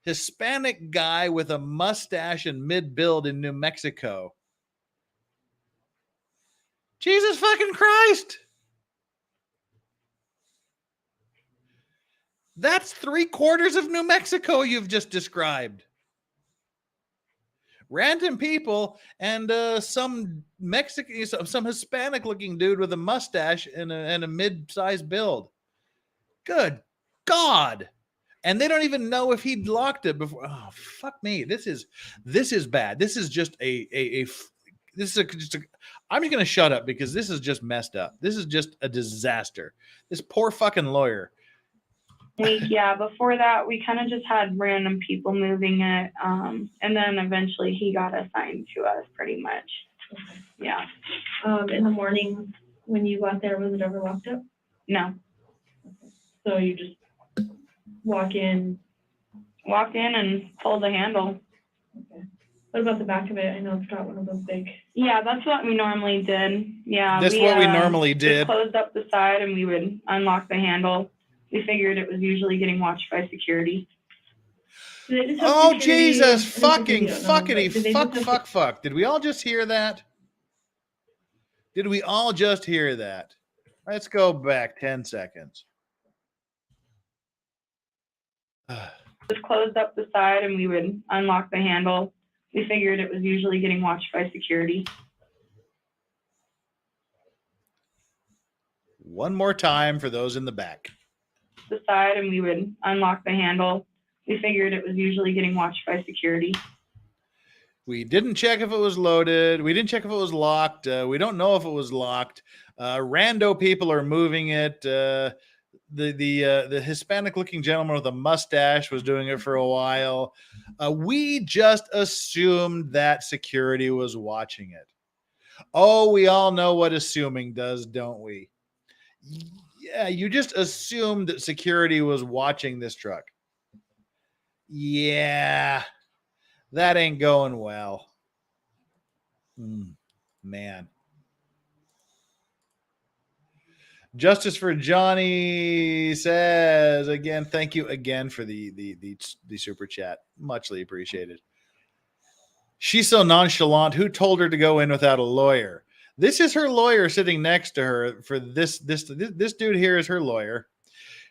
Speaker 1: Hispanic guy with a mustache and mid-build in New Mexico. Jesus fucking Christ. That's 3/4 of New Mexico you've just described. Random people and some Mexican, some Hispanic-looking dude with a mustache and a mid-sized build. Good God! And they don't even know if he locked it before. Oh, fuck me! This is bad. This is just I'm just going to shut up because this is just messed up. This is just a disaster. This poor fucking lawyer.
Speaker 2: Week, before that, we kind of just had random people moving it. And then eventually he got assigned to us pretty much.
Speaker 4: Okay.
Speaker 2: Yeah.
Speaker 4: In the morning when you got there, was it ever locked up?
Speaker 2: No.
Speaker 4: So you just walked in.
Speaker 2: Walked in and pulled the handle.
Speaker 4: Okay. What about the back of it? I know it's got one of those big.
Speaker 2: Yeah, that's what we normally did. Yeah.
Speaker 1: That's what we normally
Speaker 2: just
Speaker 1: did.
Speaker 2: Closed up the side and we would unlock the handle. We figured it was usually getting watched by security.
Speaker 1: Oh, Jesus, fucking
Speaker 4: fuck.
Speaker 1: Did we all just hear that? Let's go back 10 seconds.
Speaker 2: Just closed up the side and we would unlock the handle. We figured it was usually getting watched by security.
Speaker 1: One more time for those in the back.
Speaker 2: The side and we would unlock the handle. We figured it was usually getting watched by security.
Speaker 1: We didn't check if it was loaded. We didn't check if it was locked. We don't know if it was locked. Rando people are moving it. The Hispanic-looking gentleman with a mustache was doing it for a while. We just assumed that security was watching it. Oh, we all know what assuming does, don't we? Yeah, you just assumed that security was watching this truck. Yeah, that ain't going well. Man. Justice for Johnny says again, thank you again for the super chat. Muchly appreciated. She's so nonchalant. Who told her to go in without a lawyer? This is her lawyer sitting next to her. For this dude here is her lawyer.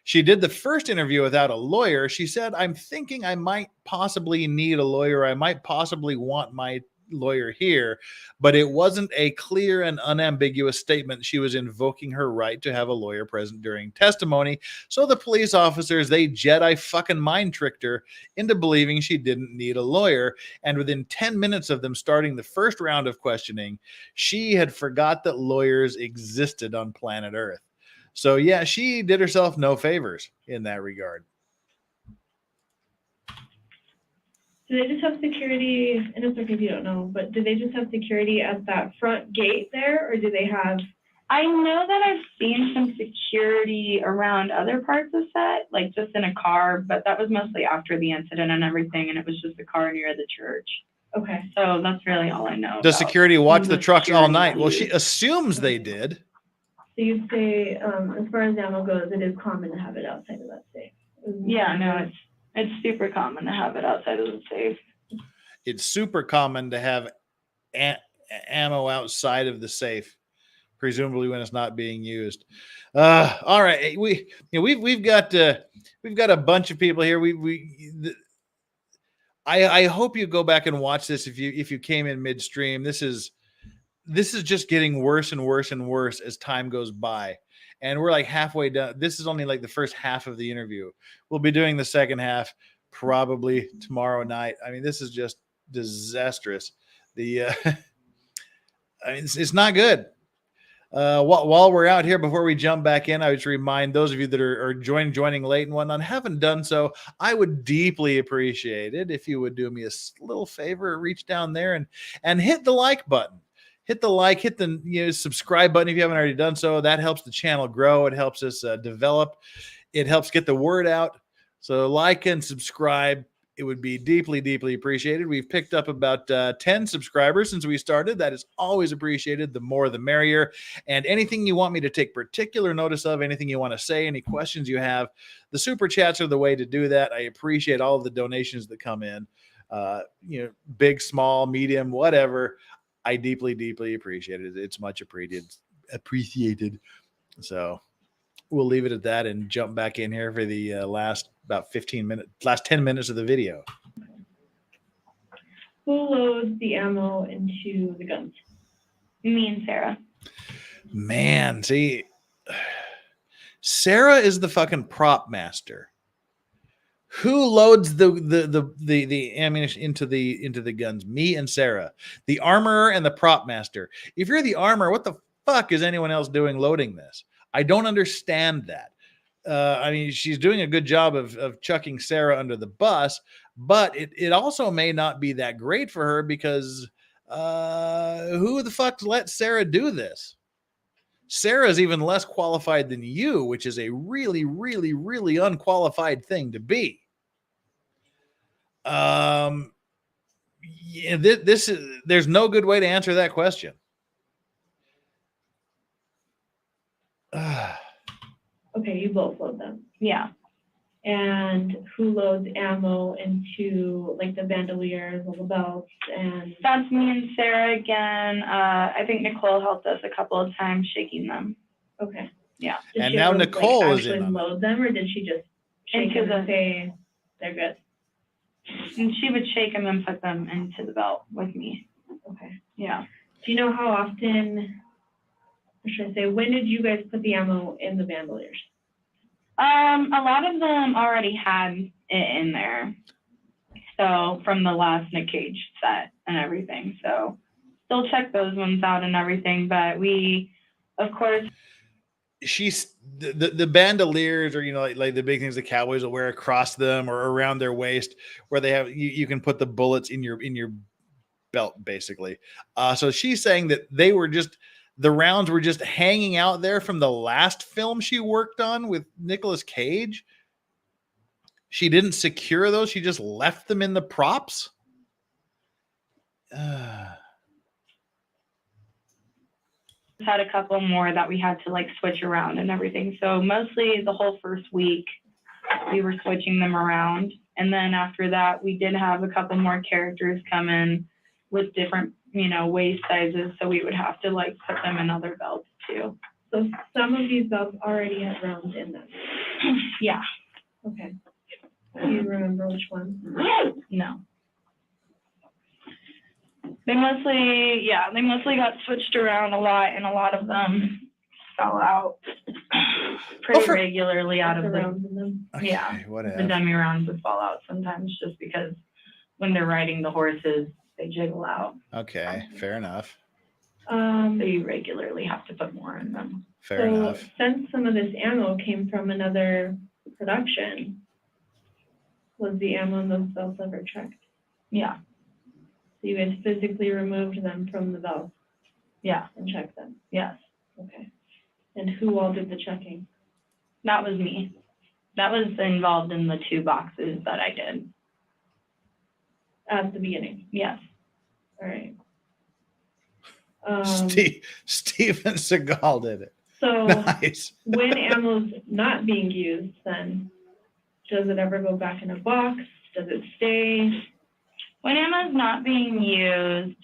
Speaker 1: She did the first interview without a lawyer. She said, I'm thinking I might possibly need a lawyer. I might possibly want my lawyer here, but it wasn't a clear and unambiguous statement. She was invoking her right to have a lawyer present during testimony. So the police officers, they Jedi fucking mind tricked her into believing she didn't need a lawyer. And within 10 minutes of them starting the first round of questioning, she had forgot that lawyers existed on planet Earth. So yeah, she did herself no favors in that regard.
Speaker 4: Do they just have security, and it's okay if you don't know, but do they just have security at that front gate there, or do they have?
Speaker 2: I know that I've seen some security around other parts of set, like just in a car, but that was mostly after the incident and everything, and it was just a car near the church.
Speaker 4: Okay.
Speaker 2: So that's really all I know.
Speaker 1: Does security watch the trucks all
Speaker 2: security
Speaker 1: night? Well, she
Speaker 2: used.
Speaker 1: assumes they did.
Speaker 4: So you'd say, as far as ammo goes, it is common to have it outside of that safe.
Speaker 2: Yeah, no, it's super common to have it outside of the safe.
Speaker 1: It's super common to have ammo outside of the safe, presumably when it's not being used. All right, we've got a bunch of people here. I hope you go back and watch this if you came in midstream. This is just getting worse and worse and worse as time goes by. And we're like halfway done. This is only like the first half of the interview. We'll be doing the second half probably tomorrow night. I mean, this is just disastrous. I mean, it's not good. While we're out here, before we jump back in, I would remind those of you that are joining late and whatnot, haven't done so, I would deeply appreciate it if you would do me a little favor, reach down there and hit the like button. Hit the like, hit the subscribe button if you haven't already done so. That helps the channel grow. It helps us develop. It helps get the word out. So like and subscribe. It would be deeply, deeply appreciated. We've picked up about 10 subscribers since we started. That is always appreciated. The more, the merrier. And anything you want me to take particular notice of, anything you want to say, any questions you have, the super chats are the way to do that. I appreciate all of the donations that come in. Big, small, medium, whatever. I deeply, deeply appreciate it. It's much appreciated. So we'll leave it at that and jump back in here for the last 10 minutes of the video.
Speaker 4: Who loads the ammo into the guns?
Speaker 2: Me and Sarah.
Speaker 1: Man, see, Sarah is the fucking prop master. Who loads the ammunition into the guns? Me and Sarah, the armorer and the prop master. If you're the armorer, what the fuck is anyone else doing loading this? I don't understand that. I mean, she's doing a good job of chucking Sarah under the bus, but it also may not be that great for her because who the fuck let Sarah do this? Sarah's even less qualified than you, which is a really, really, really unqualified thing to be. There's no good way to answer that question.
Speaker 4: Okay, you both load them.
Speaker 2: Yeah.
Speaker 4: And who loads ammo into like the bandoliers or the belts? And
Speaker 2: That's me and Sarah again. I think Nicole helped us a couple of times shaking them.
Speaker 4: okay,
Speaker 2: Yeah.
Speaker 4: did
Speaker 1: And
Speaker 4: she
Speaker 1: now
Speaker 4: ever,
Speaker 1: Nicole is
Speaker 4: actually
Speaker 1: in on it.
Speaker 4: load them, or did she just shake
Speaker 2: Into
Speaker 4: them and
Speaker 2: the-
Speaker 4: say they're good?
Speaker 2: And she would shake them and put them into the belt with me.
Speaker 4: Okay.
Speaker 2: Yeah.
Speaker 4: Do you know how often, or should I say, when did you guys put the ammo in the bandoliers?
Speaker 2: A lot of them already had it in there. So from the last Nick Cage set and everything. So still check those ones out and everything. But we, of course,
Speaker 1: She's the bandoliers, or like the big things the cowboys will wear across them or around their waist, where they have you can put the bullets in your belt, basically. So she's saying that the rounds were just hanging out there from the last film she worked on with Nicolas Cage. She didn't secure those. She just left them in the props.
Speaker 2: had a couple more that we had to like switch around and everything. So mostly the whole first week we were switching them around. And then after that, we did have a couple more characters come in with different, you know, waist sizes. So we would have to like put them in other belts too.
Speaker 4: So some of these belts already have rounds in them.
Speaker 2: Yeah.
Speaker 4: Okay. Do you remember which one?
Speaker 2: No. They mostly got switched around a lot, and a lot of them fell out pretty regularly out of
Speaker 4: The
Speaker 2: the,
Speaker 4: rounds in them.
Speaker 1: Okay,
Speaker 2: yeah, the
Speaker 1: whatever.
Speaker 2: dummy rounds would fall out sometimes just because when they're riding the horses, they jiggle out.
Speaker 1: Okay, fair enough.
Speaker 2: So you regularly have to put more in them.
Speaker 1: Fair
Speaker 4: So
Speaker 1: enough.
Speaker 4: since some of this ammo came from another production, was the ammo in those belts ever checked?
Speaker 2: Yeah,
Speaker 4: So you guys physically removed them from the belts
Speaker 2: yeah,
Speaker 4: and checked them?
Speaker 2: yes.
Speaker 4: Okay. And who all did the checking?
Speaker 2: That was me. That was involved in the 2 boxes that I did.
Speaker 4: At the beginning?
Speaker 2: Yes.
Speaker 4: All right.
Speaker 1: Steven Seagal did it.
Speaker 4: So
Speaker 1: Nice.
Speaker 4: when ammo's not being used, then does it ever go back in a box? Does it stay?
Speaker 2: When ammo's not being used,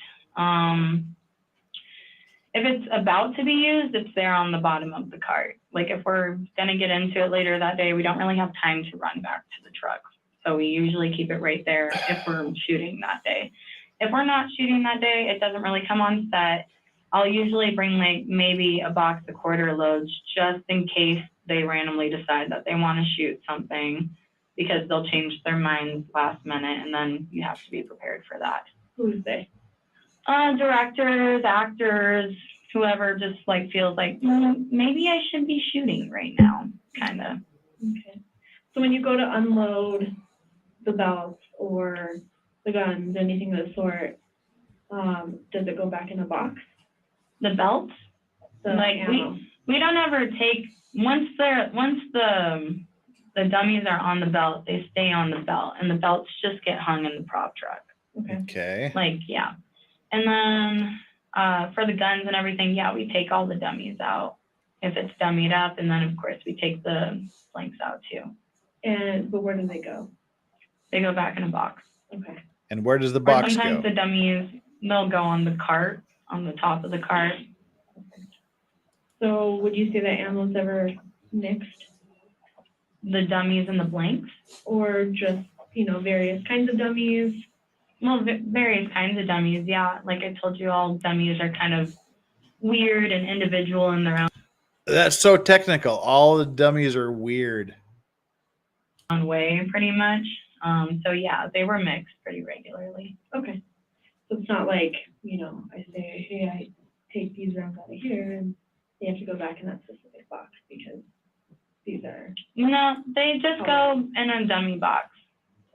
Speaker 2: if it's about to be used, it's there on the bottom of the cart. Like if we're gonna get into it later that day, we don't really have time to run back to the truck. So we usually keep it right there if we're shooting that day. If we're not shooting that day, it doesn't really come on set. I'll usually bring like maybe a box of quarter loads just in case they randomly decide that they want to shoot something, because they'll change their minds last minute, and then you have to be prepared for that.
Speaker 4: Who's they?
Speaker 2: Directors, actors, whoever just like feels like, maybe I should be shooting right now, kind of.
Speaker 4: Okay. So when you go to unload the belts or the guns, anything of the sort, does it go back in a box?
Speaker 2: The belts,
Speaker 4: The
Speaker 2: like
Speaker 4: ammo?
Speaker 2: we don't ever take, once the dummies are on the belt, they stay on the belt, and the belts just get hung in the prop truck.
Speaker 4: Okay.
Speaker 1: Okay.
Speaker 2: Like, yeah. And then for the guns and everything, yeah, we take all the dummies out if it's dummied up, and then of course we take the blanks out too.
Speaker 4: But where do they go?
Speaker 2: They go back in a box.
Speaker 4: Okay.
Speaker 1: And where does the
Speaker 2: Or
Speaker 1: box
Speaker 2: sometimes
Speaker 1: go?
Speaker 2: the dummies, they'll go on the cart, on the top of the cart.
Speaker 4: So would you say that ammo's ever mixed,
Speaker 2: The dummies and the blanks.
Speaker 4: or just, various kinds of dummies?
Speaker 2: Well, various kinds of dummies, yeah. Like I told you, all dummies are kind of weird and individual in their
Speaker 1: That's so technical. All the dummies are weird.
Speaker 2: own way, pretty much. So yeah, they were mixed pretty regularly.
Speaker 4: Okay. So it's not like, I say, hey, I take these rounds out of here and they have to go back in that specific box because these are,
Speaker 2: No, they just go in a dummy box,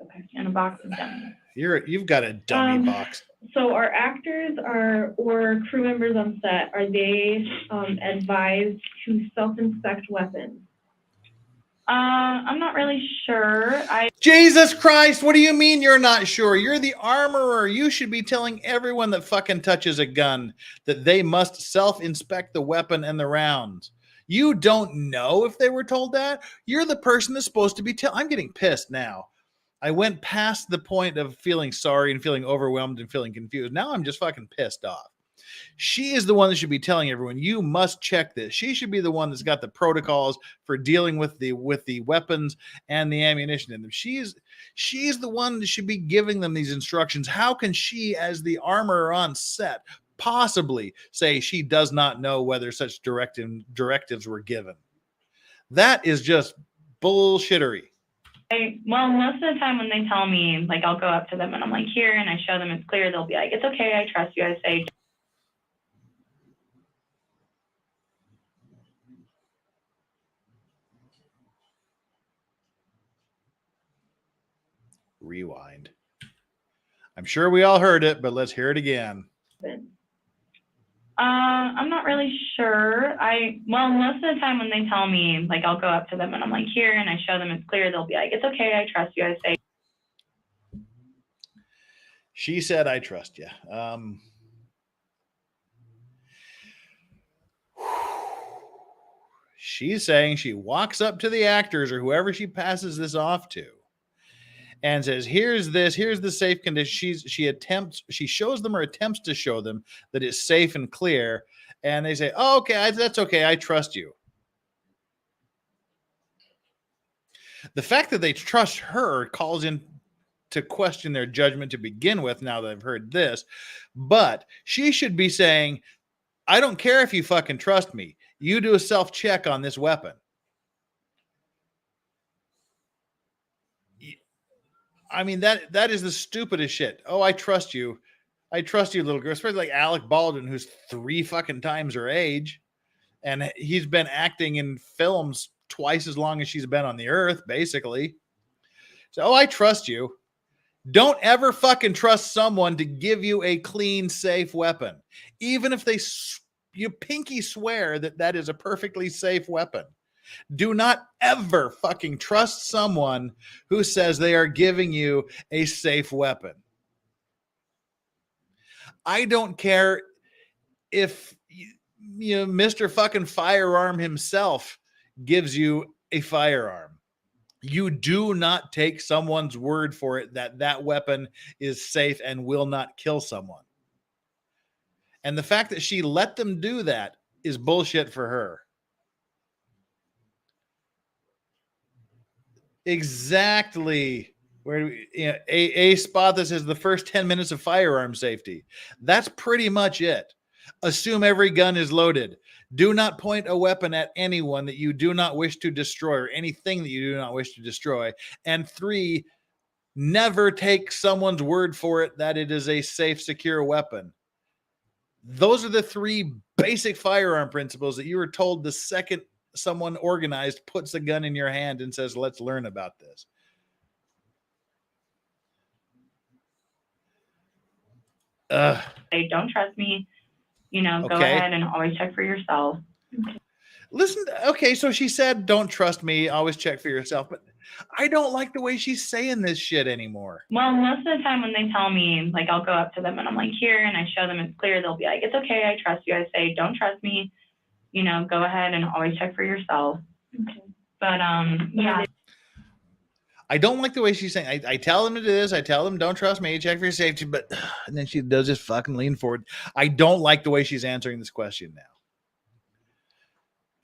Speaker 4: okay.
Speaker 2: in a box of dummies.
Speaker 1: You've got a dummy box.
Speaker 4: So our actors or crew members on set, are they advised to self-inspect weapons?
Speaker 2: I'm not really sure.
Speaker 1: Jesus Christ, what do you mean you're not sure? You're the armorer. You should be telling everyone that fucking touches a gun that they must self-inspect the weapon and the rounds. You don't know if they were told that? You're the person that's supposed to be I'm getting pissed now. I went past the point of feeling sorry and feeling overwhelmed and feeling confused. Now I'm just fucking pissed off. She is the one that should be telling everyone, you must check this. She should be the one that's got the protocols for dealing with the weapons and the ammunition in them. She's the one that should be giving them these instructions. How can she, as the armorer on set, possibly say she does not know whether such directives were given? That is just bullshittery.
Speaker 2: Well, most of the time when they tell me, like, I'll go up to them and I'm like, here, and I show them it's clear, they'll be like, it's okay, I trust you. I say,
Speaker 1: Rewind. I'm sure we all heard it, but let's hear it again.
Speaker 2: I'm not really sure. Well, most of the time when they tell me, like, I'll go up to them and I'm like, here, and I show them it's clear, they'll be like, it's okay, I trust you. I say,
Speaker 1: She said, I trust you. She's saying she walks up to the actors or whoever she passes this off to and says, here's the safe condition. She shows them or attempts to show them that it's safe and clear. And they say, oh, okay, that's okay. I trust you. The fact that they trust her calls in to question their judgment to begin with, now that I've heard this. But she should be saying, I don't care if you fucking trust me. You do a self-check on this weapon. I mean, that is the stupidest shit. Oh, I trust you. I trust you, little girl. Especially like Alec Baldwin, who's 3 fucking times her age. And he's been acting in films twice as long as she's been on the earth, basically. So, oh, I trust you. Don't ever fucking trust someone to give you a clean, safe weapon. Even if you pinky swear that is a perfectly safe weapon. Do not ever fucking trust someone who says they are giving you a safe weapon. I don't care if Mr. fucking Firearm himself gives you a firearm. You do not take someone's word for it that weapon is safe and will not kill someone. And the fact that she let them do that is bullshit for her. Exactly. Where a spot that says the first 10 minutes of firearm safety. That's pretty much it. Assume every gun is loaded. Do not point a weapon at anyone that you do not wish to destroy or anything that you do not wish to destroy. And 3, never take someone's word for it that it is a safe, secure weapon. Those are the 3 basic firearm principles that you were told the second someone organized puts a gun in your hand and says, let's learn about this.
Speaker 2: Say, don't trust me, go
Speaker 1: Okay.
Speaker 2: ahead and always check for yourself.
Speaker 1: Listen, okay, so she said, don't trust me, always check for yourself. But I don't like the way she's saying this shit anymore.
Speaker 2: Well, most of the time when they tell me, like, I'll go up to them and I'm like, here, and I show them it's clear, they'll be like, it's okay, I trust you. I say, don't trust me, go ahead and always check for yourself.
Speaker 4: Okay.
Speaker 2: But, yeah.
Speaker 1: I don't like the way she's saying, I tell them to do this, I tell them, don't trust me, check for your safety, but, and then she does just fucking lean forward. I don't like the way she's answering this question now.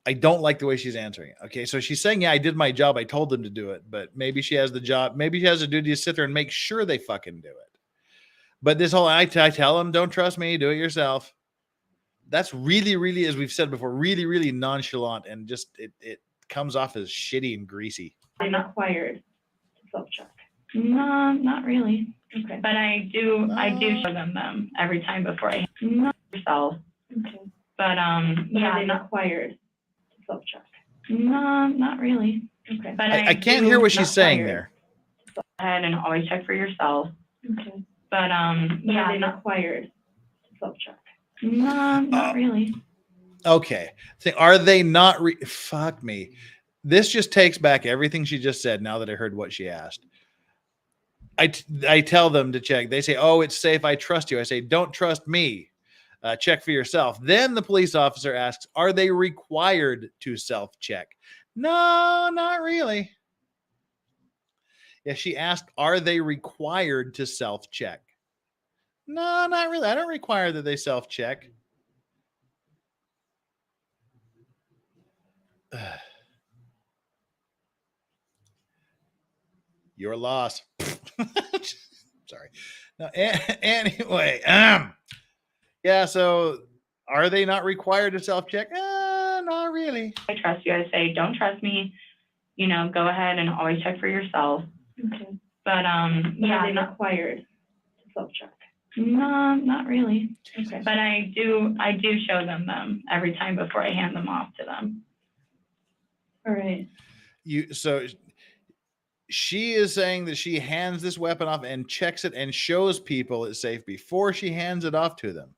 Speaker 1: I don't like the way she's answering it. Okay, so she's saying, yeah, I did my job. I told them to do it, but maybe she has the job. Maybe she has a duty to sit there and make sure they fucking do it. But this whole, I tell them, don't trust me, do it yourself. That's really, really, as we've said before, really, really nonchalant, and just it comes off as shitty and greasy.
Speaker 4: I'm not required to self-check.
Speaker 2: No, not really.
Speaker 4: Okay.
Speaker 2: But I do show them every time before I yourself.
Speaker 4: Okay.
Speaker 2: But, yeah,
Speaker 4: I'm not required to self-check.
Speaker 2: No, not really.
Speaker 4: Okay.
Speaker 2: But
Speaker 1: I can't hear what she's saying there.
Speaker 2: Go ahead and always check for yourself.
Speaker 4: Okay.
Speaker 2: But, yeah,
Speaker 4: I'm not required to self-check.
Speaker 2: No, not really.
Speaker 1: Okay. Are they not? Fuck me. This just takes back everything she just said now that I heard what she asked. I tell them to check. They say, oh, it's safe. I trust you. I say, don't trust me. Check for yourself. Then the police officer asks, are they required to self-check? No, not really. Yeah, she asked, are they required to self-check? No, not really. I don't require that they self-check. Your loss. Sorry. No, anyway, yeah, so are they not required to self-check? Not really.
Speaker 2: I trust you. I say, don't trust me, go ahead and always check for yourself.
Speaker 4: Okay.
Speaker 2: But, yeah,
Speaker 4: I'm not required to self-check.
Speaker 2: No, not really.
Speaker 4: Okay.
Speaker 2: But I do show them every time before I hand them off to them.
Speaker 4: All right.
Speaker 1: So she is saying that she hands this weapon off and checks it and shows people it's safe before she hands it off to them.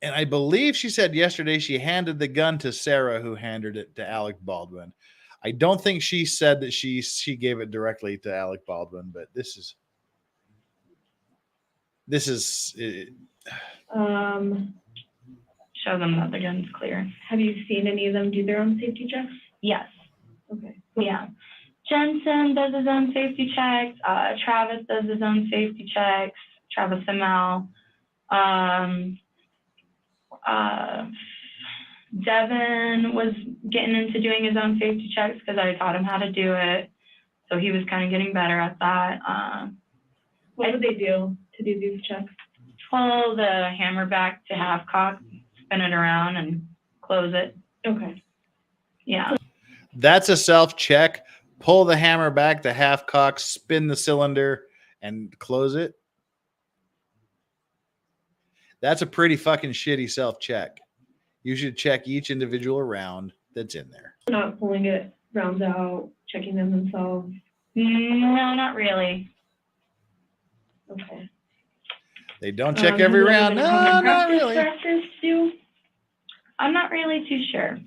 Speaker 1: And I believe she said yesterday she handed the gun to Sarah, who handed it to Alec Baldwin. I don't think she said that she gave it directly to Alec Baldwin, but this is
Speaker 2: show them that the gun's clear.
Speaker 4: Have you seen any of them do their own safety checks?
Speaker 2: Yes.
Speaker 4: Okay.
Speaker 2: Yeah. Jensen does his own safety checks. Travis does his own safety checks. Travis Amel. Devin was getting into doing his own safety checks because I taught him how to do it. So he was kind of getting better at that.
Speaker 4: What would they do to do these checks?
Speaker 2: Pull the hammer back to half cock, spin it around, and close it.
Speaker 4: Okay.
Speaker 2: Yeah.
Speaker 1: That's a self check. Pull the hammer back to half cock, spin the cylinder, and close it. That's a pretty fucking shitty self check. You should check each individual round that's in there.
Speaker 4: Not pulling it rounds out, checking them themselves.
Speaker 2: No, not really.
Speaker 4: Okay.
Speaker 1: They don't check every round. No, not really.
Speaker 4: Practice do?
Speaker 2: I'm not really too sure.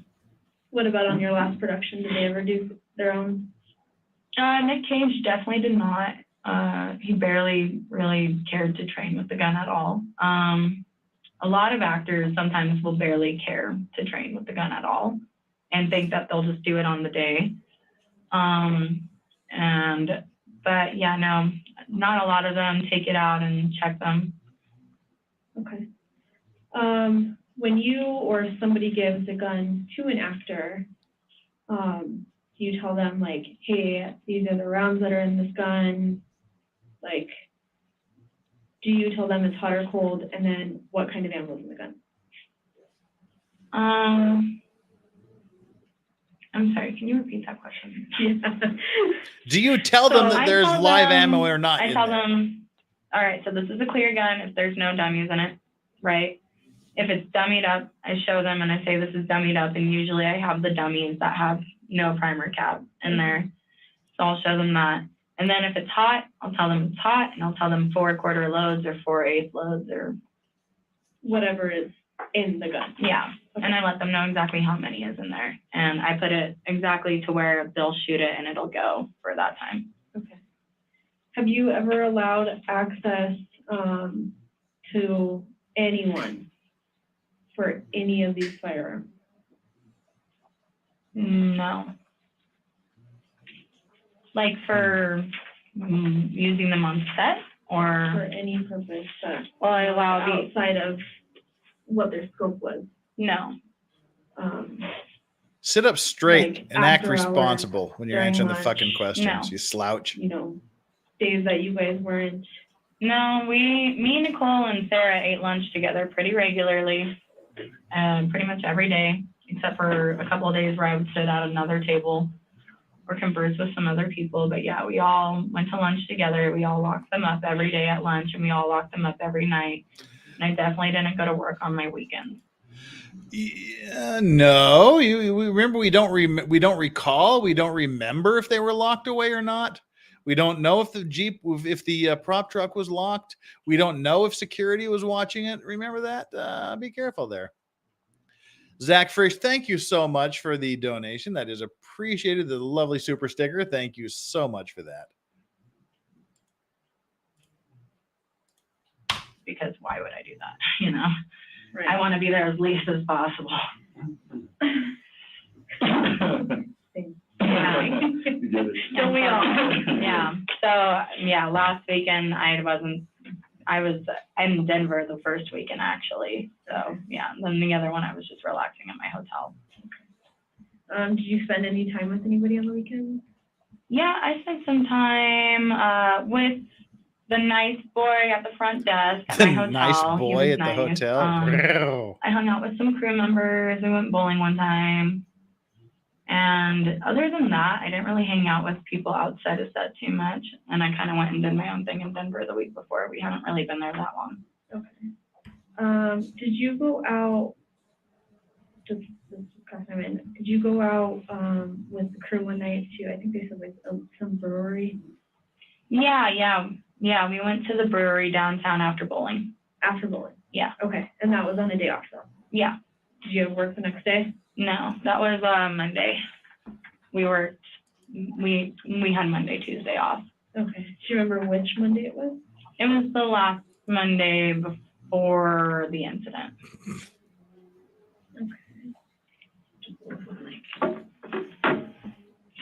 Speaker 4: What about on your last production? Did they ever do their own?
Speaker 2: Nick Cage definitely did not. He barely really cared to train with the gun at all. A lot of actors sometimes will barely care to train with the gun at all and think that they'll just do it on the day. But yeah, no, not a lot of them take it out and check them.
Speaker 4: Okay. When you or somebody gives a gun to an actor, do you tell them like, hey, these are the rounds that are in this gun? Like, do you tell them it's hot or cold, and then what kind of ammo is in the gun?
Speaker 2: I'm sorry, can you repeat that question?
Speaker 4: Yeah.
Speaker 1: Do you tell them that
Speaker 2: I
Speaker 1: there's
Speaker 2: tell
Speaker 1: live
Speaker 2: them-
Speaker 1: ammo or not?
Speaker 2: I
Speaker 1: in
Speaker 2: tell
Speaker 1: there?
Speaker 2: them, all right, so this is a clear gun if there's no dummies in it, right? If it's dummied up, I show them and I say this is dummied up, and usually I have the dummies that have no primer cap in there. So I'll show them that. And then if it's hot, I'll tell them it's hot, and I'll tell them 4/4 loads or 4/8 loads or
Speaker 4: Whatever is in the gun.
Speaker 2: yeah. And I let them know exactly how many is in there. And I put it exactly to where they'll shoot it and it'll go for that time.
Speaker 4: Okay. Have you ever allowed access to anyone for any of these firearms?
Speaker 2: No. Like for using them on set
Speaker 4: For
Speaker 2: or,
Speaker 4: any purpose that
Speaker 2: well, I allow the,
Speaker 4: outside of what their scope was?
Speaker 2: no.
Speaker 1: Sit up straight
Speaker 4: Like
Speaker 1: and act
Speaker 4: after hours,
Speaker 1: responsible when you're
Speaker 4: during
Speaker 1: answering the
Speaker 4: lunch.
Speaker 1: fucking questions.
Speaker 2: No.
Speaker 1: You slouch.
Speaker 4: You know, days that you guys weren't.
Speaker 2: No, me, Nicole, and Sarah ate lunch together pretty regularly, pretty much every day, except for a couple of days where I would sit at another table or converse with some other people. But yeah, we all went to lunch together. We all locked them up every day at lunch, and we all locked them up every night. And I definitely didn't go to work on my weekends.
Speaker 1: Yeah, no, we remember we don't recall, we don't remember if they were locked away or not. We don't know if the prop truck was locked. We don't know if security was watching it. Remember that? Be careful there. Zach Frisch, thank you so much for the donation. That is appreciated. The lovely super sticker. Thank you so much for that.
Speaker 2: Because why would I do that? You know,
Speaker 4: Right.
Speaker 2: I want to be there as least as possible. Yeah.
Speaker 3: You get it.
Speaker 2: Don't we all? Yeah. So yeah, last weekend I was in Denver the first weekend actually. So yeah, then the other one I was just relaxing at my hotel.
Speaker 4: Did you spend any time with anybody on the weekend?
Speaker 2: Yeah, I spent some time with the nice boy at the front desk at my hotel.
Speaker 1: Nice
Speaker 2: He
Speaker 1: boy
Speaker 2: was
Speaker 1: at the
Speaker 2: nice.
Speaker 1: hotel.
Speaker 2: I hung out with some crew members. We went bowling one time. And other than that, I didn't really hang out with people outside of set too much. And I kind of went and did my own thing in Denver the week before. We haven't really been there that long.
Speaker 4: Okay. Did you go out, just I mean, did you go out with the crew one night to, I think they said like some brewery?
Speaker 2: Yeah. We went to the brewery downtown after bowling.
Speaker 4: After bowling?
Speaker 2: Yeah.
Speaker 4: Okay, and that was on a day off though?
Speaker 2: Yeah.
Speaker 4: Did you have work the next day?
Speaker 2: No, that was Monday. We had Monday, Tuesday off.
Speaker 4: Okay. Do you remember which Monday it was?
Speaker 2: It was the last Monday before the incident.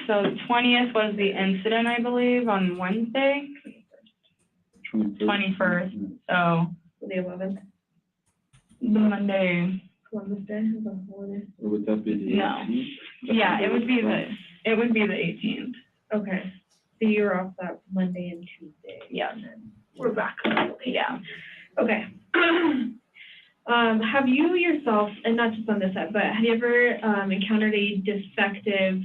Speaker 2: So the 20th was the incident, I believe, on Wednesday, 21st. So
Speaker 4: The 11th,
Speaker 2: the Monday.
Speaker 4: Columbus Day, is a holiday.
Speaker 3: Or would that be the
Speaker 2: No.
Speaker 3: 18th?
Speaker 2: Yeah, it would be the 18th.
Speaker 4: Okay, so you're off that Monday and Tuesday.
Speaker 2: Yeah.
Speaker 4: And then we're back on the
Speaker 2: Yeah.
Speaker 4: Okay. Have you yourself, and not just on this side, but have you ever encountered a defective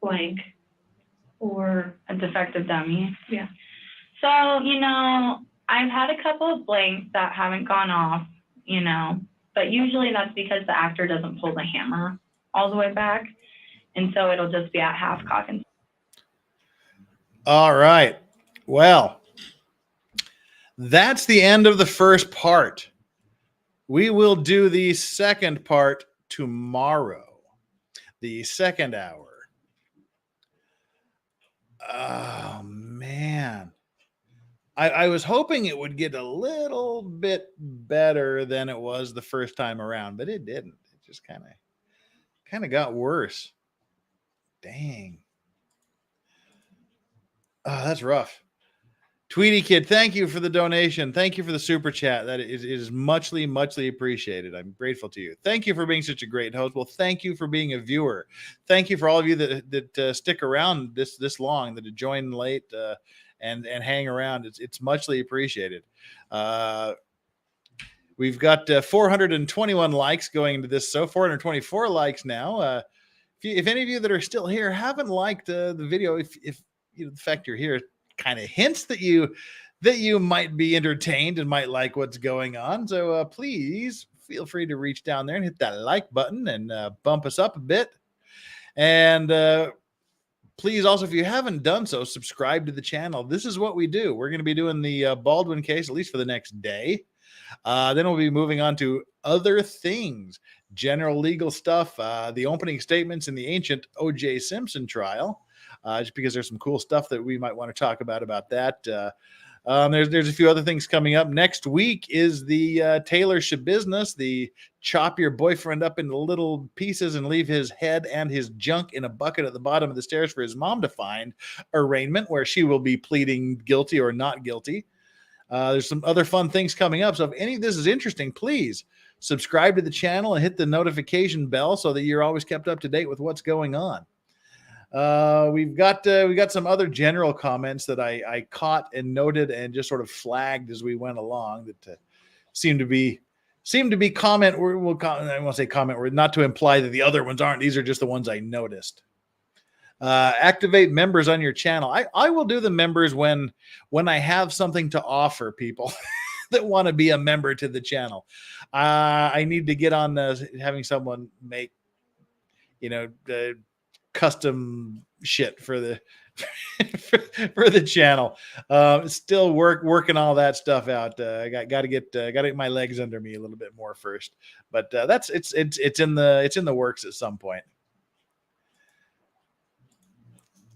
Speaker 4: blank or?
Speaker 2: A defective dummy.
Speaker 4: Yeah.
Speaker 2: So, I've had a couple of blanks that haven't gone off, but usually that's because the actor doesn't pull the hammer all the way back. And so it'll just be at half cock and.
Speaker 1: All right. Well, that's the end of the first part. We will do the second part tomorrow, the second hour. Oh, man. I was hoping it would get a little bit better than it was the first time around, but it didn't. It just kind of got worse. Dang. Oh, that's rough. Tweety Kid, thank you for the donation. Thank you for the super chat. That is muchly appreciated. I'm grateful to you. Thank you for being such a great host. Well, thank you for being a viewer. Thank you for all of you that stick around this long, that join late and hang around. It's muchly appreciated. We've got 421 likes going into this, so 424 likes now. If any of you that are still here haven't liked the video, if the fact you're here kind of hints that you might be entertained and might like what's going on. So please feel free to reach down there and hit that like button and bump us up a bit. And please also, if you haven't done so, subscribe to the channel. This is what we do. We're going to be doing the Baldwin case, at least for the next day. Then we'll be moving on to other things, general legal stuff, the opening statements in the ancient O.J. Simpson trial. Just because there's some cool stuff that we might want to talk about that. There's a few other things coming up. Next week is the Taylor Shabusiness, the chop your boyfriend up into little pieces and leave his head and his junk in a bucket at the bottom of the stairs for his mom to find arraignment, where she will be pleading guilty or not guilty. There's some other fun things coming up. So if any of this is interesting, please subscribe to the channel and hit the notification bell so that you're always kept up to date with what's going on. We got some other general comments that I caught and noted and just sort of flagged as we went along that seemed to be comment. I won't say comment word, not to imply that the other ones aren't. These are just the ones I noticed. Activate members on your channel. I will do the members when I have something to offer people that want to be a member to the channel. I need to get on having someone make the custom shit for the for the channel. Still working all that stuff out. I got to get my legs under me a little bit more first, but it's in the works at some point.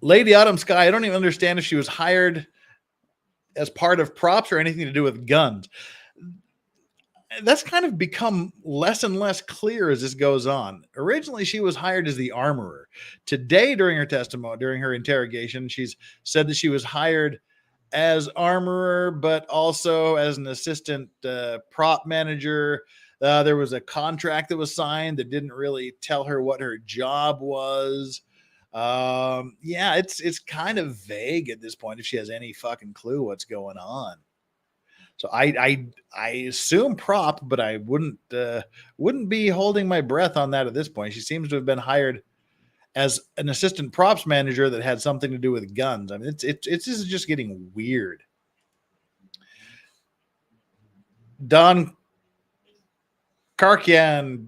Speaker 1: Lady Autumn Sky, I don't even understand if she was hired as part of props or anything to do with guns. That's kind of become less and less clear as this goes on. Originally, she was hired as the armorer. Today, during her testimony, during her interrogation, she's said that she was hired as armorer, but also as an assistant prop manager. There was a contract that was signed that didn't really tell her what her job was. It's kind of vague at this point if she has any fucking clue what's going on. So I assume prop, but I wouldn't be holding my breath on that at this point. She seems to have been hired as an assistant props manager that had something to do with guns. I mean, it's just getting weird. Don Karshan,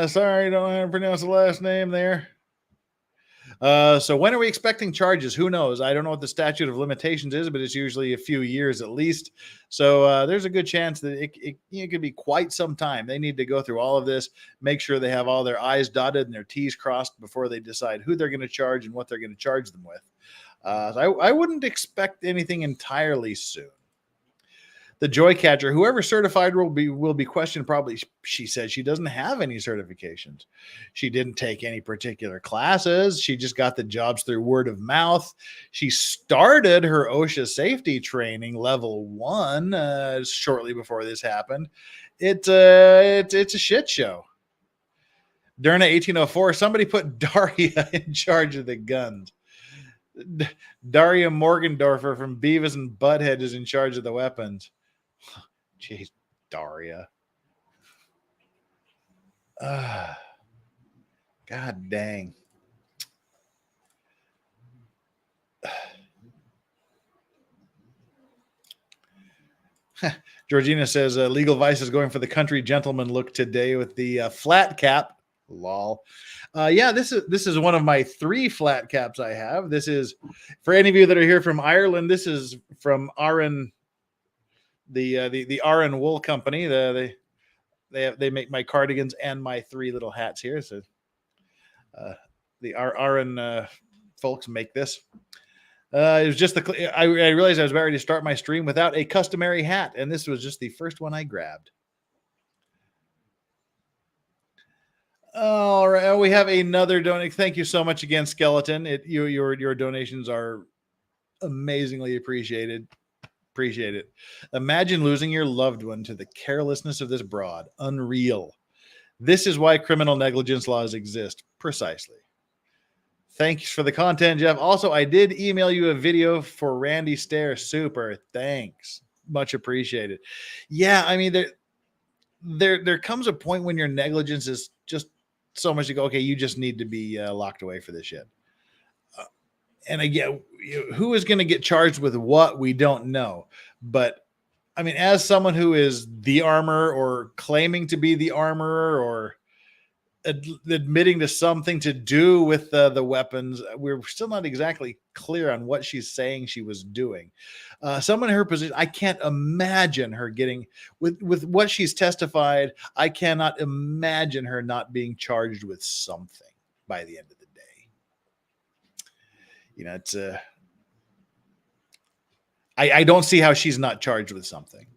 Speaker 1: sorry, don't know how to pronounce the last name there. So when are we expecting charges? Who knows? I don't know what the statute of limitations is, but it's usually a few years at least. So there's a good chance that it could be quite some time. They need to go through all of this, make sure they have all their I's dotted and their T's crossed before they decide who they're going to charge and what they're going to charge them with. So I wouldn't expect anything entirely soon. The joy catcher, whoever certified will be questioned. Probably, she said she doesn't have any certifications. She didn't take any particular classes. She just got the jobs through word of mouth. She started her OSHA safety training level 1 shortly before this happened. It's a shit show. During 1804, somebody put Daria in charge of the guns. Daria Morgendorfer from Beavis and Butthead is in charge of the weapons. Jeez, Daria. God dang. Georgina says Legal Vice is going for the country gentleman look today with the flat cap. Lol. Yeah, this is one of my 3 flat caps I have. This is for any of you that are here from Ireland. This is from Aran, the Aran Wool Company. They make my cardigans and my 3 little hats here. So the Aran folks make this. It was just I realized I was about ready to start my stream without a customary hat, and this was just the first one I grabbed. All right, we have another donation. Thank you so much again, Skeleton. Your donations are amazingly appreciated. Appreciate it. Imagine losing your loved one to the carelessness of this broad. Unreal. This is why criminal negligence laws exist. Precisely. Thanks for the content, Jeff. Also, I did email you a video for Randy Stair. Super. Thanks. Much appreciated. Yeah, I mean, there comes a point when your negligence is just so much to go, okay, you just need to be locked away for this shit. And again, who is going to get charged with what, we don't know. But I mean, as someone who is the armorer or claiming to be the armorer or admitting to something to do with the weapons, we're still not exactly clear on what she's saying she was doing. Someone in her position, I can't imagine her getting with what she's testified. I cannot imagine her not being charged with something by the end of the day. You know, it's I don't see how she's not charged with something.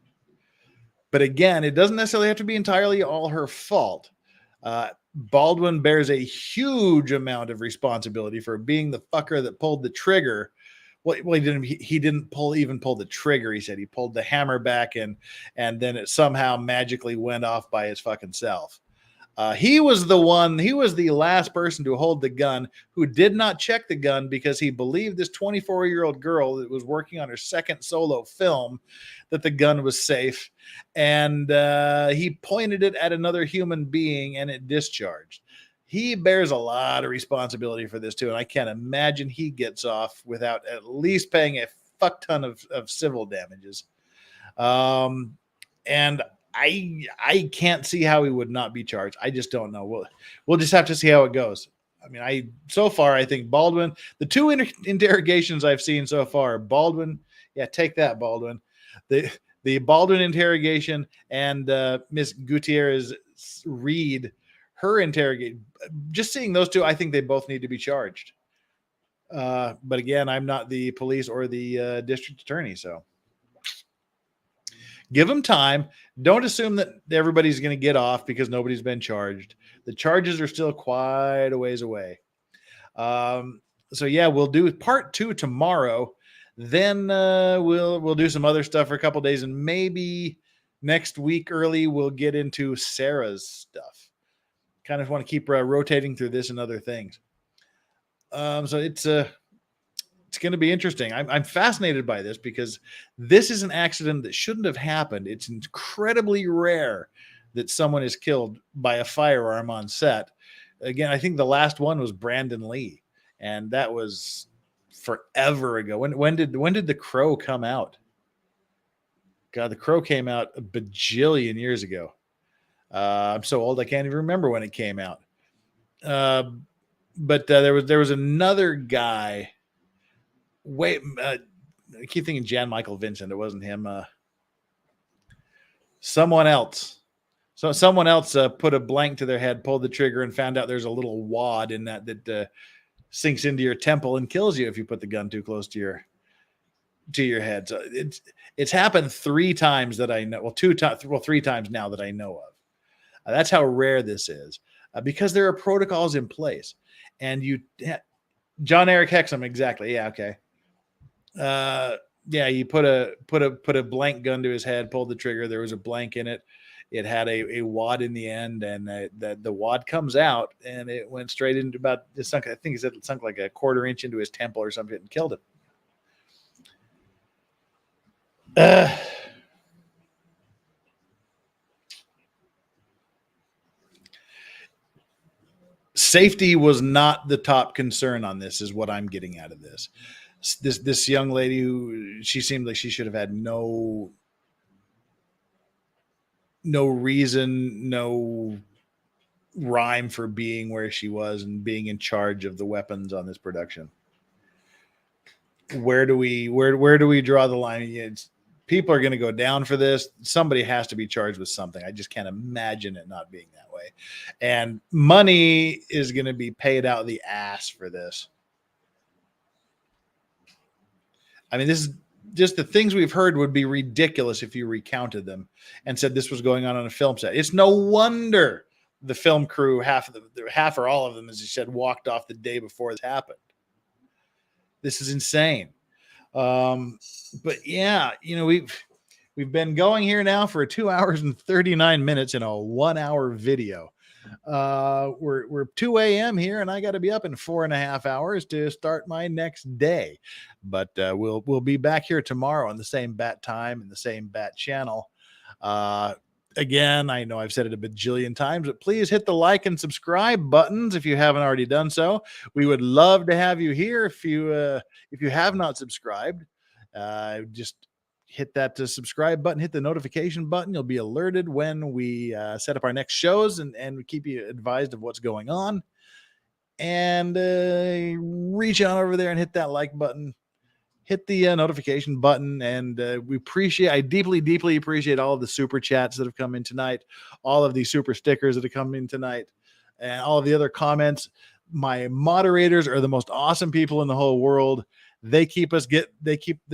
Speaker 1: But again, it doesn't necessarily have to be entirely all her fault. Baldwin bears a huge amount of responsibility for being the fucker that pulled the trigger. Well, he didn't pull the trigger. He said he pulled the hammer back and then it somehow magically went off by his fucking self. He was the last person to hold the gun who did not check the gun because he believed this 24-year-old girl that was working on her second solo film that the gun was safe. And he pointed it at another human being and it discharged. He bears a lot of responsibility for this too. And I can't imagine he gets off without at least paying a fuck ton of civil damages. And I can't see how he would not be charged. I just don't know. We'll just have to see how it goes. I mean, so far, I think Baldwin, the 2 interrogations I've seen so far, Baldwin, yeah, take that, Baldwin. The Baldwin interrogation and Miss Gutierrez Reed, her interrogation, just seeing those 2, I think they both need to be charged. But again, I'm not the police or the district attorney, so give them time. Don't assume that everybody's going to get off because nobody's been charged. The charges are still quite a ways away. So yeah, we'll do part 2 tomorrow. Then we'll do some other stuff for a couple days, and maybe next week early we'll get into Sarah's stuff. Kind of want to keep rotating through this and other things. So it's going to be interesting. I'm fascinated by this because this is an accident that shouldn't have happened. It's incredibly rare that someone is killed by a firearm on set. Again, I think the last one was Brandon Lee, and that was forever ago. When did The Crow come out? God, The Crow came out a bajillion years ago. I'm so old I can't even remember when it came out. But there was another guy. I keep thinking Jan Michael Vincent. It wasn't him. Someone else. So someone else put a blank to their head, pulled the trigger, and found out there's a little wad in that sinks into your temple and kills you if you put the gun too close to your to your head. So it's happened 3 times that I know. Well, 2 times, well, 3 times now that I know of. That's how rare this is, because there are protocols in place. And John Eric Hexum, exactly. Yeah, okay. Yeah, you put a blank gun to his head, pulled the trigger. There was a blank in it. It had a wad in the end, and the wad comes out, and it went straight into about it sunk. I think he said it sunk like a 1/4 inch into his temple or something, and killed him. Safety was not the top concern on this, is what I'm getting out of this. This young lady, who she seemed like she should have had no reason, no rhyme for being where she was and being in charge of the weapons on this production. Where do we draw the line? People are going to go down for this. Somebody has to be charged with something. I just can't imagine it not being that way. And money is going to be paid out the ass for this. I mean, this is just the things we've heard would be ridiculous if you recounted them and said this was going on a film set. It's no wonder the film crew, half or all of them, as you said, walked off the day before this happened. This is insane. But yeah, we've been going here now for 2 hours and 39 minutes in a 1 hour video. We're 2 a.m. here, and I got to be up in 4.5 hours to start my next day. But we'll be back here tomorrow on the same bat time and the same bat channel. Again, I know I've said it a bajillion times, but please hit the like and subscribe buttons if you haven't already done so. We would love to have you here. If you have not subscribed, just hit that subscribe button, hit the notification button. You'll be alerted when we set up our next shows, and we keep you advised of what's going on. And reach on over there and hit that like button. Hit the notification button, and I deeply, deeply appreciate all of the super chats that have come in tonight, all of the super stickers that have come in tonight, and all of the other comments. My moderators are the most awesome people in the whole world. They keep this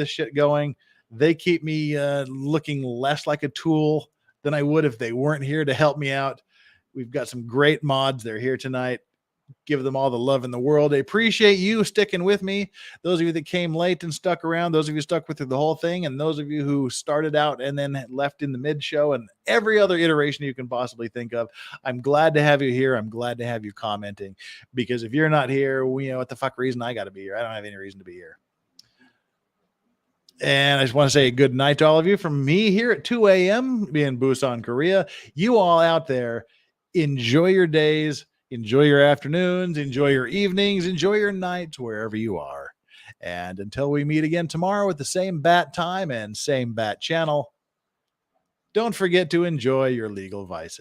Speaker 1: shit going. They keep me looking less like a tool than I would if they weren't here to help me out. We've got some great mods. They're here tonight. Give them all the love in the world. I appreciate you sticking with me. Those of you that came late and stuck around, those of you stuck with the whole thing, and those of you who started out and then left in the mid show, and every other iteration you can possibly think of. I'm glad to have you here. I'm glad to have you commenting, because if you're not here, what the fuck reason I got to be here? I don't have any reason to be here. And I just want to say good night to all of you from me here at 2 a.m. in Busan, Korea. You all out there, enjoy your days. Enjoy your afternoons, enjoy your evenings, enjoy your nights, wherever you are. And until we meet again tomorrow at the same bat time and same bat channel, don't forget to enjoy your legal vices.